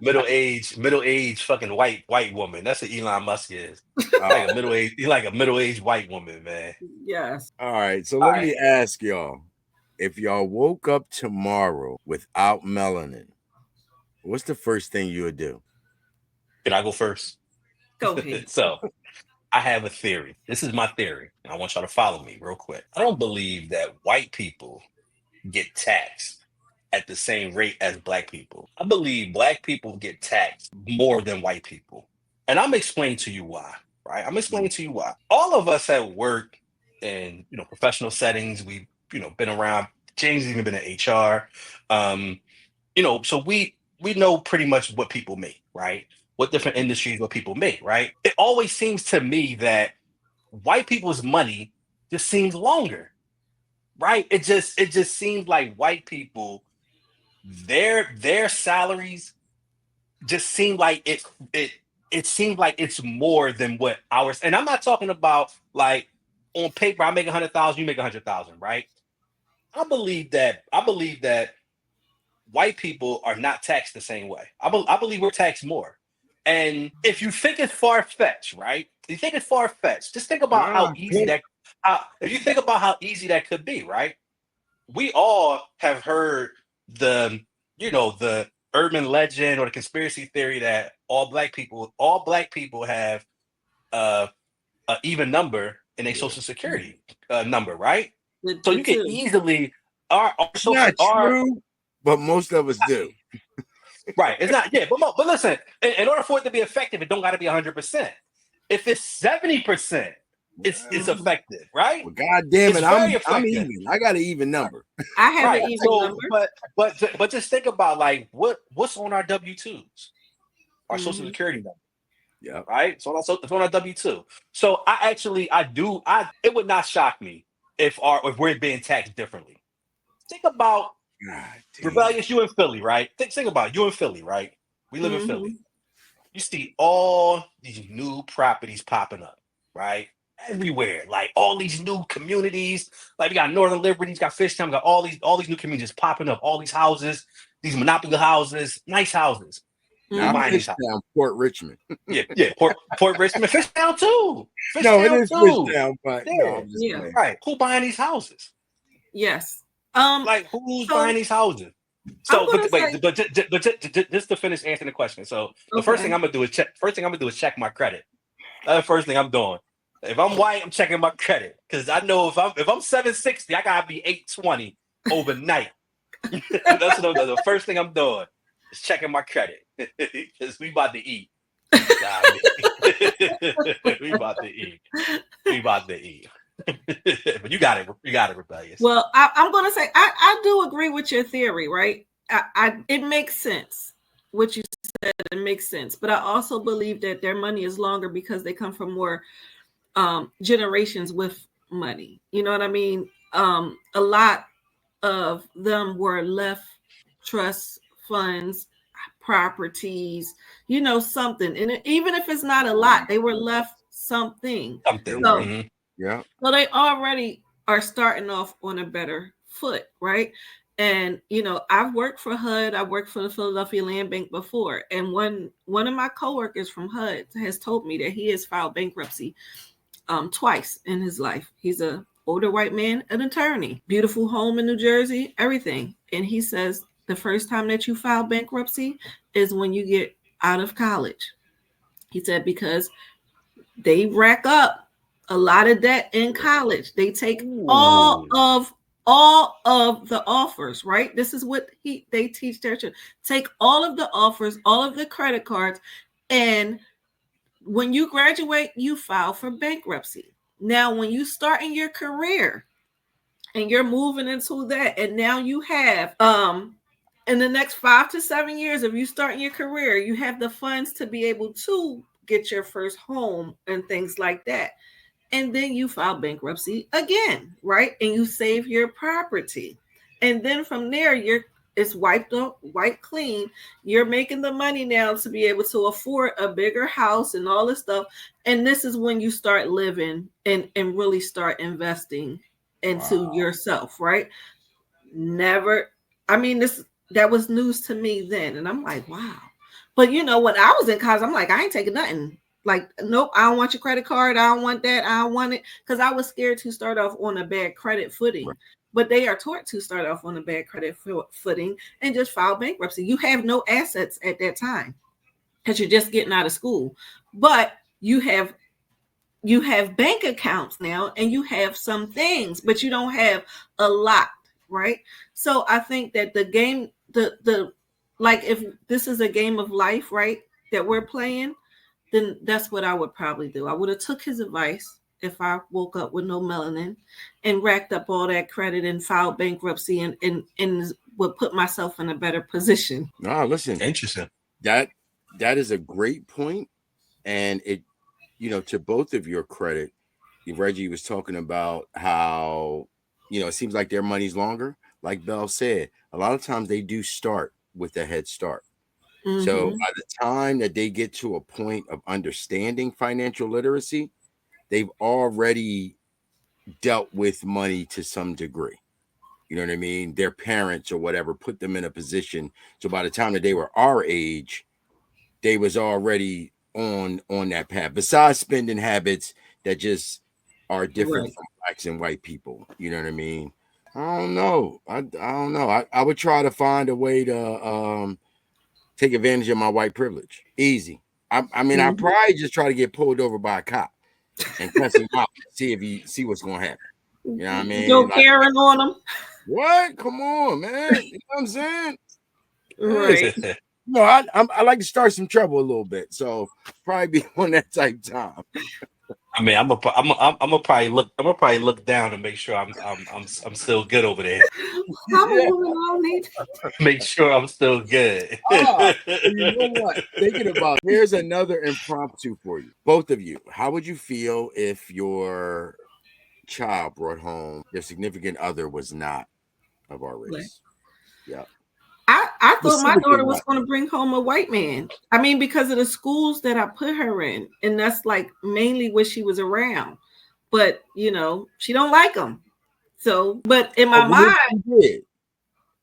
Middle age, fucking white woman. That's what Elon Musk is. Like a he's like a middle-aged white woman, man. Yes. All right. So All let right. me ask y'all, if y'all woke up tomorrow without melanin, what's the first thing you would do? Can I go first? Go ahead. So I have a theory. This is my theory. And I want y'all to follow me real quick. I don't believe that white people get taxed at the same rate as black people. I believe black people get taxed more than white people. And I'm explaining to you why, right? I'm explaining to you why. All of us have worked in, professional settings. We've, been around. James has even been in HR. So we know pretty much what people make, right? What different industries, what people make, right? It always seems to me that white people's money just seems longer, right? It just seems like white people, their salaries just seem like it seems like it's more than what ours. And I'm not talking about, like, on paper I make 100,000, you make 100,000, right? I believe that white people are not taxed the same way. I believe we're taxed more. And if you think it's far fetched, right? You think it's far fetched. Just think about Nah, how easy if you think about how easy that could be, right? We all have heard the urban legend or the conspiracy theory that all black people have an even number in a social security number, right? So The you can two. easily our It's social not true, but most of us do. right. It's not but listen, in order for it to be effective, it don't got to be 100%. If it's 70%, it's Mhm. effective, right? Well, God damn It's it, very I'm effective. even. I got an even number. I have an Right. even So, number. but just think about like what's on our W-2s, our social Hmm. security number, Yeah. right? So it's on our W-2. So it would not shock me if we're being taxed differently. Think about God damn. rebellious you in Philly, right? Think about it, you in Philly, right? We live in Philly. Hmm. You see all these new properties popping up, right? Everywhere, like all these new communities. Like we got Northern Liberties, got Fishtown, we got all these new communities popping up. All these houses, these monopoly houses, nice houses. Who Now Hmm. buying these houses? Fishtown, Port Richmond. Yeah. Port Richmond, Fishtown too. No, it Fishtown is too. Fishtown, but no, Yeah, I'm just Yeah. playing. right. Who buying these houses? Yes. Like who's buying So these houses? I'm So, gonna say, just to finish answering the question. So, the first thing okay. I'm gonna do is check. First thing I'm gonna do is check my credit. That's the first thing I'm doing. If I'm white, I'm checking my credit because I know if I'm 760, I gotta be 820 overnight. That's the first thing I'm doing is checking my credit because we about to eat. Nah, we about to eat. We about to eat. But you got it. You got it, rebellious. Well, I'm gonna say I do agree with your theory, right? It makes sense. What you said, it makes sense. But I also believe that their money is longer because they come from more generations with money. You know what I mean? A lot of them were left trust funds, properties, something. And even if it's not a lot, they were left something. There Something. was. So, Mhm. Yeah. so they already are starting off on a better foot, right? And I've worked for HUD. I worked for the Philadelphia Land Bank before, and one of my coworkers from HUD has told me that he has filed bankruptcy twice in his life. He's a older white man, an attorney, beautiful home in New Jersey, everything. And he says the first time that you file bankruptcy is when you get out of college. He said because they rack up a lot of debt in college. They take all Ooh. of the offers, right? This is what they teach their children. Take all of the offers, all of the credit cards, and when you graduate, you file for bankruptcy. Now, when you start in your career and you're moving into that, and now you have in the next 5 to 7 years, if you start in your career, you have the funds to be able to get your first home and things like that. And then you file bankruptcy again, right? And you save your property. And then from there, it's wiped clean. You're making the money now to be able to afford a bigger house and all this stuff. And this is when you start living and really start investing into Wow. yourself, right? Never, I mean, that was news to me then. And I'm like, wow. But when I was in college, I'm like, I ain't taking nothing. Like, nope, I don't want your credit card. I don't want that. I don't want it. Because I was scared to start off on a bad credit footing. Right. But they are taught to start off on a bad credit footing and just file bankruptcy. You have no assets at that time because you're just getting out of school. But you have bank accounts now and you have some things, but you don't have a lot, right? So I think that the game, the like if this is a game of life, right, that we're playing, then that's what I would probably do. I would have took his advice if I woke up with no melanin and racked up all that credit and filed bankruptcy and would put myself in a better position. No, listen, Interesting. that is a great point, and it, to both of your credit, Reggie was talking about how it seems like their money's longer. Like Bell said, a lot of times they do start with a head start. So Mm-hmm. by the time that they get to a point of understanding financial literacy, they've already dealt with money to some degree. You know what I mean? Their parents or whatever put them in a position. So by the time that they were our age, they was already on that path. Besides spending habits that just are different Right. from blacks and white people. You know what I mean? I don't know. I don't know. I would try to find a way to take advantage of my white privilege. Easy. I mean, I Mm-hmm. probably just try to get pulled over by a cop. and cuss him out. See what's gonna happen. You know what I Go mean? Karen on them. What? Come on, man. You know what I'm saying? Right. No, I like to start some trouble a little bit, so probably be on that type time. I mean, I'm gonna probably look down and make sure I'm still good over there. I'm a Yeah. woman. I don't need. Make sure I'm still good. So you know what? Thinking about here's another impromptu for you, both of you. How would you feel if your child brought home their significant other was not of our race? Yeah. I thought my Specifically daughter was not. going to bring home a white man. I mean, because of the schools that I put her in, and that's like mainly what she was around. But she don't like them. So, but in my mind,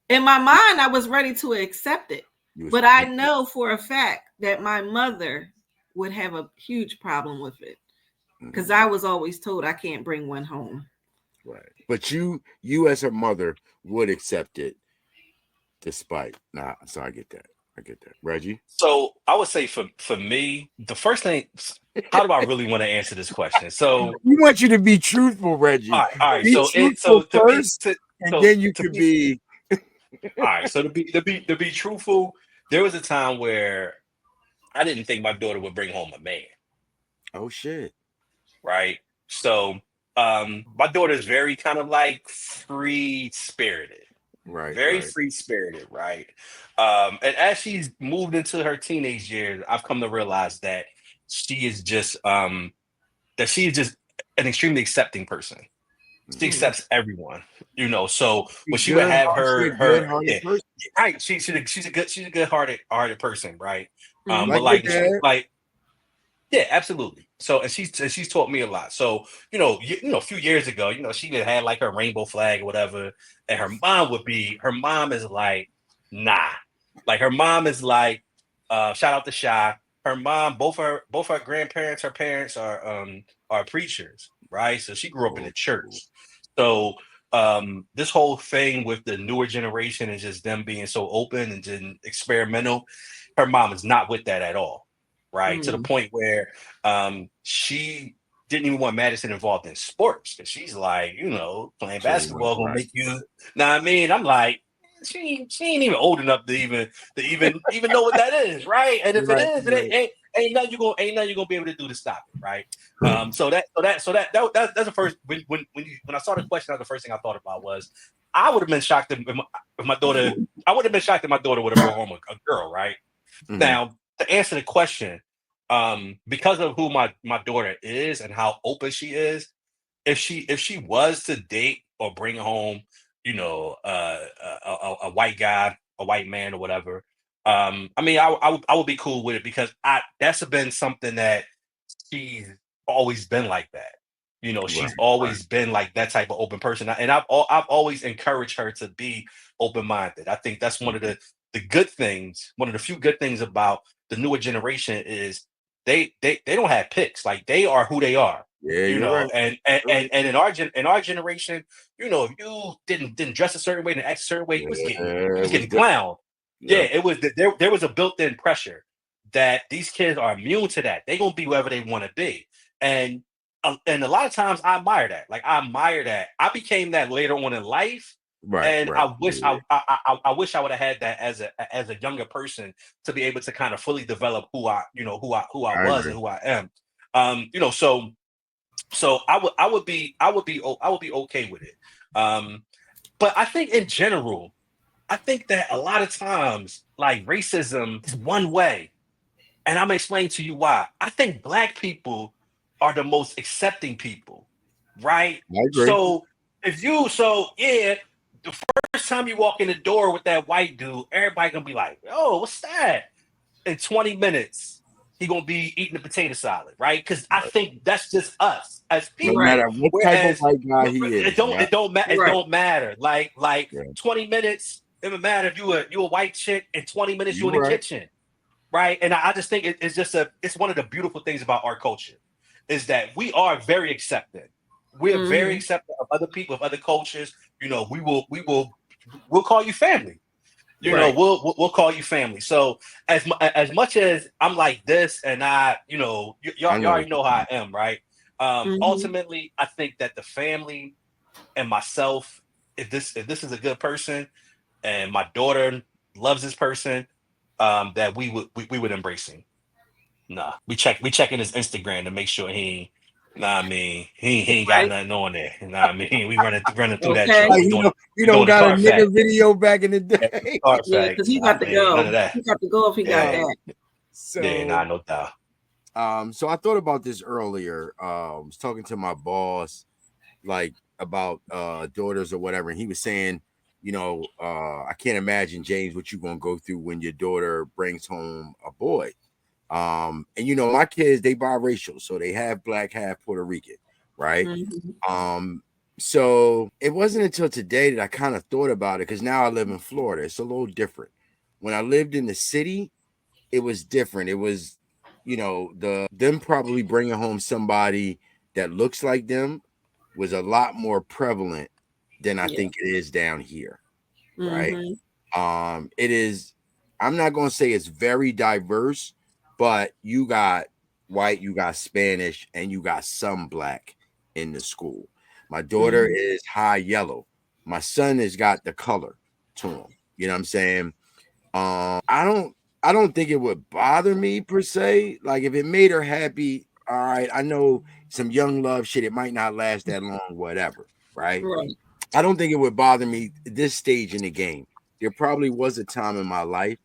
I was ready to accept it. But I know for a fact that my mother would have a huge problem with it because I was always told I can't bring one home. Right. But you as her mother would accept it despite. Nah, so I get that. Reggie? So I would say for me, the first thing, how do I really want to answer this question? So We want you to be truthful, Reggie. all right. Be truthful first, and then you can be. All right. So to be truthful, there was a time where I didn't think my daughter would bring home a man. Oh shit! Right. So my daughter is very kind of like free spirited. Right. Very free spirited, right? And as she's moved into her teenage years, I've come to realize that she is just an extremely accepting person. She accepts everyone, So when she would have her yeah, person. right. She's a good hearted person, right? Like But your dad. yeah, absolutely. So and she's taught me a lot. So a few years ago, she had like her rainbow flag or whatever, and her mom is like, nah, like her mom is like, shout out to Shy. Her mom, both her grandparents, her parents are preachers, right? So she grew up in the church. So this whole thing with the newer generation and just them being so open and just experimental, her mom is not with that at all. Right. To the point where she didn't even want Madison involved in sports because she's like, playing basketball gonna make you. Now, I mean, I'm like, she ain't even old enough to even know what that is, right? And if it is, it ain't nothing you're gonna be able to do to stop it, right? That's the first when I saw the question, the first thing I thought about was I would have been shocked if my daughter. I would have been shocked if my daughter would have brought home a girl, right? Now, to answer the question, because of who my daughter is and how open she is, if she was to date or bring home, a white guy, a white man or whatever, I mean, I would be cool with it because that's been something that she's always been like that. She's always been like that type of open person, and I've always encouraged her to be open minded. I think that's one of the good things, one of the few good things about the newer generation is they don't have picks. Like they are who they are. Yeah, you're right. And in our generation, if you didn't dress a certain way and act a certain way, you was getting clowned. Yeah, it was there was a built-in pressure that these kids are immune to that. They're gonna be whoever they want to be. And a lot of times I admire that. Like I admire that. I became that later on in life. I wish I wish I would have had that as a younger person to be able to kind of fully develop who I was and who I am. So I would be okay with it. But I think in general, I think that a lot of times like racism is one way. And I'm gonna explain to you why. I think Black people are the most accepting people, right? I agree. So the first time you walk in the door with that white dude, everybody gonna be like, "Oh, what's that?" In 20 minutes, he gonna be eating a potato salad, right? Because I think that's just us as people. No matter what type of white guy he is, it don't matter. Like 20 minutes, it doesn't matter if you a white chick. In 20 minutes, you in the kitchen. Right. And I just think it's one of the beautiful things about our culture is that we are very accepting. We're very accepting of other people, of other cultures. We'll call you family. We'll call you family. So as much as I'm like this and y'all already know how I am, right? Ultimately, I think that the family and myself, if this is a good person, and my daughter loves this person, that we would embrace him. Nah, we checking his Instagram to make sure he. Nah, I mean he ain't got Right. nothing on there. Nah, I mean we running through that Okay. joke. Like you We don't doing the got a Carfax. nigga video back in the Yeah, day. Yeah, because Carfax. he Nah, got I to mean none go. of that. He got to go if he got Yeah, that. yeah, nah, So no doubt. so I thought about this earlier. I was talking to my boss like about daughters or whatever, and he was saying, I can't imagine, James, what you're gonna go through when your daughter brings home a boy. And my kids, they biracial, so they have black, half Puerto Rican, right? Mhm. So it wasn't until today that I kind of thought about it, because now I live in Florida. It's a little different. When I lived in the city, it was different. It was, them probably bringing home somebody that looks like them was a lot more prevalent than I Yeah. think it is down here, right? Mhm. It is. I'm not gonna say it's very diverse, but you got white, you got Spanish, and you got some black in the school. My daughter Mhm. is high yellow. My son has got the color to him. You know what I'm saying? I don't think it would bother me per se. Like if it made her happy, all right. I know some young love shit, it might not last that long, whatever, right? Right. I don't think it would bother me at this stage in the game. There probably was a time in my life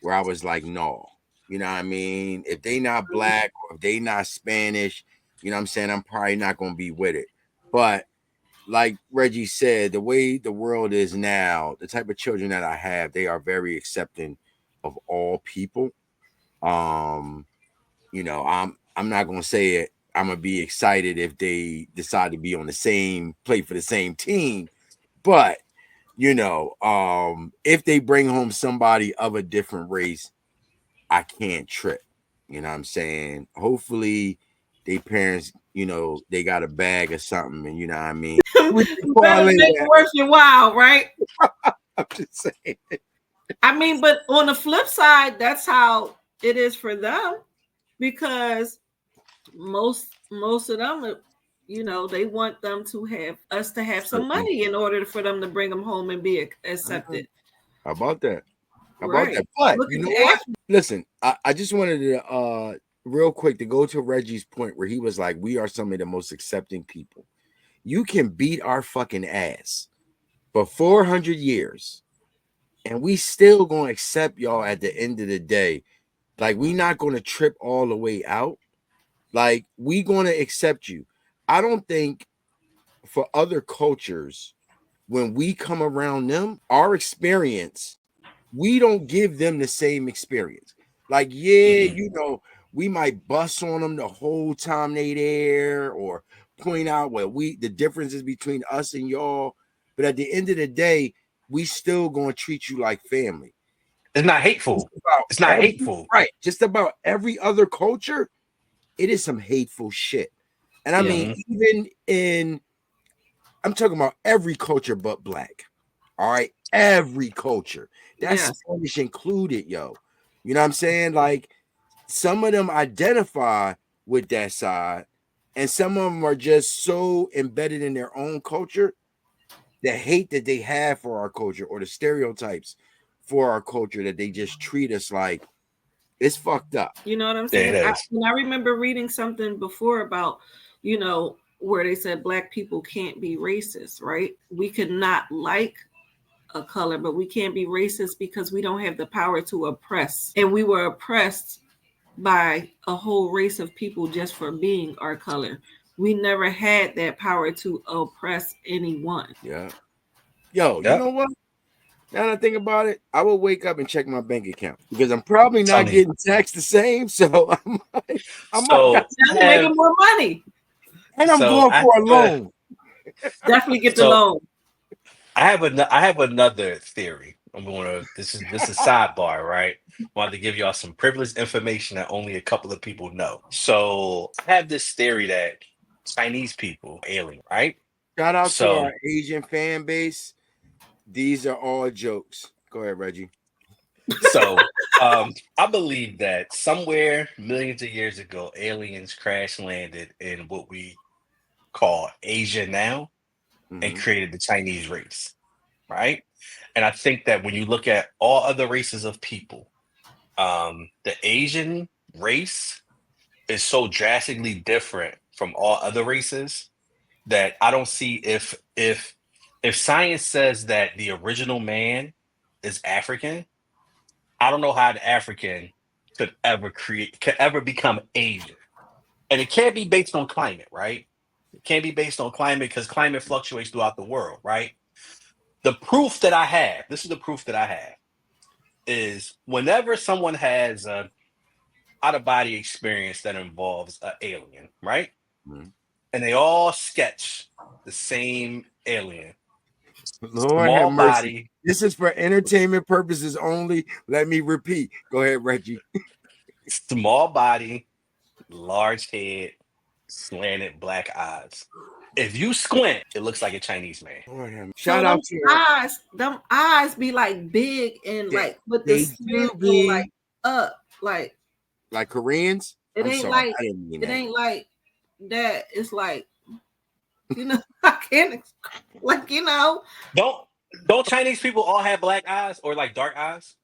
where I was like, no, you know what I mean? If they not black or if they not Spanish, you know what I'm saying? I'm probably not gonna be with it. But like Reggie said, the way the world is now, the type of children that I have, they are very accepting of all people. Um, I'm not gonna say it. I'm gonna be excited if they decide to be on the same play for the same team, but if they bring home somebody of a different race, I can't trip. You know what I'm saying? Hopefully they parents, they got a bag or something, and you know what I mean. We can You better parlay make it that. worth your while, right? I'm just saying. I mean, but on the flip side, that's how it is for them, because most of them, they want them to have us to have some Certain. money in order for them to bring them home and be accepted. How about that? How about that? Right. But Look you at know the what? average. Listen, I just wanted to real quick to go to Reggie's point where he was like, we are some of the most accepting people. You can beat our fucking ass for 400 years, and we still gonna accept y'all at the end of the day. Like, we not gonna trip all the way out. Like, we gonna accept you. I don't think for other cultures, when we come around them, our experience, we don't give them the same experience. Like, yeah, Mhm. we might bust on them the whole time they there, or point out what the differences between us and y'all. But at the end of the day, we still gonna treat you like family. It's not Just hateful. about It's not hateful. right, just about every other culture, it is some hateful shit. And I Yeah. mean, Hmm. even in I'm talking about every culture but black. All right. Every culture. That's Yes. Spanish included, yo. You know what I'm saying? Like some of them identify with that side, and some of them are just so embedded in their own culture, the hate that they have for our culture or the stereotypes for our culture, that they just treat us like it's fucked up. You know what I'm Yeah, it saying? is. I remember reading something before about, where they said black people can't be racist, right? We could not like a color, but we can't be racist because we don't have the power to oppress. And we were oppressed by a whole race of people just for being our color. We never had that power to oppress anyone. Yeah. Yo, you Yep. know what? Now that I think about it, I will wake up and check my bank account because I'm probably not Tony. getting taxed the same. So I might got, So I That's have making more money. and I'm so going I for a have a loan. Definitely get the so loan. I have another theory. I'm gonna this is sidebar, right? I wanted to give y'all some privileged information that only a couple of people know. So I have this theory that Chinese people are alien, right? Shout out to So our Asian fan base. These are all jokes. Go ahead, Reggie. so I believe that somewhere millions of years ago, aliens crash landed in what we call Asia now and Mhm. created the Chinese race, right? And I think that when you look at all other races of people, the Asian race is so drastically different from all other races that I don't see if science says that the original man is African, I don't know how the African could ever become Asian. And it can't be based on climate, right? It can't be based on climate because climate fluctuates throughout the world, right? The proof that I have, this is the proof that I have, is whenever someone has a out of body experience that involves an alien, right? Mhm. And they all sketch the same alien, Lord have small mercy. body, This is for entertainment purposes only. Let me repeat. Go ahead, Reggie. small body, large head, slanted black eyes. If you squint, it looks like a Chinese man. Lord have So Shout out to them eyes be like big and they, like with the they do slit go be like up. Like like Koreans. it I'm ain't sorry, like I didn't mean it that. ain't like that. It's like, I can't like, Don't don't Chinese people all have black eyes or like dark eyes?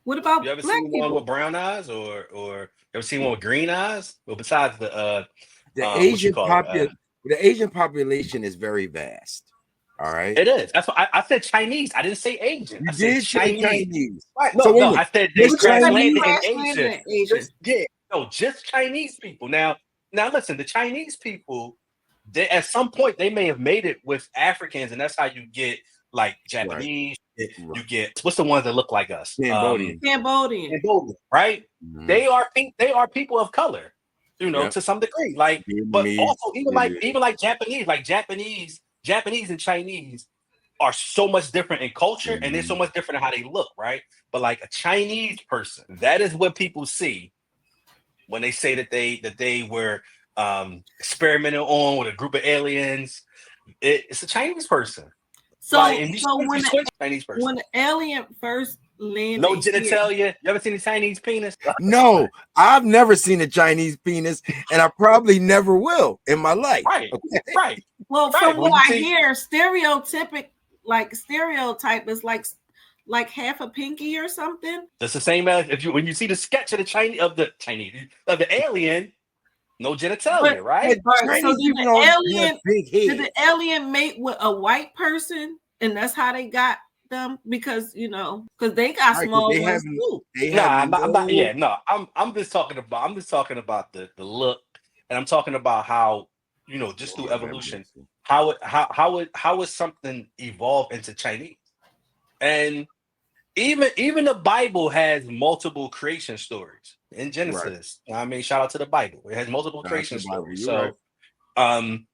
what You about ever black seen one with people? brown eyes or you ever seen one with green eyes? Well, besides the The what you Asian call it? popul the Asian population is very vast. All right. It is. That's what I said Chinese. I didn't say Asian. You I said did say Chinese. Chinese. Right. So No, wait a no, minute. I said they Just What you crash say we landed Chinese. in crash Asia. landed in Asian? Just yeah. No, just Chinese people. Now listen, the Chinese people, they at some point they may have made it with Africans, and that's how you get like Right. Japanese. Right. You get what's the ones that look like us? Cambodian. Cambodian. Cambodia, right? Mhm. They are people of color, Yep. to some degree. Like, but Vietnamese. also even like Japanese and Chinese are so much different in culture and they're so Mhm. much different in how they look, right? But like a Chinese person, that is what people see when they say that they were experimented on with a group of aliens. It's a Chinese person. Like, So and you when switch Chinese person. the alien first No landed here, genitalia. You ever seen a Chinese penis? No, I've never seen a Chinese penis, and I probably never will in my life. Right, right, well, right. from But what when you I see, hear, stereotype is like half a pinky or something. that's the same as if you when you see the sketch of the alien, no But genitalia, Yeah, right? all right, so Chinese people don't have big did the heads. alien mate with a white person, and that's how they got them? Because because they got Right, because small ones too. they Nah, have I'm not. no Yeah, no. I'm just talking about the look, and I'm talking about how just through Lord have evolution, mercy. how would something evolve into Chinese, and even the Bible has multiple creation stories in Right. Genesis. I mean, shout out to the Bible. It has multiple Not creation the Bible. stories. You're right.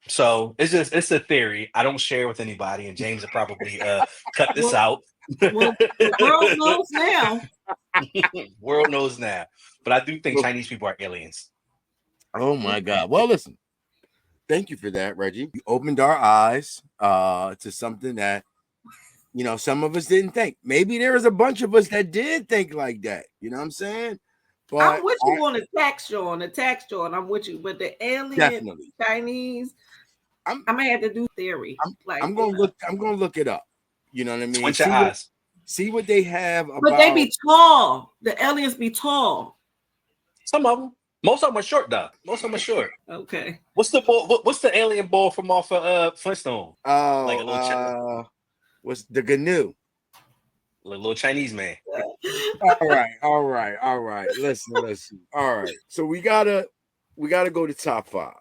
So it's a theory. I don't share with anybody, and James will probably cut this Well, out. the world knows now. World knows now. But I do think Look, Chinese people are aliens. oh my God. Well, listen. Thank you for that, Reggie. You opened our eyes to something that some of us didn't think. Maybe there was a bunch of us that did think like that. You know what I'm saying? I'm But with you on the tax John. I'm with you, but the alien definitely, Chinese, I'm I may have to do theory. I'm Like, I'm gonna look. I'm gonna look it up. You know what I mean? Squint your eyes. See what they have but they about. be tall. The aliens be tall. Some of them. Most of them are short, though. Most of them are short. Okay. What's the ball? What's the alien ball from off of Flintstone? Like a What's the GNU? little Chinese man. All right. Listen. All right. So we gotta go to top five.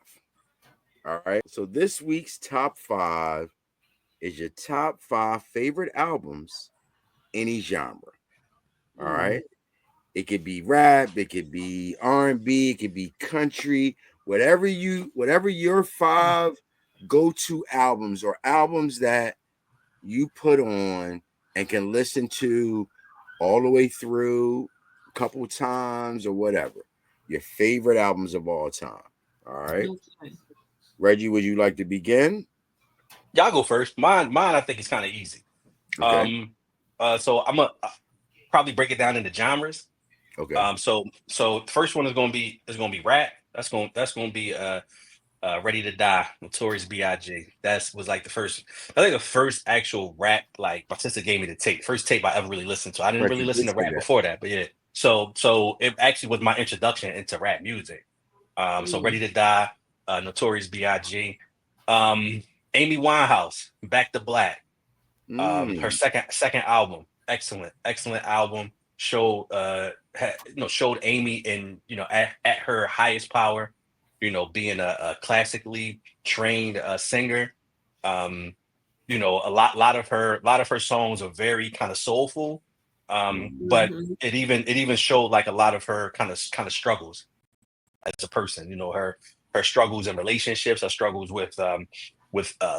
All right. So this week's top five is your top five favorite albums, any genre. All right. It could be rap, it could be R&B, it could be country, whatever your five go-to albums or albums that you put on and can listen to all the way through a couple times or whatever. Your favorite albums of all time. All right. Okay. Reggie, would you like to begin? Y'all go first. Mine. I think is kind of easy. Okay. So probably break it down into genres. Okay. So the first one is gonna be rap. That's gonna be Ready to Die, Notorious B.I.G. That was like the first, I think the first actual rap, like my sister gave me the tape, first tape I ever really listened to. I didn't Right, really you listen did to say rap that. before that, but yeah. So it actually was my introduction into rap music. So Ready to Die, Notorious B.I.G. Um, Amy Winehouse, Back to Black. Her Mm. second album, excellent album. Showed Amy in, at her highest power, being a classically trained singer. Um, a lot of her songs are very kind of soulful. But Mhm. it even showed like a lot of her kind of struggles as a person. Her struggles in relationships, her struggles with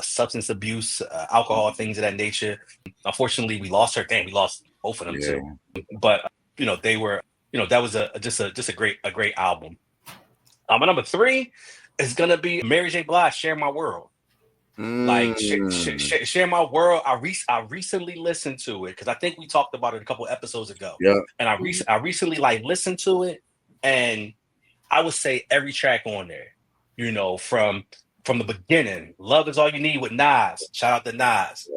substance abuse, alcohol, things of that nature. Unfortunately, we lost her. Damn, we lost both of them Yeah. too. But they were, that was a great album. My number three is gonna be Mary J. Blige, "Share My World." Like Mm. Share My World. I recently listened to it because I think we talked about it a couple episodes ago, Yeah. and Mhm. I recently like listened to it, and I would say every track on there, from the beginning. "Love Is All You Need" with Nas. Shout out to Nas.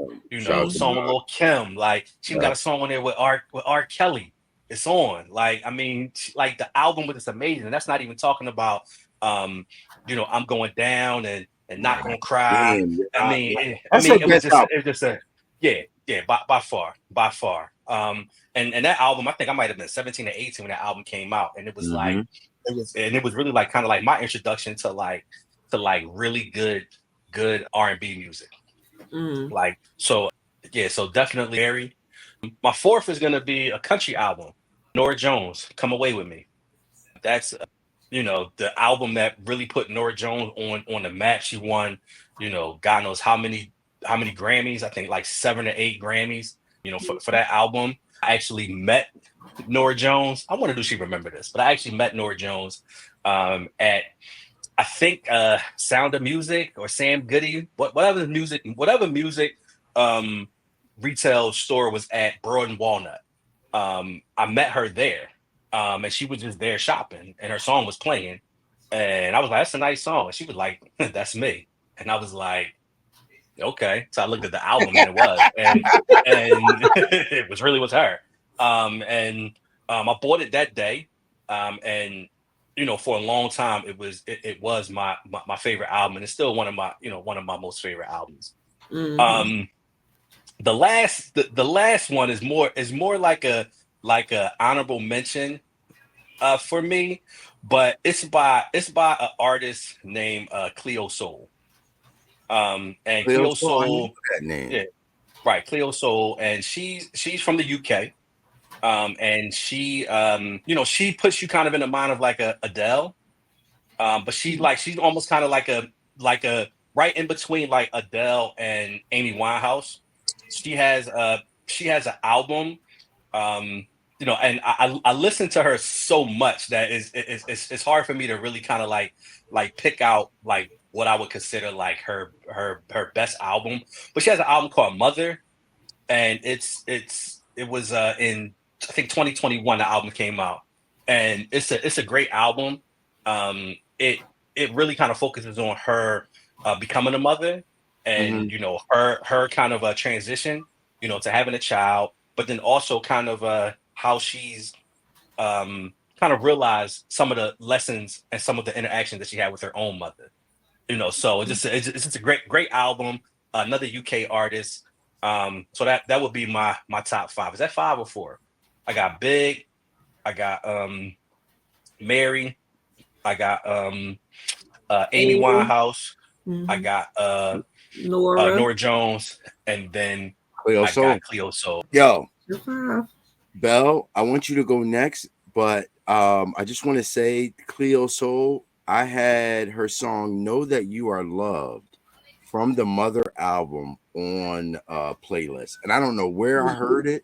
Shout out The to song Mhm. with Bob. Lil Kim. Like she even Yeah. got a song on there with R. Kelly. It's on. Like, I mean, like the album was just amazing. And that's not even talking about um, I'm Going Down and Not Gonna Cry. Damn. I mean, I That's her mean, it was best just album. it was just a yeah, by far, by far. And that album, I think I might have been 17 or 18 when that album came out, and it was like Mm-hmm. it was really like kind of like my introduction to really good R&B music. Mhm. Like, so yeah, so definitely Mary. My fourth is gonna be a country album, Nora Jones, "Come Away With Me." That's the album that really put Nora Jones on the map. She won, God knows how many Grammys. I think like 7 or 8 Grammys. For that album. I actually met Nora Jones. I wonder, does she remember this? But I actually met Nora Jones at, I think, Sound of Music or Sam Goody, whatever music um, retail store was at Broad and Walnut. I met her there, and she was just there shopping, and her song was playing, and I was like, "That's a nice song." And she was like, "That's me," and I was like, "Okay." So I looked at the album, and it was, and it was her. And I bought it that day, and for a long time, it was my favorite album, and it's still one of my most favorite albums. Mhm. Um, the last one is more like a honorable mention for me, but it's by an artist named Cleo Soul. And Cleo Cleo Soul, I know Soul, that name. yeah, right, Cleo Soul, and she's from the UK. And she puts you kind of in the mind of like a Adele. But she's almost kind of like a right in between like Adele and Amy Winehouse. She has an album, and I listen to her so much that it's hard for me to really kind of like pick out like what I would consider like her best album. But she has an album called Mother, and it was in, I think, 2021 the album came out, and it's a great album. It really kind of focuses on her becoming a mother, and Mm-hmm. her kind of a transition, to having a child, but then also kind of how she's kind of realized some of the lessons and some of the interactions that she had with her own mother. So it's just a great album. Another UK artist. So that would be my top five. Is that five or four? I got Big. I got Mary. I got Amy Amy. Winehouse. I Mhm. got Nora. Nora Jones, and then Cleo I got Soul. Cleo Soul. Yo, The five. Belle, I want you to go next, but I just want to say, Cleo Soul, I had her song "Know That You Are Loved" from the Mother album on playlist, and I don't know where I heard it,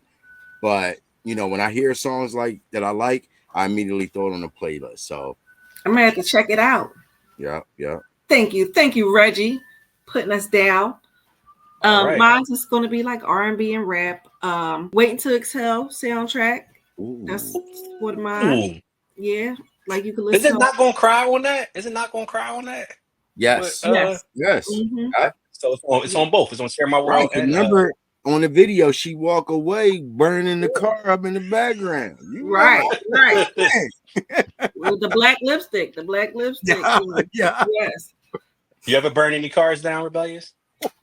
but when I hear songs like that I like, I immediately throw it on the playlist. So I'm gonna have to check it out. yeah, yeah. Thank you, Reggie, putting us down. Right. Mine's is going to be like R&B and rap. Waiting to Exhale soundtrack. Ooh. That's one of mine. Ooh. Yeah, like you can Is listen it to. not gonna cry on that? Is it not gonna cry on that? Yes. Yes. Yes. Mm-hmm. So it's on both. It's on Share My Right. World and Remember on the video, she walk away burning the car up in the background. You remember? Right. With the black lipstick. Yeah. Yeah. Yes. You ever burn any cars down, Rebellious?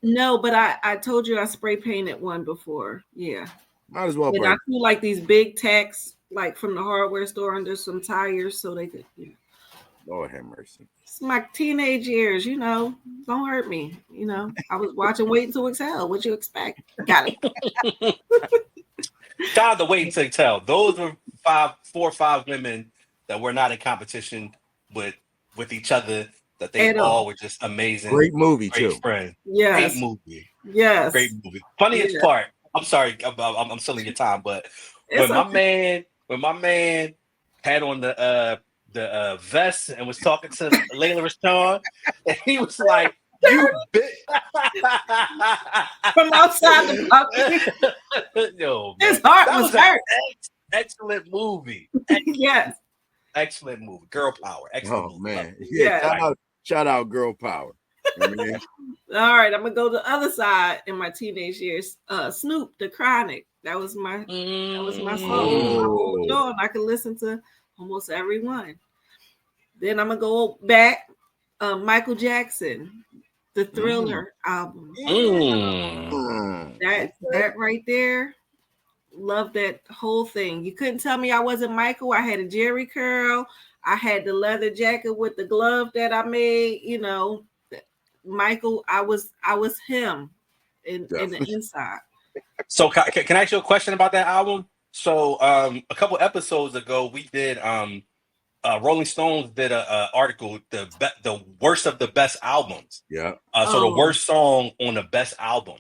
No, but I told you I spray painted one before. Yeah. Might as well And burn. I threw like these big tacks like from the hardware store under some tires so they could, you know. Lord have mercy. It's my teenage years, you know. Don't hurt me. You know. I was watching Waiting to Exhale. What you expect? Got it. Shout out to Waiting to Tell. Those were 4 or 5 women that were not in competition with each other. That they At all all. were just amazing. Great movie Great too. friends. Yes. Great movie. Yes. Great movie. Funniest Yeah. part. I'm sorry. I'm stealing your time, but It's when my man had on the vest and was talking to Layla Rashawn, and he was like, "You bitch!" from outside the balcony. Yo, His man. heart That was an hurt. excellent movie. Yes. Excellent movie. Girl power. Excellent Oh movie. man. Yeah. Yeah. Shout out girl power. I mean, All right, I'm gonna go to the other side in my teenage years. Snoop, The Chronic. That was my song. Oh. Sure, I could listen to almost every one. Then I'm gonna go back. Michael Jackson, the Thriller album. That right there. Love that whole thing. You couldn't tell me I wasn't Michael. I had a Jerry curl. I had the leather jacket with the glove that I made. You know, Michael. I was him in the inside. So can I ask you a question about that album? So a couple episodes ago, we did Rolling Stones did a article, the worst of the best albums. Yeah. So the worst song on the best album.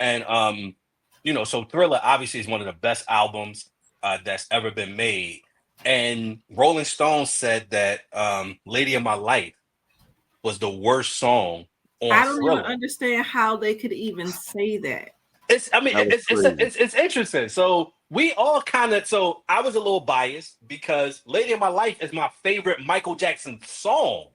And you know, so Thriller obviously is one of the best albums that's ever been made. And Rolling Stone said that Lady of My Life was the worst song on I don't Thriller. even understand how they could even say that. It's interesting. So we all kind of, so I was a little biased because Lady of My Life is my favorite Michael Jackson song,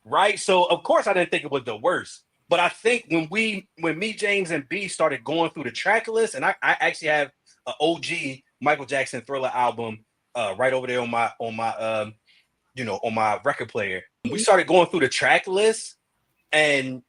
right? So of course I didn't think it was the worst. But I think when me, James, and B started going through the track list, and I actually have an OG Michael Jackson Thriller album right over there on my on my record player. We started going through the track list, and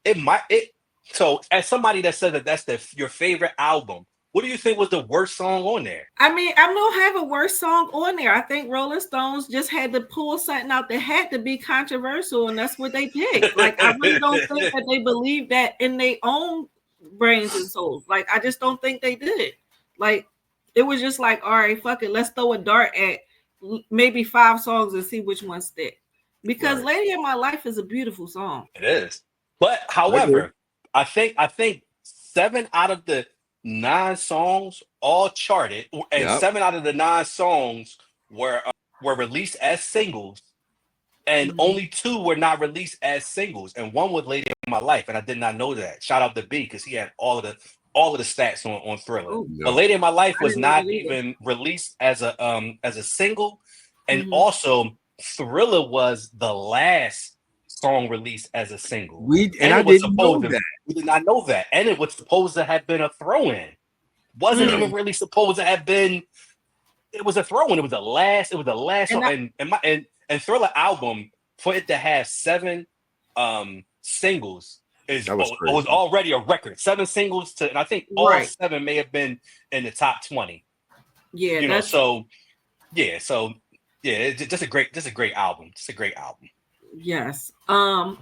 so as somebody that said that that's your favorite album, what do you think was the worst song on there? I mean, I don't have a worst song on there. I think Rolling Stones just had to pull something out that had to be controversial, and that's what they picked. Like, I really don't think that they believe that in their own brains and souls. Like, I just don't think they did. Like, it was just like, all right, fuck it, let's throw a dart at maybe 5 songs and see which one stick. Because Lady of My Life is a beautiful song. It is. But however, I think 7 out of the 9 songs all charted, and 7 out of the 9 songs were released as singles, and only 2 were not released as singles, and one was Lady of My Life, and I did not know that. Shout out to B because he had all of the stats on Thriller. But Lady of My Life was not even released as a single, and also Thriller was the last song released as a single. We did not know that, and it was supposed to have been a throw-in. Wasn't even really supposed to have been. It was a throw-in. It was the last song. And Thriller album, for it to have 7 singles was already a record. 7 singles and I think all 7 may have been in the top 20. Yeah, you know. So it's just a great album. It's a great album. Yes. I'm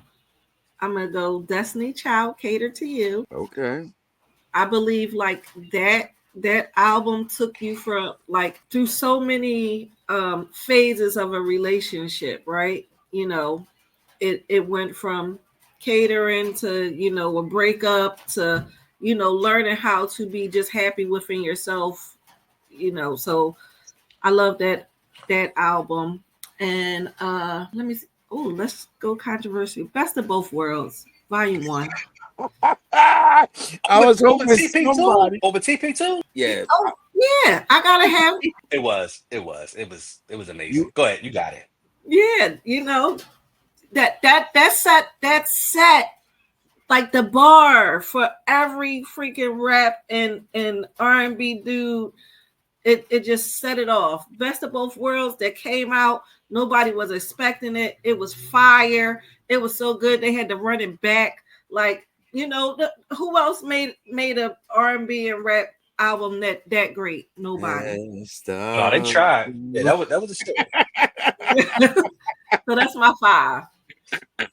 gonna go Destiny Child, Cater to You. Okay. I believe like that album took you through so many phases of a relationship, right? You know, it went from catering to, you know, a breakup to, you know, learning how to be just happy within yourself, you know. So I love that album. And let me see. Oh, let's go controversial. Best of Both Worlds, Volume 1. I was over hoping TP2. somebody. Over TP2. Yeah, Oh yeah, I gotta have. It was amazing. you. Go ahead, you got it. Yeah, that set like the bar for every freaking rap and R&B dude. It just set it off. Best of both worlds that came out. Nobody was expecting it. It was fire. It was so good they had to run it back. Like who else made a R&B and rap album that great? Nobody. No, they tried. Yeah, that was a shit. So that's my 5.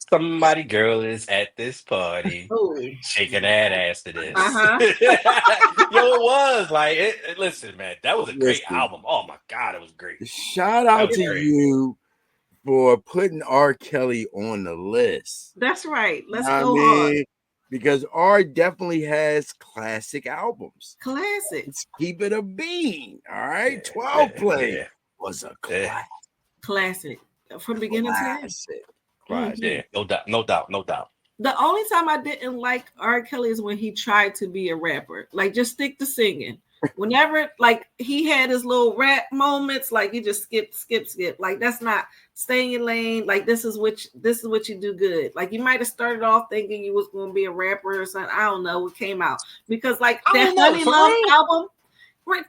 Somebody girl is at this party Oh, shaking that ass to this. uh-huh. Yo, it was like listen, man, that was a great Listen. album. Oh my god, it was great. Shout out was to great. you for putting R. Kelly on the list. That's right. Let's You know go what I hard. mean? Because R definitely has classic albums. Classic. Let's keep it a bean. All right. Yeah, 12 play yeah. was a Yeah. Classic. From beginning to end. classic. Mhm. Yeah, no doubt. The only time I didn't like R. Kelly is when he tried to be a rapper. Like, just stick to singing. Whenever, like, he had his little rap moments, like you just skip. Like, that's not stay in your lane. Like, this is what you do good. Like, you might have started off thinking you was going to be a rapper or something. I don't know what came out because, like, that Honey Love album.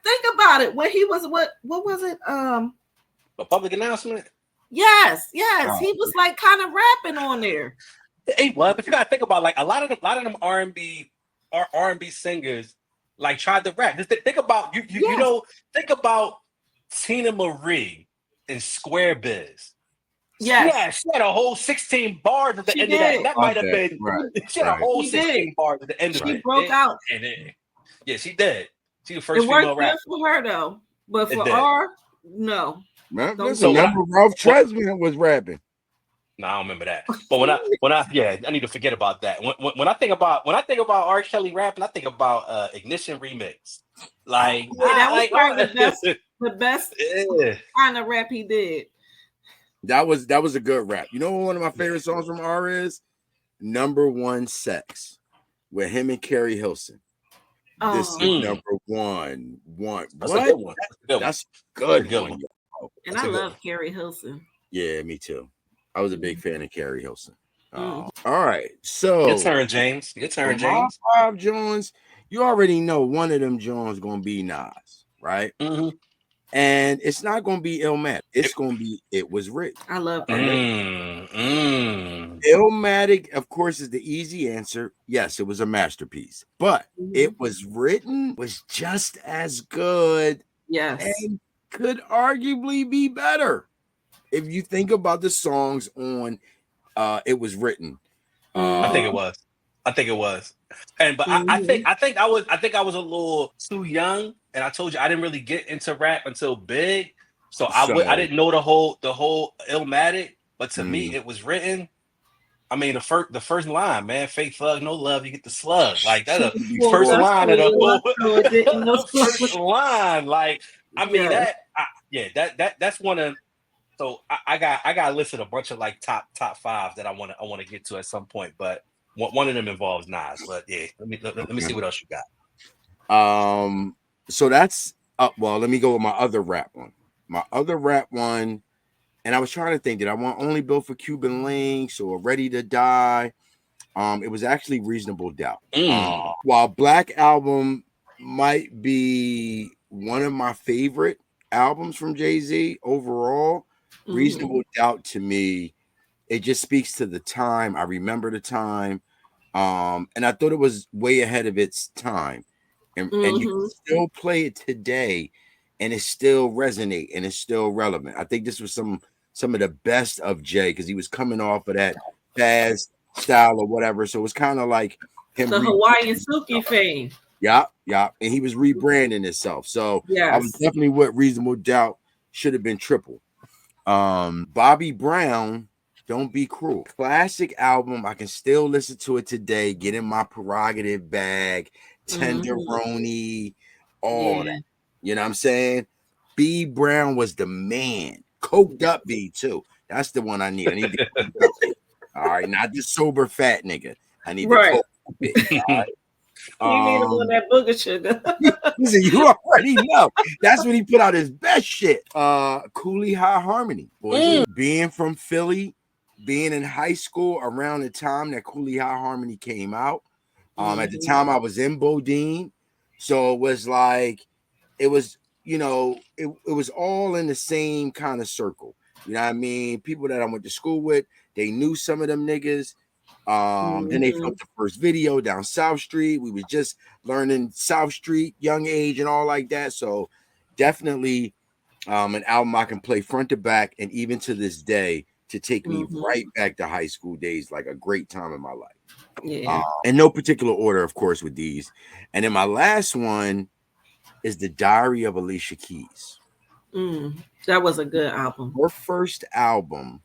Think about it. When he was what was it? A public announcement. Yes, he was like kind of rapping on there. Hey, what? But you gotta think about like a lot of them R&B singers like tried to rap. Just think about think about Tina Marie in Square Biz. Yes. Yeah, she had a whole 16 bars at the end of that. That might have been she had a whole 16 bars at the end of it. She broke out. Yeah, she did. She the first it worked female rapper. good for her though, but for R, no. Remember Ralph Tresvant was rapping. No, I don't remember that. But I need to forget about that. When I think about R. Kelly rapping, I think about Ignition Remix. Like that was probably the best kind of rap he did. That was a good rap. You know what one of my favorite songs from R is? Number One Sex with him and Carrie Hilson. This is number one. That's a good one. That's a good one. And I love Carrie Hilson. Yeah, me too. I was a big fan of Carrie Hilson. All right. So your turn, James. Your turn, James. 5 Jones. You already know one of them Jones gonna be Nas, right? Mm-hmm. And it's not gonna be Illmatic. It's gonna be It Was Written. I love that. Illmatic, of course, is the easy answer. Yes, it was a masterpiece, but It Was Written was just as good. Yes, and could arguably be better if you think about the songs on It Was Written. I think it was. But I think I was a little too young, and I told you I didn't really get into rap until Big, so I didn't know the whole Illmatic. But to me, It Was Written. I mean, the first line, man, fake thug, no love, you get the slug. Like that's the first line of the first line. Like, I mean that's one of. So I got to list a bunch of like top 5 that I want to get to at some point, but one of them involves Nas. But yeah, let me see what else you got. So that's well, let me go with my other rap one. And I was trying to think, did I want Only Built for Cuban Links or Ready to Die? It was actually Reasonable Doubt. While Black Album might be one of my favorite albums from Jay-Z overall, Reasonable Doubt to me, it just speaks to the time. I remember the time. And I thought it was way ahead of its time. And you can still play it today and it still resonate and it's still relevant. I think this was some of the best of Jay because he was coming off of that fast style or whatever. So it was kind of like him. The Hawaiian Silky fame. Yeah. And he was rebranding himself. So I was definitely what Reasonable Doubt should have been triple. Bobby Brown, Don't Be Cruel. Classic album. I can still listen to it today. Get in my prerogative bag. Tenderoni. All that. You know what I'm saying? B Brown was the man. Coked up B too. That's the one I need. I need the all right, not the sober fat nigga. I need the He need him on that booger sugar. Listen, you already know. That's when he put out his best shit. Cooley High Harmony, boys. Being from Philly, being in high school around the time that Cooley High Harmony came out. At the time I was in Bodine. So it was like, it was, you know, it was all in the same kind of circle. You know what I mean? People that I went to school with, they knew some of them niggas. Then they filmed the first video down South Street. We was just learning South Street, young age, and all like that. So definitely an album I can play front to back, and even to this day, to take me right back to high school days, like a great time in my life. Yeah. In no particular order, of course, with these. And then my last one is The Diary of Alicia Keys. That was a good album. Her first album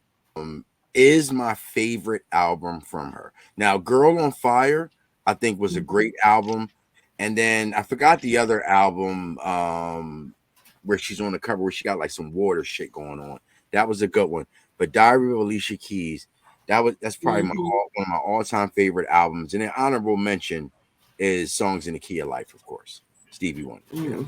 is my favorite album from her. Now, Girl on Fire, I think, was a great album. And then I forgot the other album where she's on the cover where she got like some water shit going on. That was a good one. But Diary of Alicia Keys, that's probably one of my all-time favorite albums. And an honorable mention is Songs in the Key of Life, of course. Stevie Wonder. You know,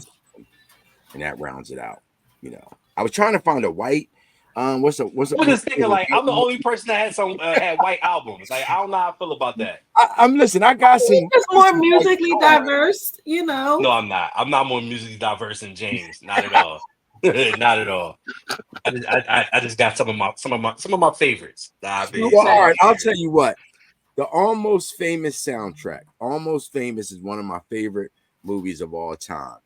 and that rounds it out. You know, I was trying to find a white. What's I'm just thinking, like, I'm the only person that had white albums. Like, I don't know how I feel about that. Listen, I got some. It's more musically diverse, you know. No, I'm not. I'm not more musically diverse than James. Not at all. Not at all. I just got some of my favorites. Well, all right, I'll tell you what. The Almost Famous soundtrack. Almost Famous is one of my favorite movies of all time.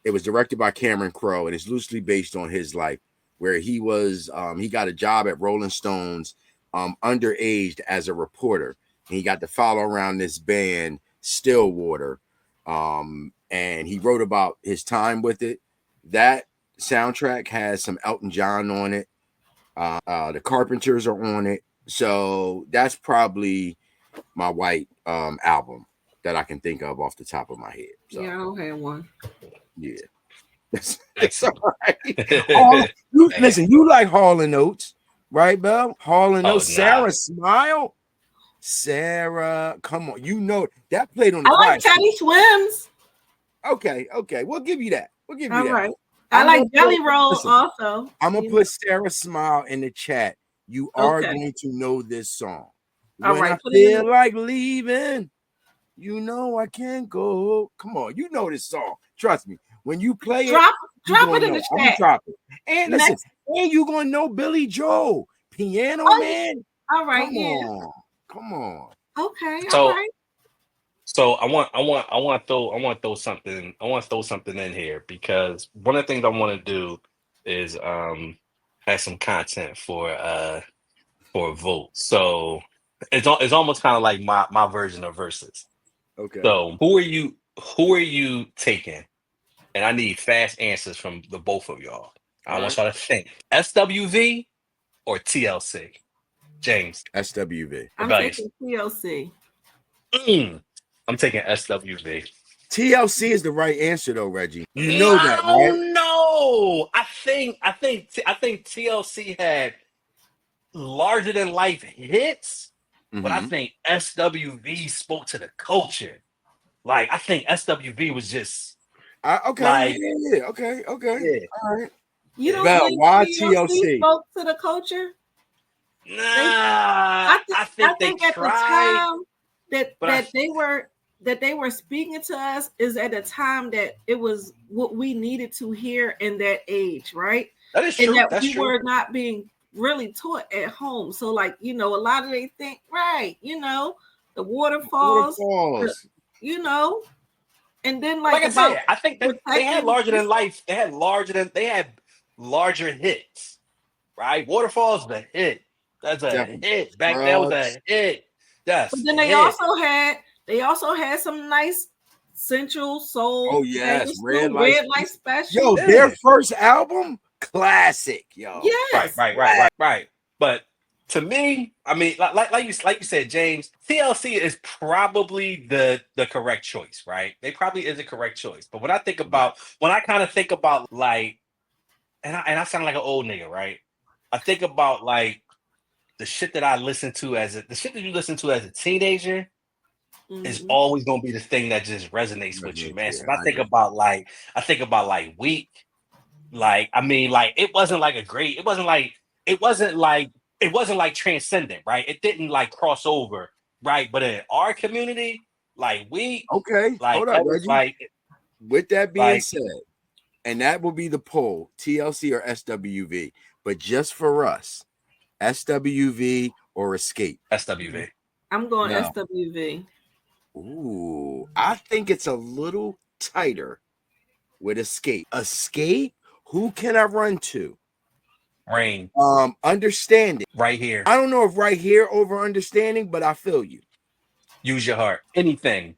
It was directed by Cameron Crowe, and it's loosely based on his life, where he was he got a job at Rolling Stones underaged as a reporter, and he got to follow around this band Stillwater, and he wrote about his time with it. That soundtrack has some Elton John on it. The Carpenters are on it. So that's probably my white album that I can think of off the top of my head. So, yeah, I don't have one. Yeah. It's all right. Listen, you like Hall and Oates, right, Belle? Hall and Oates. Sarah Smile. Sarah, come on. You know that played on the I like Teddy Swims. Okay. We'll give you that. All that. Right. I like Jelly Roll also. I'm going to put Sarah Smile in the chat. You are going to know this song. All when right. I feel like leaving, you know I can't go. Come on. You know this song. Trust me. When you play drop it in the chat. I'm drop it. And listen, and you're gonna know Billy Joel, Piano Man. All right, Come on. Okay, so, all right. So I want to throw something in here, because one of the things I want to do is have some content for a vote. So it's almost kind of like my version of Versus. Okay. So who are you taking? And I need fast answers from the both of y'all. I want y'all to think. SWV or TLC? James. SWV. I'm taking TLC. I'm taking SWV. TLC is the right answer though, Reggie. You know that, right? No. I think TLC had larger than life hits, but I think SWV spoke to the culture. Like, I think SWV was just okay. Like, yeah. Okay. Yeah. All right. You don't Belle, think why TLC spoke to the culture? Nah, I think at tried, the time that they were speaking to us is at a time that it was what we needed to hear in that age, right? That is true. And that we were not being really taught at home. So, like, you know, a lot of they think, right, you know, the waterfalls. You know, and then like I said, I think they had larger than life. They had larger hits, right? Waterfalls is a hit. That's a hit. Back then was a hit. Yes. But then they also had some nice Central Soul. Oh yes, Red Light Special. Yo, their first album, classic. Yo. Yes. Right. But to me, I mean, like you said, James, TLC is probably the correct choice, right? They probably is a correct choice. But when I kind of think about like, and I sound like an old nigga, right? I think about like the shit that I listened to the shit that you listen to as a teenager is Mhm. always gonna be the thing that just resonates with you, man. So if Yeah, I think about like Weak, like I mean, like it wasn't like transcendent, right? It didn't like cross over, right? But in our community, like Weak, okay, like hold up, that was Reggie. With that being like said, and that will be the poll, TLC or SWV. But just for us, SWV or Escape. SWV. I'm going No. SWV. Ooh, I think it's a little tighter with Escape. Escape, who can I run to? Rain. Understanding. Right here. I don't know if right here over understanding, but I feel you. Use your heart. Anything.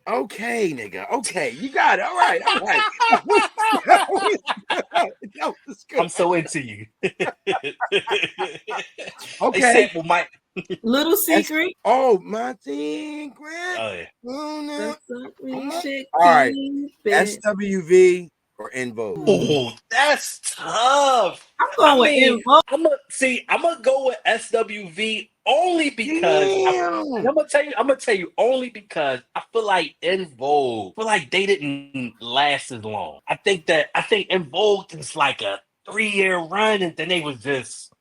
Okay, nigga. Okay, you got it. All right, all right. That was good. I'm so into you. They Okay. sample my Little Secret. Oh, my thing, Grant. oh yeah. Oh, no. That's what we should All right. keep it. SWV or In Vogue. Oh, that's tough. I'm going with mean, Invo. I'm gonna go with SWV only because Damn. I'm gonna tell you only because I feel like In Vogue, they didn't last as long. I think In Vogue is like a 3-year run, and then they was just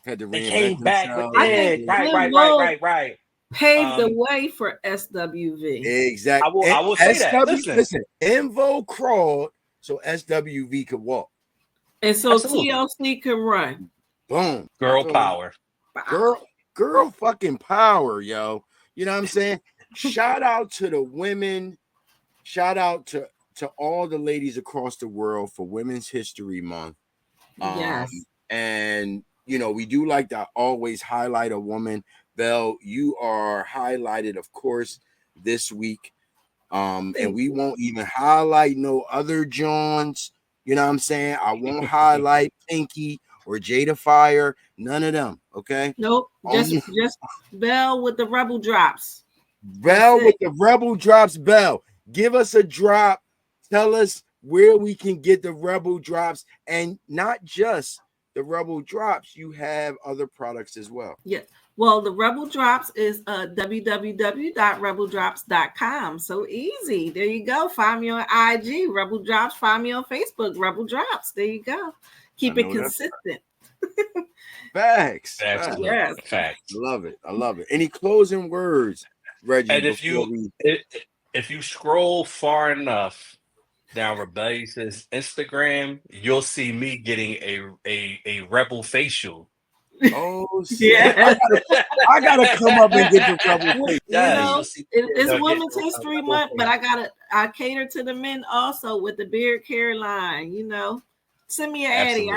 Had to they reinvent came back with themselves. I think it. Invo Right. paved the way for SWV. Exactly. I will say that. Listen, In Vogue crawled so SWV could walk. And so Absolutely. TLC can run. Boom. Girl power. Girl fucking power, yo. You know what I'm saying? Shout out to the women. Shout out to all the ladies across the world for Women's History Month. Yes. And you know, we do like to always highlight a woman. Belle, you are highlighted, of course, this week. And we won't even highlight no other Johns. You know what I'm saying? I won't highlight Pinky or Jada Fire, none of them. Okay. Nope. Just Belle with the rebel drops. Belle with the rebel drops. Belle, give us a drop. Tell us where we can get the rebel drops, and not just the rebel drops. You have other products as well. Yeah. Well, the Rebel Drops is www.rebeldrops.com. So easy. There you go. Find me on IG, Rebel Drops. Find me on Facebook, Rebel Drops. There you go. Keep it consistent. Facts. Absolutely. Yes. Facts. I love it. Any closing words, Reggie? And if you scroll far enough down Rebellious's Instagram, you'll see me getting a rebel facial. Oh shit! Yeah. I gotta come up and get the rebel facial. It's Women's History Month, but I cater to the men also with the beard care line. You know, send me an Addy.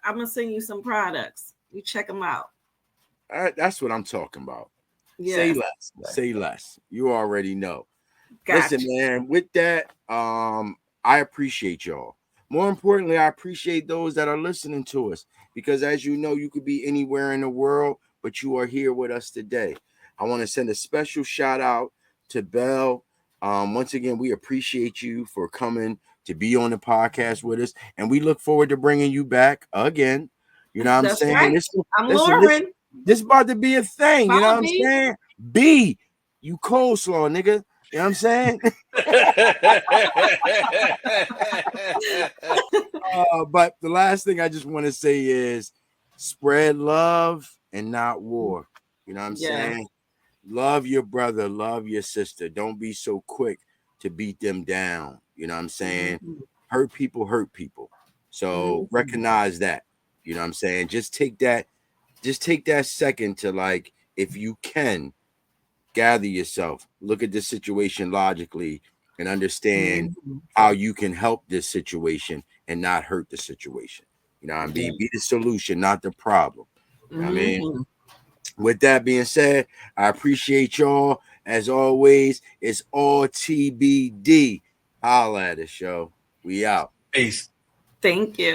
I'm gonna send you some products. You check them out. That's what I'm talking about. Yes. Say less. Say less. You already know. Gotcha. Listen, man. With that, I appreciate y'all. More importantly, I appreciate those that are listening to us, because as you know, you could be anywhere in the world, but you are here with us today. I want to send a special shout out to Belle. Once again, we appreciate you for coming to be on the podcast with us, and we look forward to bringing you back again. You know what I'm saying? Right. I'm Lauren. This about to be a thing. You know what I'm saying? B, you coleslaw, nigga. You know what I'm saying? But the last thing I just want to say is spread love and not war. You know what I'm saying? Love your brother, love your sister. Don't be so quick to beat them down. You know what I'm saying? Hurt people. So recognize that. You know what I'm saying? Just take that second to, like, if you can, gather yourself, look at this situation logically, and understand how you can help this situation and not hurt the situation. You know what I mean? Be the solution, not the problem. You know what I mean? With that being said, I appreciate y'all. As always, it's all TBD. Holla at us, yo. We out. Peace. Thank you.